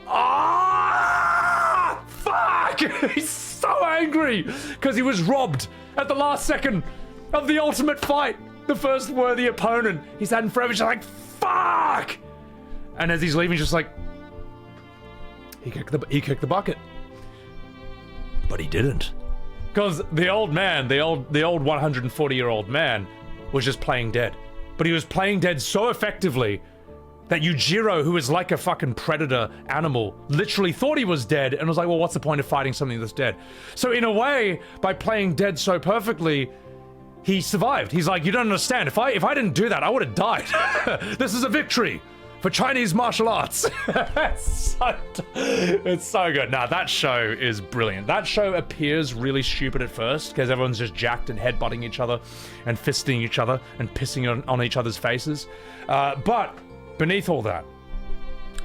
Ah! Fuck! He's so angry because he was robbed at the last second of the ultimate fight. The first worthy opponent he's had in forever. He's just like, fuck! And as he's leaving, he's just like, he kicked the bucket. But he didn't. Because the old man, the old 140-year-old man was just playing dead. But he was playing dead so effectively that Yujiro, who is like a fucking predator animal, literally thought he was dead and was like, well, what's the point of fighting something that's dead? So in a way, by playing dead so perfectly, he survived. He's like, you don't understand. If I didn't do that, I would have died. This is a victory for Chinese martial arts. It's so good. Nah, that show is brilliant. That show appears really stupid at first because everyone's just jacked and headbutting each other and fisting each other and pissing on each other's faces. But beneath all that,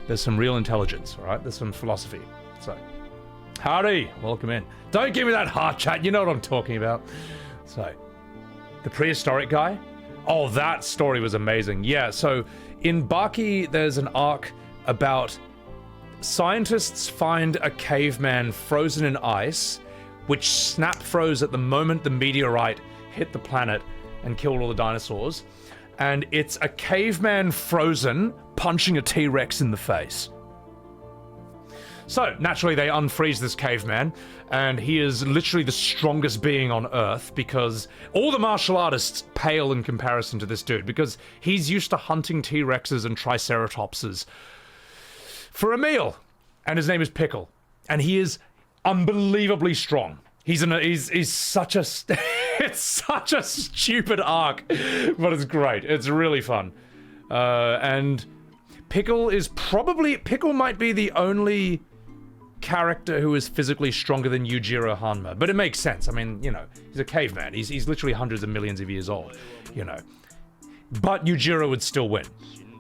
there's some real intelligence, all right? There's some philosophy. So, howdy, welcome in. Don't give me that heart chat, you know what I'm talking about. So, the prehistoric guy? Oh, that story was amazing. Yeah, so in Baki, there's an arc about scientists find a caveman frozen in ice, which snap froze at the moment the meteorite hit the planet and killed all the dinosaurs. And it's a caveman frozen punching a T-Rex in the face. So, naturally, they unfreeze this caveman, and he is literally the strongest being on Earth because all the martial artists pale in comparison to this dude because he's used to hunting T-Rexes and Triceratopses for a meal. And his name is Pickle. And he is unbelievably strong. He's such a... It's such a stupid arc, but it's great. It's really fun. And Pickle might be the only character who is physically stronger than Yujiro Hanma. But it makes sense. I mean, you know, he's a caveman. He's literally hundreds of millions of years old, you know. But Yujiro would still win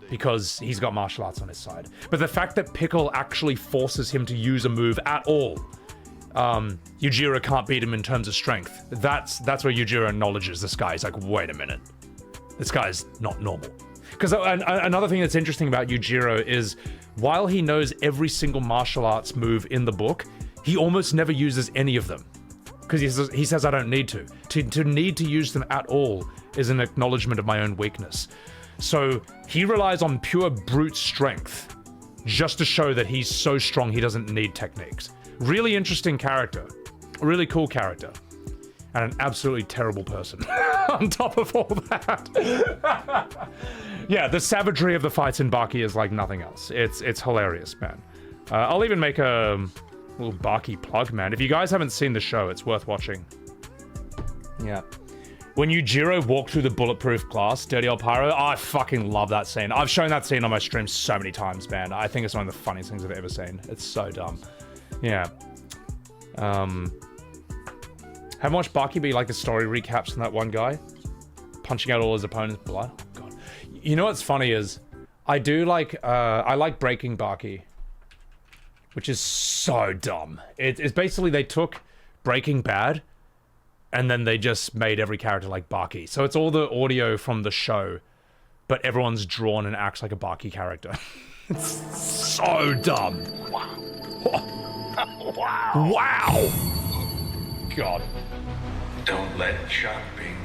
because he's got martial arts on his side. But the fact that Pickle actually forces him to use a move at all, Yujiro can't beat him in terms of strength. That's where Yujiro acknowledges this guy. He's like, wait a minute, this guy's not normal. Because another thing that's interesting about Yujiro is while he knows every single martial arts move in the book, he almost never uses any of them. Because he says I don't need to. To need to use them at all is an acknowledgement of my own weakness. So he relies on pure brute strength just to show that he's so strong he doesn't need techniques. Really interesting character. Really cool character. And an absolutely terrible person on top of all that. Yeah, the savagery of the fights in Baki is like nothing else. It's hilarious, man. I'll even make a little Baki plug, man. If you guys haven't seen the show, it's worth watching. Yeah. When Yujiro walked through the bulletproof glass, Dirty Old Pyro, I fucking love that scene. I've shown that scene on my stream so many times, man. I think it's one of the funniest things I've ever seen. It's so dumb. Yeah. Haven't watched Baki, but you like the story recaps from that one guy punching out all his opponent's blood. Oh, God. You know what's funny is I like Breaking Baki, which is so dumb. It's basically they took Breaking Bad and then they just made every character like Baki. So it's all the audio from the show, but everyone's drawn and acts like a Baki character. It's so dumb. Wow! God. Don't let shopping.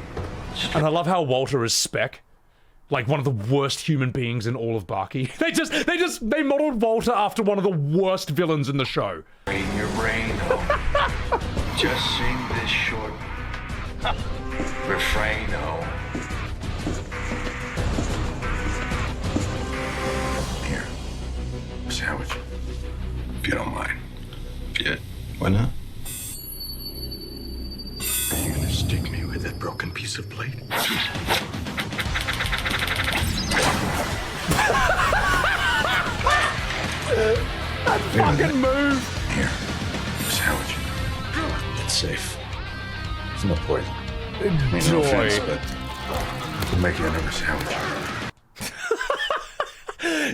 And I love how Walter is Spec. Like one of the worst human beings in all of Baki. They modeled Walter after one of the worst villains in the show. Train your brain, home. Just sing this short refrain, home. Here, sandwich. If you don't mind. Yeah, why not? Are you gonna stick me with that broken piece of plate? That fucking move! Here, sandwich. It's safe. There's no poison. Enjoy. No offense, but we'll make you another sandwich.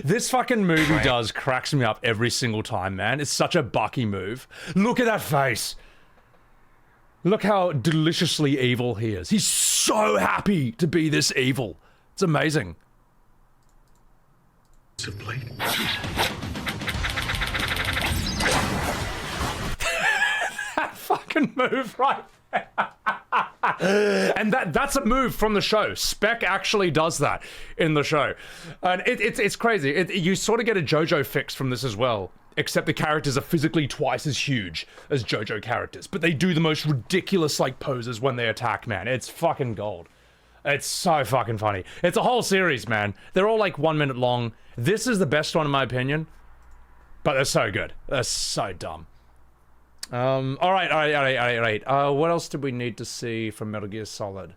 This fucking movie does cracks me up every single time, man. It's such a Bucky move. Look at that face. Look how deliciously evil he is. He's so happy to be this evil. It's amazing. Piece of plate. That fucking move right there. And that's a move from the show. Spec actually does that in the show. And it's crazy. You sort of get a JoJo fix from this as well. Except the characters are physically twice as huge as JoJo characters. But they do the most ridiculous like poses when they attack, man. It's fucking gold. It's so fucking funny. It's a whole series, man. They're all like 1 minute long. This is the best one in my opinion. But they're so good. They're so dumb. All right. What else did we need to see from Metal Gear Solid?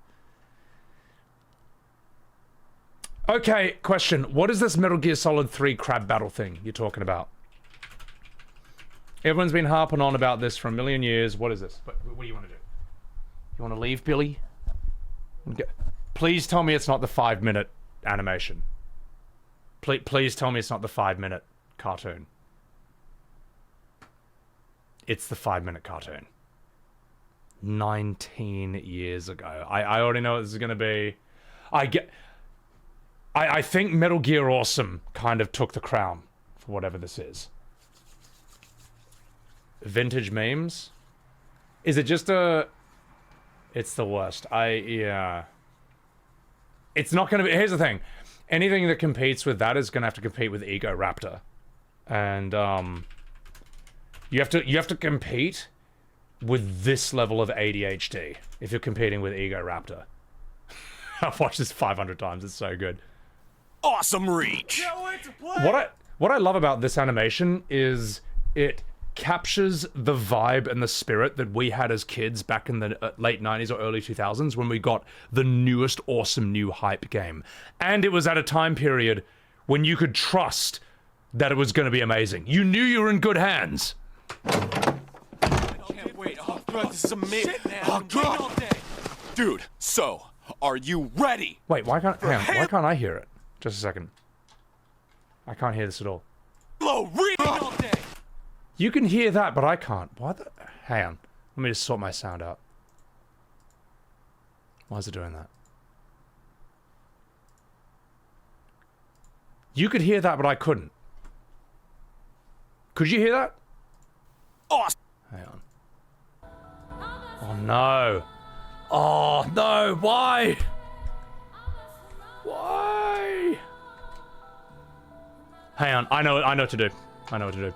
Okay, question. What is this Metal Gear Solid 3 crab battle thing you're talking about? Everyone's been harping on about this for a million years. What is this? What do you want to do? You want to leave, Billy? Okay. Please tell me it's not the 5-minute animation. Please tell me it's not the 5-minute cartoon. It's the 5-minute cartoon. 19 years ago. I already know what this is going to be. I think Metal Gear Awesome kind of took the crown for whatever this is. Vintage memes? Is it just a... It's the worst. Yeah. It's not going to be... Here's the thing. Anything that competes with that is going to have to compete with Ego Raptor. And, You have to compete with this level of ADHD if you're competing with Ego Raptor. I've watched this 500 times. It's so good. Awesome reach. What I love about this animation is it captures the vibe and the spirit that we had as kids back in the late 90s or early 2000s when we got the newest awesome new hype game. And it was at a time period when you could trust that it was going to be amazing. You knew you were in good hands. Can't wait. Oh, God, this is amazing. Oh, God. Dude, so, are you ready? Wait, why can't I hear it? Just a second. I can't hear this at all. All day. You can hear that, but I can't. Why the... Hang on. Let me just sort my sound out. Why is it doing that? You could hear that, but I couldn't. Could you hear that? Awesome. Hang on. Oh no. Oh no, why? Why? Hang on, I know what to do. I know what to do.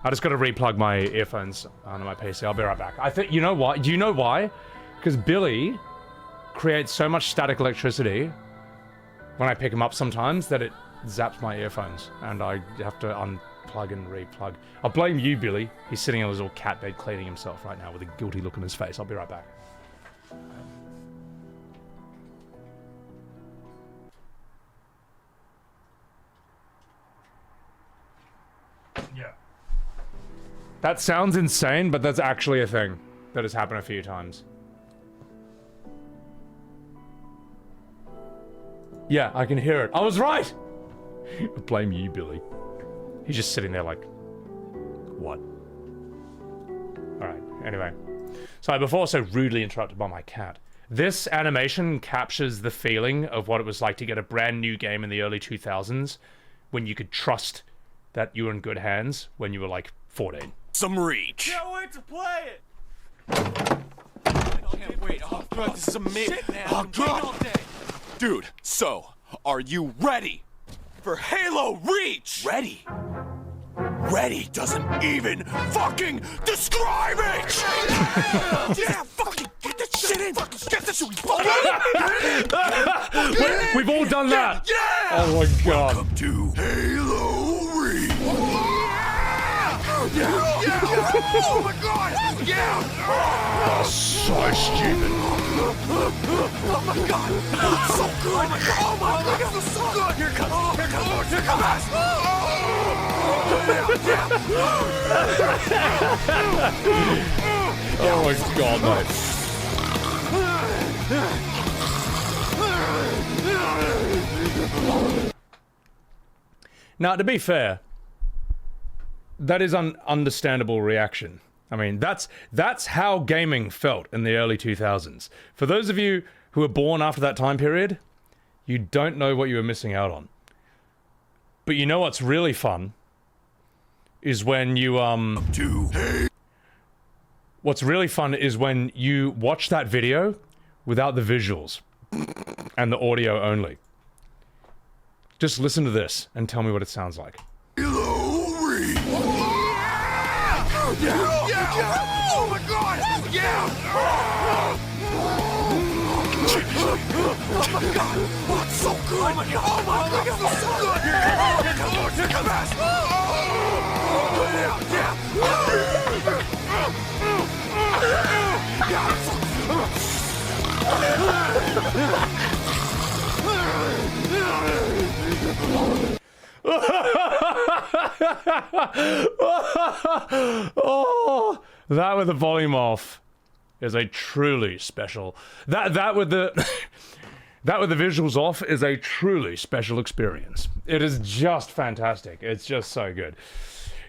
I just gotta replug my earphones onto my PC. I'll be right back. I think, you know why? Do you know why? Because Billy creates so much static electricity when I pick him up sometimes that it zaps my earphones and I have to unplug and replug. I'll blame you, Billy. He's sitting on his little cat bed cleaning himself right now with a guilty look on his face. I'll be right back. Yeah. That sounds insane, but that's actually a thing that has happened a few times. Yeah, I can hear it. I was right! I blame you, Billy. He's just sitting there like, what? Alright, anyway. So I was also rudely interrupted by my cat. This animation captures the feeling of what it was like to get a brand new game in the early 2000s when you could trust that you were in good hands when you were like 14. Some reach. Can't wait to play it. I can't wait. Oh, God, this is amazing. Oh, God. Dude, so, are you ready for Halo Reach? Ready? Ready doesn't even fucking describe it! Yeah, fucking get this shit in! Get this shit! We've all done that! Yeah! Oh my God. Welcome to Halo Reach! Yeah! Oh my God! Yeah! That's so stupid. Oh my God! It's so good! Oh my God! Oh my God! It's so good! Here it comes! Here it comes! Here it comes! Oh my God, mate. Now, to be fair, that is an understandable reaction. I mean, that's how gaming felt in the early 2000s. For those of you who were born after that time period, you don't know what you were missing out on. But you know what's really fun? Is when you, What's really fun is when you watch that video without the visuals and the audio only. Just listen to this and tell me what it sounds like. Hello, Reach! Yeah! Yeah! Oh my God! Yeah! Oh my God! Oh, it's so good! Oh my God! Oh my God! It's so good! Here comes! Here comes! Oh, that with the volume off is a truly special. That with the visuals off is a truly special experience. It is just fantastic. It's just so good.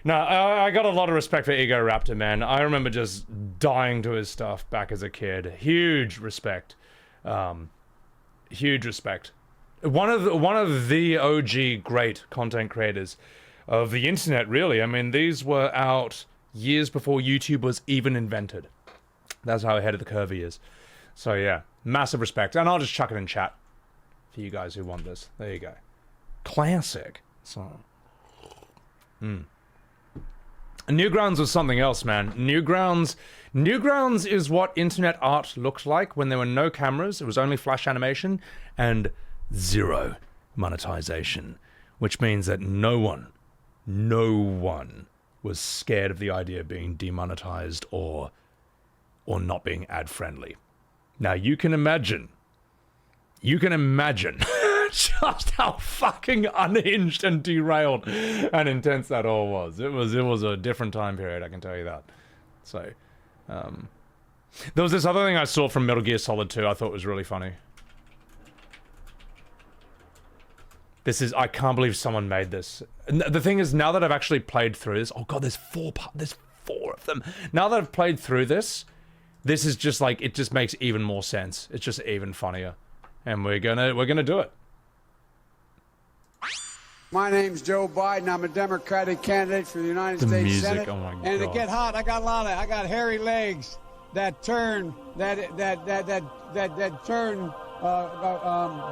Now, I got a lot of respect for Ego Raptor, man. I remember just dying to his stuff back as a kid. Huge respect. Huge respect. One of the OG great content creators of the internet, really. I mean, these were out years before YouTube was even invented. That's how ahead of the curve he is. So yeah, massive respect. And I'll just chuck it in chat for you guys who want this. There you go. Classic. So, Newgrounds was something else, man. Newgrounds is what internet art looked like when there were no cameras. It was only flash animation and zero monetization, which means that no one was scared of the idea of being demonetized or not being ad friendly. Now you can imagine just how fucking unhinged and derailed and intense that all was. It was a different time period, I can tell you that. So, there was this other thing I saw from Metal Gear Solid 2 I thought was really funny. I can't believe someone made this. And the thing is, now that I've actually played through this, oh god, there's four of them. Now that I've played through this is just like, it just makes even more sense. It's just even funnier. And we're gonna do it. My name's Joe Biden. I'm a Democratic candidate for the United States Senate. Oh my God. And to get hot, I got hairy legs that turn turn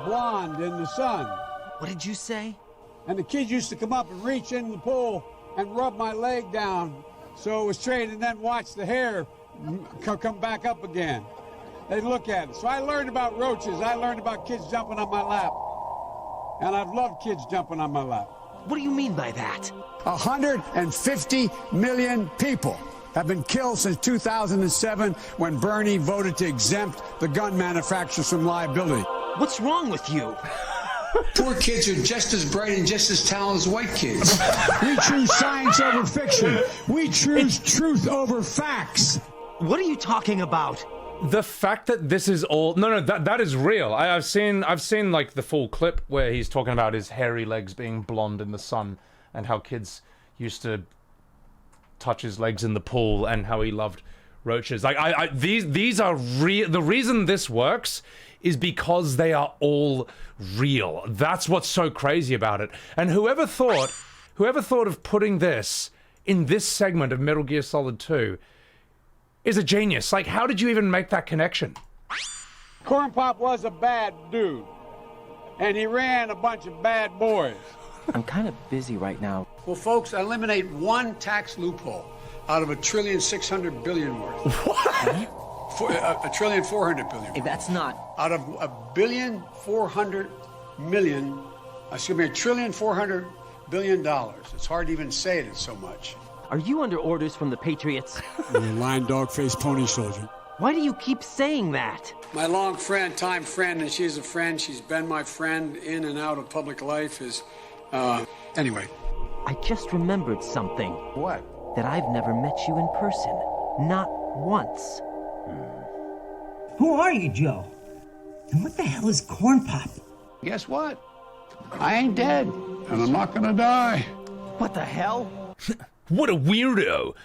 blonde in the sun. What did you say? And the kids used to come up and reach in the pool and rub my leg down so it was straight, and then watch the hair come back up again. They'd look at it. So I learned about roaches. I learned about kids jumping on my lap. And I've loved kids jumping on my lap. What do you mean by that? 150 million people have been killed since 2007 when Bernie voted to exempt the gun manufacturers from liability. What's wrong with you? Poor kids are just as bright and just as talented as white kids. We choose science over fiction. We choose truth over facts. What are you talking about? The fact that this is all that is real. I've seen like the full clip where he's talking about his hairy legs being blonde in the sun and how kids used to touch his legs in the pool and how he loved roaches. Like these are real. The reason this works is because they are all real. That's what's so crazy about it. And whoever thought of putting this in this segment of Metal Gear Solid 2 is a genius. Like, how did you even make that connection? Corn Pop was a bad dude, and he ran a bunch of bad boys. I'm kind of busy right now. Well, folks, eliminate one tax loophole out of $1.6 trillion worth. What? $1.4 trillion. Hey, that's not... Out of $1.4 billion, $1.4 billion. It's hard to even say it, it's so much. Are you under orders from the Patriots? You're a lying dog-faced pony soldier. Why do you keep saying that? My long friend, time friend, and she's a friend. She's been my friend in and out of public life is, anyway. I just remembered something. What? That I've never met you in person. Not once. Who are you, Joe? And what the hell is Corn Pop? Guess what? I ain't dead, and I'm not gonna die. What the hell? What a weirdo.